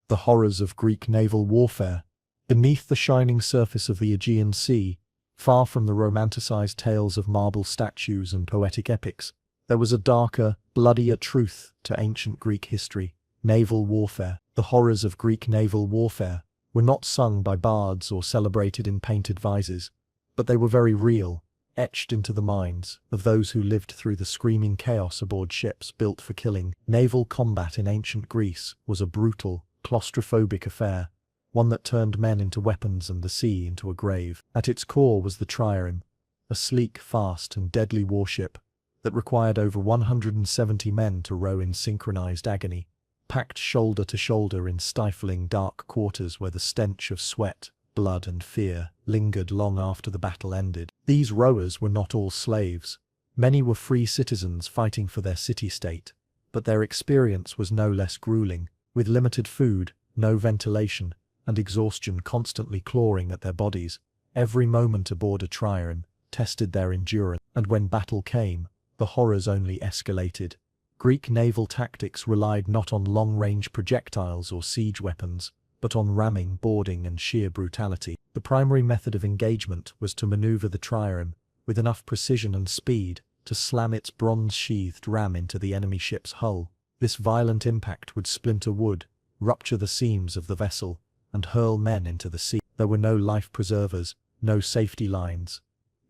The horrors of Greek naval warfare. Beneath the shining surface of the Aegean Sea, far from the romanticized tales of marble statues and poetic epics, there was a darker, bloodier truth to ancient Greek history. Naval warfare. The horrors of Greek naval warfare were not sung by bards or celebrated in painted vises, but they were very real, etched into the minds of those who lived through the screaming chaos aboard ships built for killing. Naval combat in ancient Greece was a brutal, claustrophobic affair, one that turned men into weapons and the sea into a grave. At its core was the trireme, a sleek, fast, and deadly warship that required over 170 men to row in synchronized agony, packed shoulder to shoulder in stifling dark quarters where the stench of sweat, blood, and fear lingered long after the battle ended. These rowers were not all slaves. Many were free citizens fighting for their city-state, but their experience was no less grueling, with limited food, no ventilation, and exhaustion constantly clawing at their bodies. Every moment aboard a trireme tested their endurance, and when battle came, the horrors only escalated. Greek naval tactics relied not on long-range projectiles or siege weapons, but on ramming, boarding and sheer brutality. The primary method of engagement was to maneuver the trireme with enough precision and speed to slam its bronze-sheathed ram into the enemy ship's hull. This violent impact would splinter wood, rupture the seams of the vessel, and hurl men into the sea. There were no life preservers, no safety lines.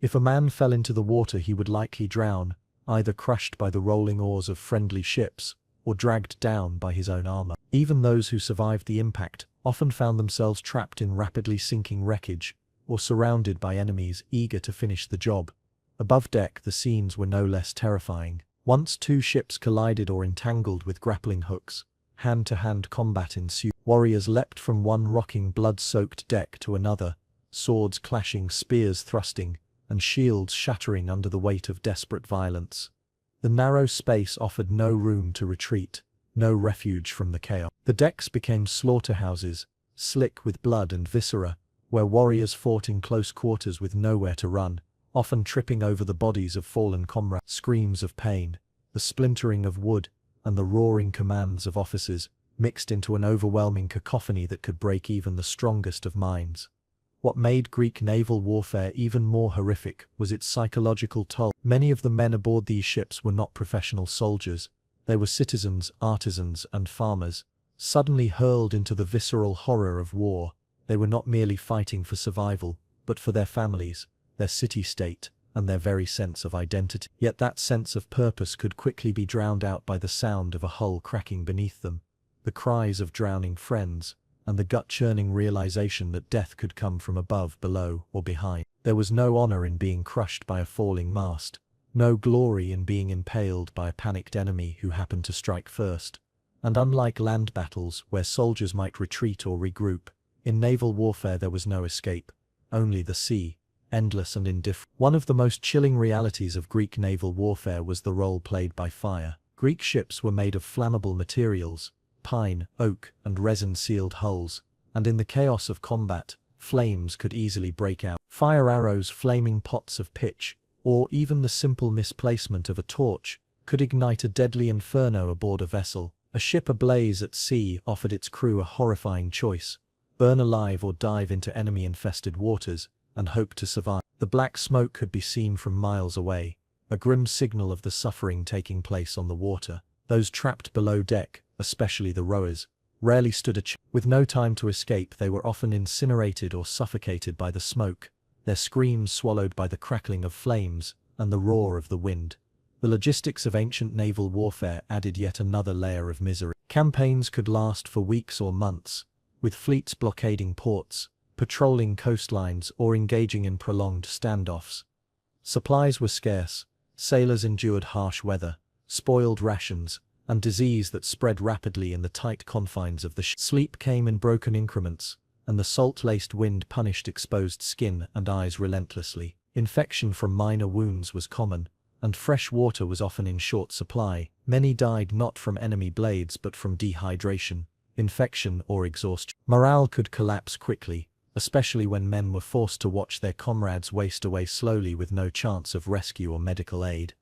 If a man fell into the water, he would likely drown, either crushed by the rolling oars of friendly ships or dragged down by his own armor. Even those who survived the impact often found themselves trapped in rapidly sinking wreckage or surrounded by enemies eager to finish the job. Above deck, the scenes were no less terrifying. Once two ships collided or entangled with grappling hooks, hand-to-hand combat ensued. Warriors leapt from one rocking, blood-soaked deck to another, swords clashing, spears thrusting, and shields shattering under the weight of desperate violence. The narrow space offered no room to retreat, no refuge from the chaos. The decks became slaughterhouses, slick with blood and viscera, where warriors fought in close quarters with nowhere to run, often tripping over the bodies of fallen comrades. Screams of pain, the splintering of wood, and the roaring commands of officers mixed into an overwhelming cacophony that could break even the strongest of minds. What made Greek naval warfare even more horrific was its psychological toll. Many of the men aboard these ships were not professional soldiers. They were citizens, artisans, and farmers, suddenly hurled into the visceral horror of war. They were not merely fighting for survival, but for their families, their city-state, and their very sense of identity. Yet that sense of purpose could quickly be drowned out by the sound of a hull cracking beneath them, the cries of drowning friends, and the gut-churning realization that death could come from above, below, or behind. There was no honor in being crushed by a falling mast, no glory in being impaled by a panicked enemy who happened to strike first. And unlike land battles, where soldiers might retreat or regroup, in naval warfare there was no escape, only the sea, endless and indifferent. One of the most chilling realities of Greek naval warfare was the role played by fire. Greek ships were made of flammable materials, pine, oak, and resin-sealed hulls, and in the chaos of combat, flames could easily break out. Fire arrows, flaming pots of pitch, or even the simple misplacement of a torch, could ignite a deadly inferno aboard a vessel. A ship ablaze at sea offered its crew a horrifying choice: burn alive or dive into enemy-infested waters and hope to survive. The black smoke could be seen from miles away, a grim signal of the suffering taking place on the water. Those trapped below deck, especially the rowers, rarely stood a chance. With no time to escape, they were often incinerated or suffocated by the smoke, their screams swallowed by the crackling of flames and the roar of the wind. The logistics of ancient naval warfare added yet another layer of misery. Campaigns could last for weeks or months, with fleets blockading ports, patrolling coastlines, or engaging in prolonged standoffs. Supplies were scarce, sailors endured harsh weather, spoiled rations, and disease that spread rapidly in the tight confines of the ship. Sleep came in broken increments, and the salt-laced wind punished exposed skin and eyes relentlessly. Infection from minor wounds was common, and fresh water was often in short supply. Many died not from enemy blades but from dehydration, infection, or exhaustion. Morale could collapse quickly, especially when men were forced to watch their comrades waste away slowly with no chance of rescue or medical aid.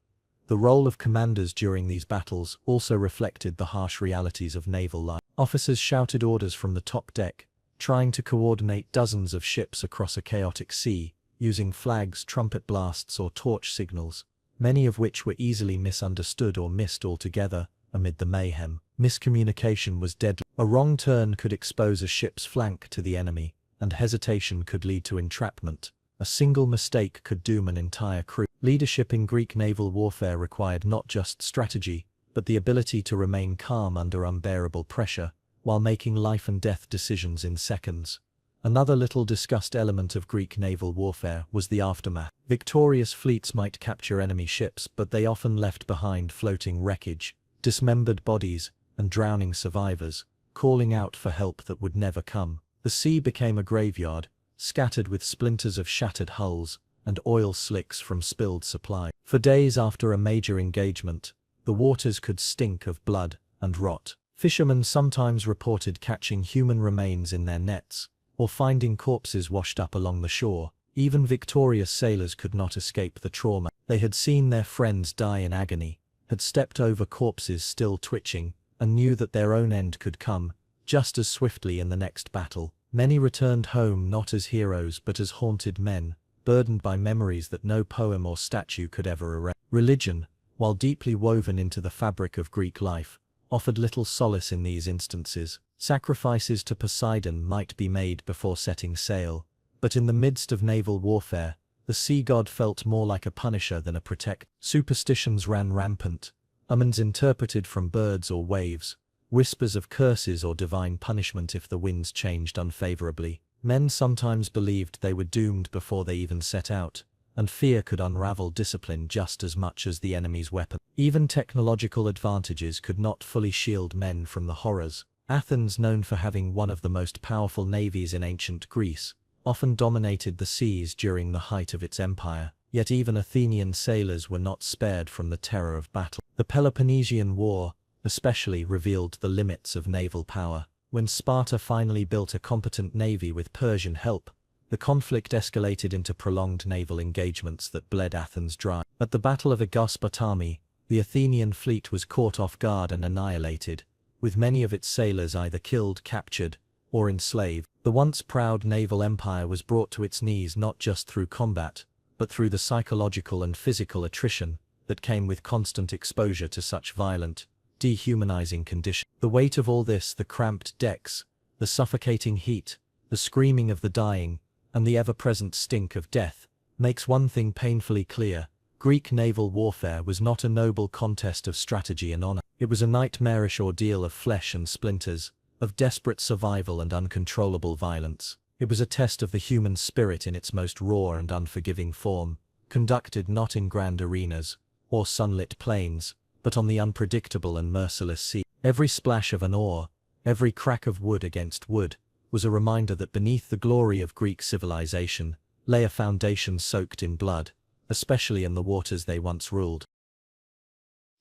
The role of commanders during these battles also reflected the harsh realities of naval life. Officers shouted orders from the top deck, trying to coordinate dozens of ships across a chaotic sea, using flags, trumpet blasts, or torch signals, many of which were easily misunderstood or missed altogether. Amid the mayhem, miscommunication was deadly. A wrong turn could expose a ship's flank to the enemy, and hesitation could lead to entrapment. A single mistake could doom an entire crew. Leadership in Greek naval warfare required not just strategy, but the ability to remain calm under unbearable pressure, while making life-and-death decisions in seconds. Another little discussed element of Greek naval warfare was the aftermath. Victorious fleets might capture enemy ships, but they often left behind floating wreckage, dismembered bodies, and drowning survivors, calling out for help that would never come. The sea became a graveyard, scattered with splinters of shattered hulls and oil slicks from spilled supply. For days after a major engagement, the waters could stink of blood and rot. Fishermen sometimes reported catching human remains in their nets, or finding corpses washed up along the shore. Even victorious sailors could not escape the trauma. They had seen their friends die in agony, had stepped over corpses still twitching, and knew that their own end could come, just as swiftly in the next battle. Many returned home not as heroes but as haunted men, burdened by memories that no poem or statue could ever erase. Religion, while deeply woven into the fabric of Greek life, offered little solace in these instances. Sacrifices to Poseidon might be made before setting sail, but in the midst of naval warfare, the sea god felt more like a punisher than a protector. Superstitions ran rampant, omens interpreted from birds or waves, whispers of curses or divine punishment if the winds changed unfavorably. Men sometimes believed they were doomed before they even set out, and fear could unravel discipline just as much as the enemy's weapon. Even technological advantages could not fully shield men from the horrors. Athens, known for having one of the most powerful navies in ancient Greece, often dominated the seas during the height of its empire, yet even Athenian sailors were not spared from the terror of battle. The Peloponnesian War, especially, revealed the limits of naval power. When Sparta finally built a competent navy with Persian help, the conflict escalated into prolonged naval engagements that bled Athens dry. At the Battle of Aegospotami, the Athenian fleet was caught off guard and annihilated, with many of its sailors either killed, captured, or enslaved. The once proud naval empire was brought to its knees not just through combat, but through the psychological and physical attrition that came with constant exposure to such violent, dehumanizing conditions. The weight of all this, the cramped decks, the suffocating heat, the screaming of the dying, and the ever-present stink of death, makes one thing painfully clear: Greek naval warfare was not a noble contest of strategy and honor. It was a nightmarish ordeal of flesh and splinters, of desperate survival and uncontrollable violence. It was a test of the human spirit in its most raw and unforgiving form, conducted not in grand arenas or sunlit plains, but on the unpredictable and merciless sea. Every splash of an oar, every crack of wood against wood, was a reminder that beneath the glory of Greek civilization lay a foundation soaked in blood, especially in the waters they once ruled.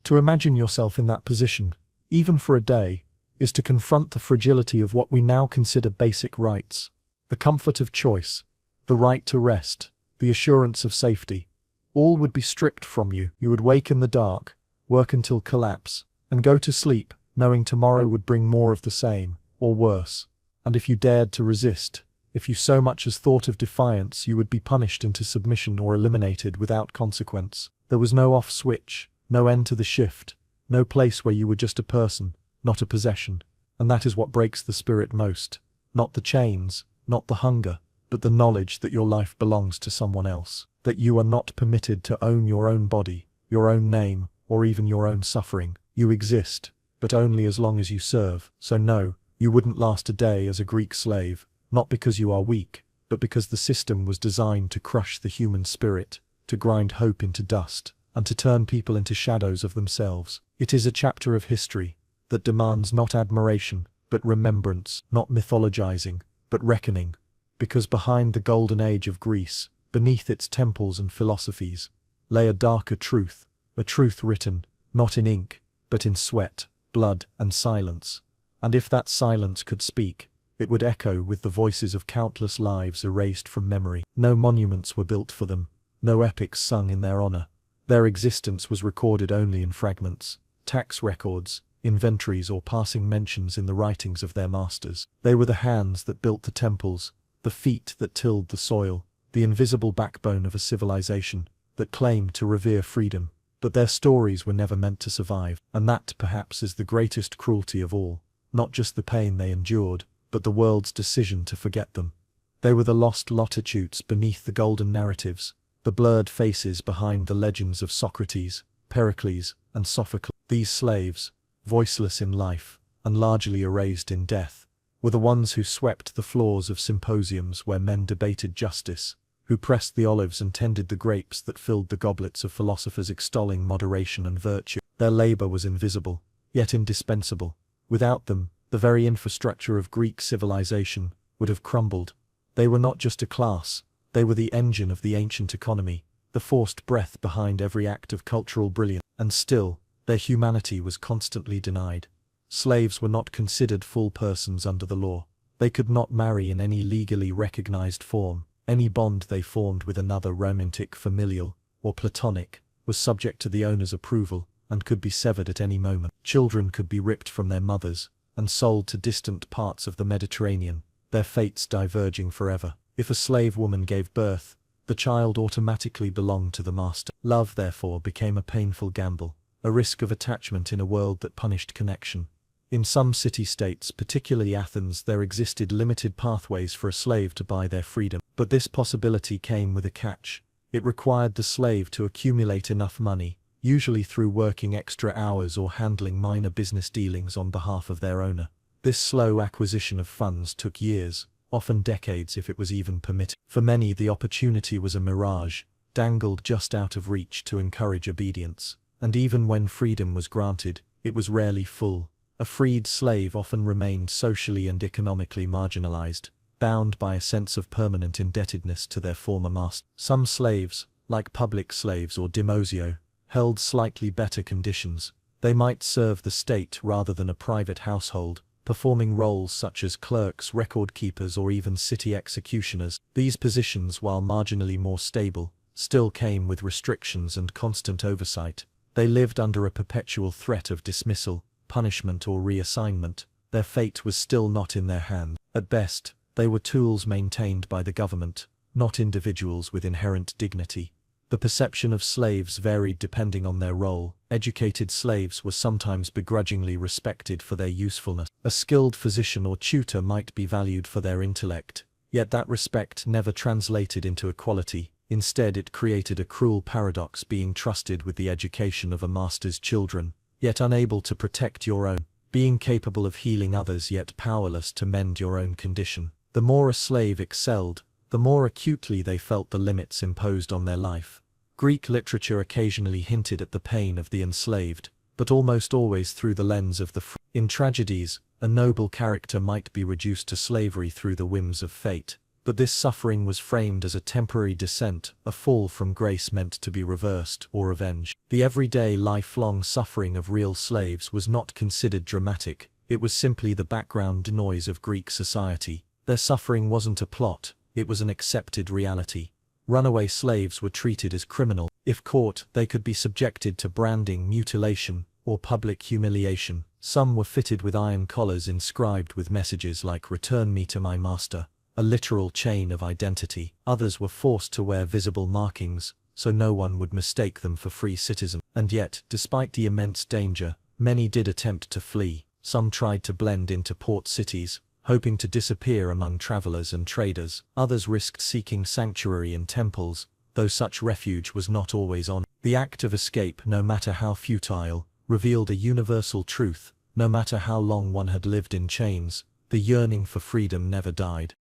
To imagine yourself in that position, even for a day, is to confront the fragility of what we now consider basic rights. The comfort of choice, the right to rest, the assurance of safety. All would be stripped from you. You would wake in the dark, work until collapse, and go to sleep, knowing tomorrow would bring more of the same, or worse. And if you dared to resist, if you so much as thought of defiance, you would be punished into submission or eliminated without consequence. There was no off switch, no end to the shift, no place where you were just a person, not a possession. And that is what breaks the spirit most. Not the chains, not the hunger, but the knowledge that your life belongs to someone else. That you are not permitted to own your own body, your own name, or even your own suffering. You exist, but only as long as you serve. So no, you wouldn't last a day as a Greek slave, not because you are weak, but because the system was designed to crush the human spirit, to grind hope into dust, and to turn people into shadows of themselves. It is a chapter of history that demands not admiration, but remembrance, not mythologizing, but reckoning. Because behind the golden age of Greece, beneath its temples and philosophies, lay a darker truth, a truth written, not in ink, but in sweat, blood, and silence. And if that silence could speak, it would echo with the voices of countless lives erased from memory. No monuments were built for them, no epics sung in their honor. Their existence was recorded only in fragments, tax records, inventories, or passing mentions in the writings of their masters. They were the hands that built the temples, the feet that tilled the soil, the invisible backbone of a civilization that claimed to revere freedom. But their stories were never meant to survive, and that perhaps is the greatest cruelty of all. Not just the pain they endured, but the world's decision to forget them. They were the lost latitudes beneath the golden narratives, the blurred faces behind the legends of Socrates, Pericles, and Sophocles. These slaves, voiceless in life, and largely erased in death, were the ones who swept the floors of symposiums where men debated justice, who pressed the olives and tended the grapes that filled the goblets of philosophers extolling moderation and virtue. Their labor was invisible, yet indispensable. Without them, the very infrastructure of Greek civilization would have crumbled. They were not just a class, they were the engine of the ancient economy, the forced breath behind every act of cultural brilliance. And still, their humanity was constantly denied. Slaves were not considered full persons under the law. They could not marry in any legally recognized form. Any bond they formed with another, romantic, familial, or platonic, was subject to the owner's approval, and could be severed at any moment. Children could be ripped from their mothers, and sold to distant parts of the Mediterranean, their fates diverging forever. If a slave woman gave birth, the child automatically belonged to the master. Love, therefore, became a painful gamble, a risk of attachment in a world that punished connection. In some city-states, particularly Athens, there existed limited pathways for a slave to buy their freedom. But this possibility came with a catch. It required the slave to accumulate enough money, usually through working extra hours or handling minor business dealings on behalf of their owner. This slow acquisition of funds took years, often decades if it was even permitted. For many, the opportunity was a mirage, dangled just out of reach to encourage obedience. And even when freedom was granted, it was rarely full. A freed slave often remained socially and economically marginalized, bound by a sense of permanent indebtedness to their former master. Some slaves, like public slaves or dimosio, held slightly better conditions. They might serve the state rather than a private household, performing roles such as clerks, record keepers, or even city executioners. These positions, while marginally more stable, still came with restrictions and constant oversight. They lived under a perpetual threat of dismissal, punishment, or reassignment. Their fate was still not in their hands. At best, they were tools maintained by the government, not individuals with inherent dignity. The perception of slaves varied depending on their role. Educated slaves were sometimes begrudgingly respected for their usefulness. A skilled physician or tutor might be valued for their intellect, yet that respect never translated into equality. Instead, it created a cruel paradox: being trusted with the education of a master's children, yet unable to protect your own; being capable of healing others yet powerless to mend your own condition. The more a slave excelled, the more acutely they felt the limits imposed on their life. Greek literature occasionally hinted at the pain of the enslaved, but almost always through the lens of the free. In tragedies, a noble character might be reduced to slavery through the whims of fate, but this suffering was framed as a temporary descent, a fall from grace meant to be reversed or avenged. The everyday, lifelong suffering of real slaves was not considered dramatic. It was simply the background noise of Greek society. Their suffering wasn't a plot, it was an accepted reality. Runaway slaves were treated as criminal. If caught, they could be subjected to branding, mutilation, or public humiliation. Some were fitted with iron collars inscribed with messages like "Return me to my master," a literal chain of identity. Others were forced to wear visible markings, so no one would mistake them for free citizens. And yet, despite the immense danger, many did attempt to flee. Some tried to blend into port cities, hoping to disappear among travelers and traders. Others risked seeking sanctuary in temples, though such refuge was not always honored. The act of escape, no matter how futile, revealed a universal truth: no matter how long one had lived in chains, the yearning for freedom never died.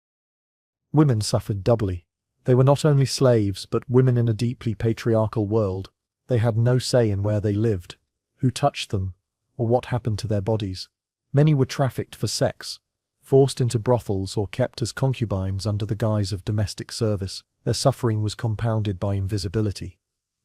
Women suffered doubly. They were not only slaves, but women in a deeply patriarchal world. They had no say in where they lived, who touched them, or what happened to their bodies. Many were trafficked for sex, forced into brothels, or kept as concubines under the guise of domestic service. Their suffering was compounded by invisibility.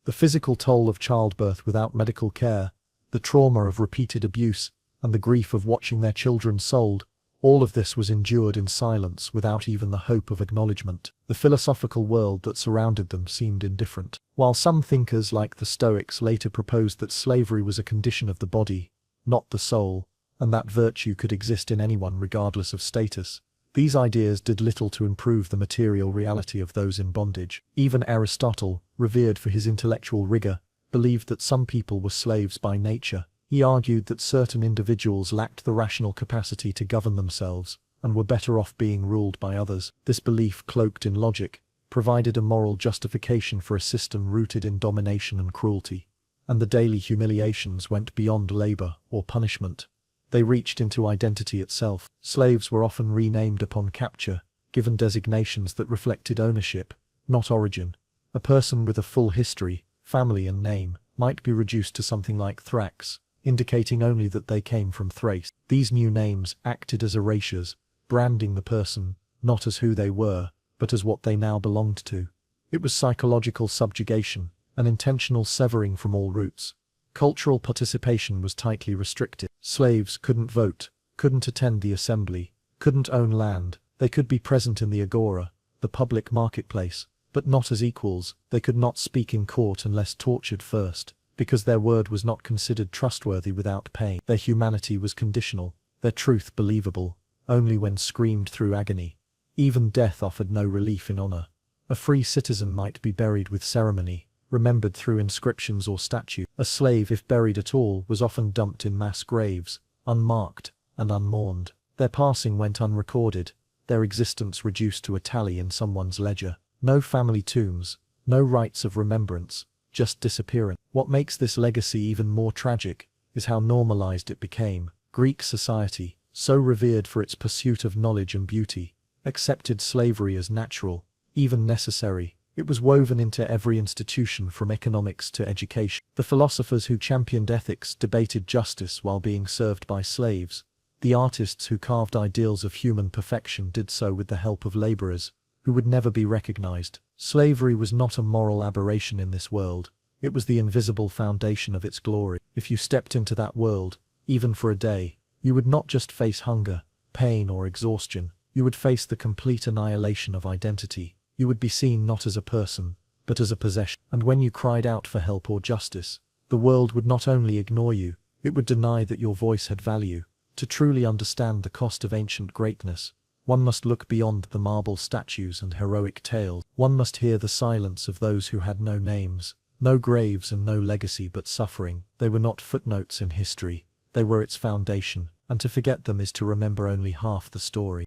The physical toll of childbirth without medical care, the trauma of repeated abuse, and the grief of watching their children sold, all of this was endured in silence without even the hope of acknowledgement. The philosophical world that surrounded them seemed indifferent. While some thinkers like the Stoics later proposed that slavery was a condition of the body, not the soul, and that virtue could exist in anyone regardless of status, these ideas did little to improve the material reality of those in bondage. Even Aristotle, revered for his intellectual rigor, believed that some people were slaves by nature. He argued that certain individuals lacked the rational capacity to govern themselves, and were better off being ruled by others. This belief, cloaked in logic, provided a moral justification for a system rooted in domination and cruelty. And the daily humiliations went beyond labor or punishment. They reached into identity itself. Slaves were often renamed upon capture, given designations that reflected ownership, not origin. A person with a full history, family and name, might be reduced to something like Thrax, indicating only that they came from Thrace. These new names acted as erasures, branding the person, not as who they were, but as what they now belonged to. It was psychological subjugation, an intentional severing from all roots. Cultural participation was tightly restricted. Slaves couldn't vote, couldn't attend the assembly, couldn't own land. They could be present in the agora, the public marketplace, but not as equals. They could not speak in court unless tortured first, because their word was not considered trustworthy without pain. Their humanity was conditional. their truth believable only when screamed through agony. Even death offered no relief in honor. A free citizen might be buried with ceremony, remembered through inscriptions or statues. A slave, if buried at all, was often dumped in mass graves, unmarked and unmourned. Their passing went unrecorded, their existence reduced to a tally in someone's ledger. No family tombs, no rites of remembrance, just disappearance. What makes this legacy even more tragic is how normalized it became. Greek society, so revered for its pursuit of knowledge and beauty, accepted slavery as natural, even necessary. It was woven into every institution from economics to education. The philosophers who championed ethics debated justice while being served by slaves. The artists who carved ideals of human perfection did so with the help of laborers, who would never be recognized. Slavery was not a moral aberration in this world. It was the invisible foundation of its glory. If you stepped into that world, even for a day, you would not just face hunger, pain, or exhaustion. You would face the complete annihilation of identity. You would be seen not as a person, but as a possession. And when you cried out for help or justice, the world would not only ignore you, it would deny that your voice had value. To truly understand the cost of ancient greatness, one must look beyond the marble statues and heroic tales. One must hear the silence of those who had no names, no graves, and no legacy but suffering. They were not footnotes in history, they were its foundation, and to forget them is to remember only half the story.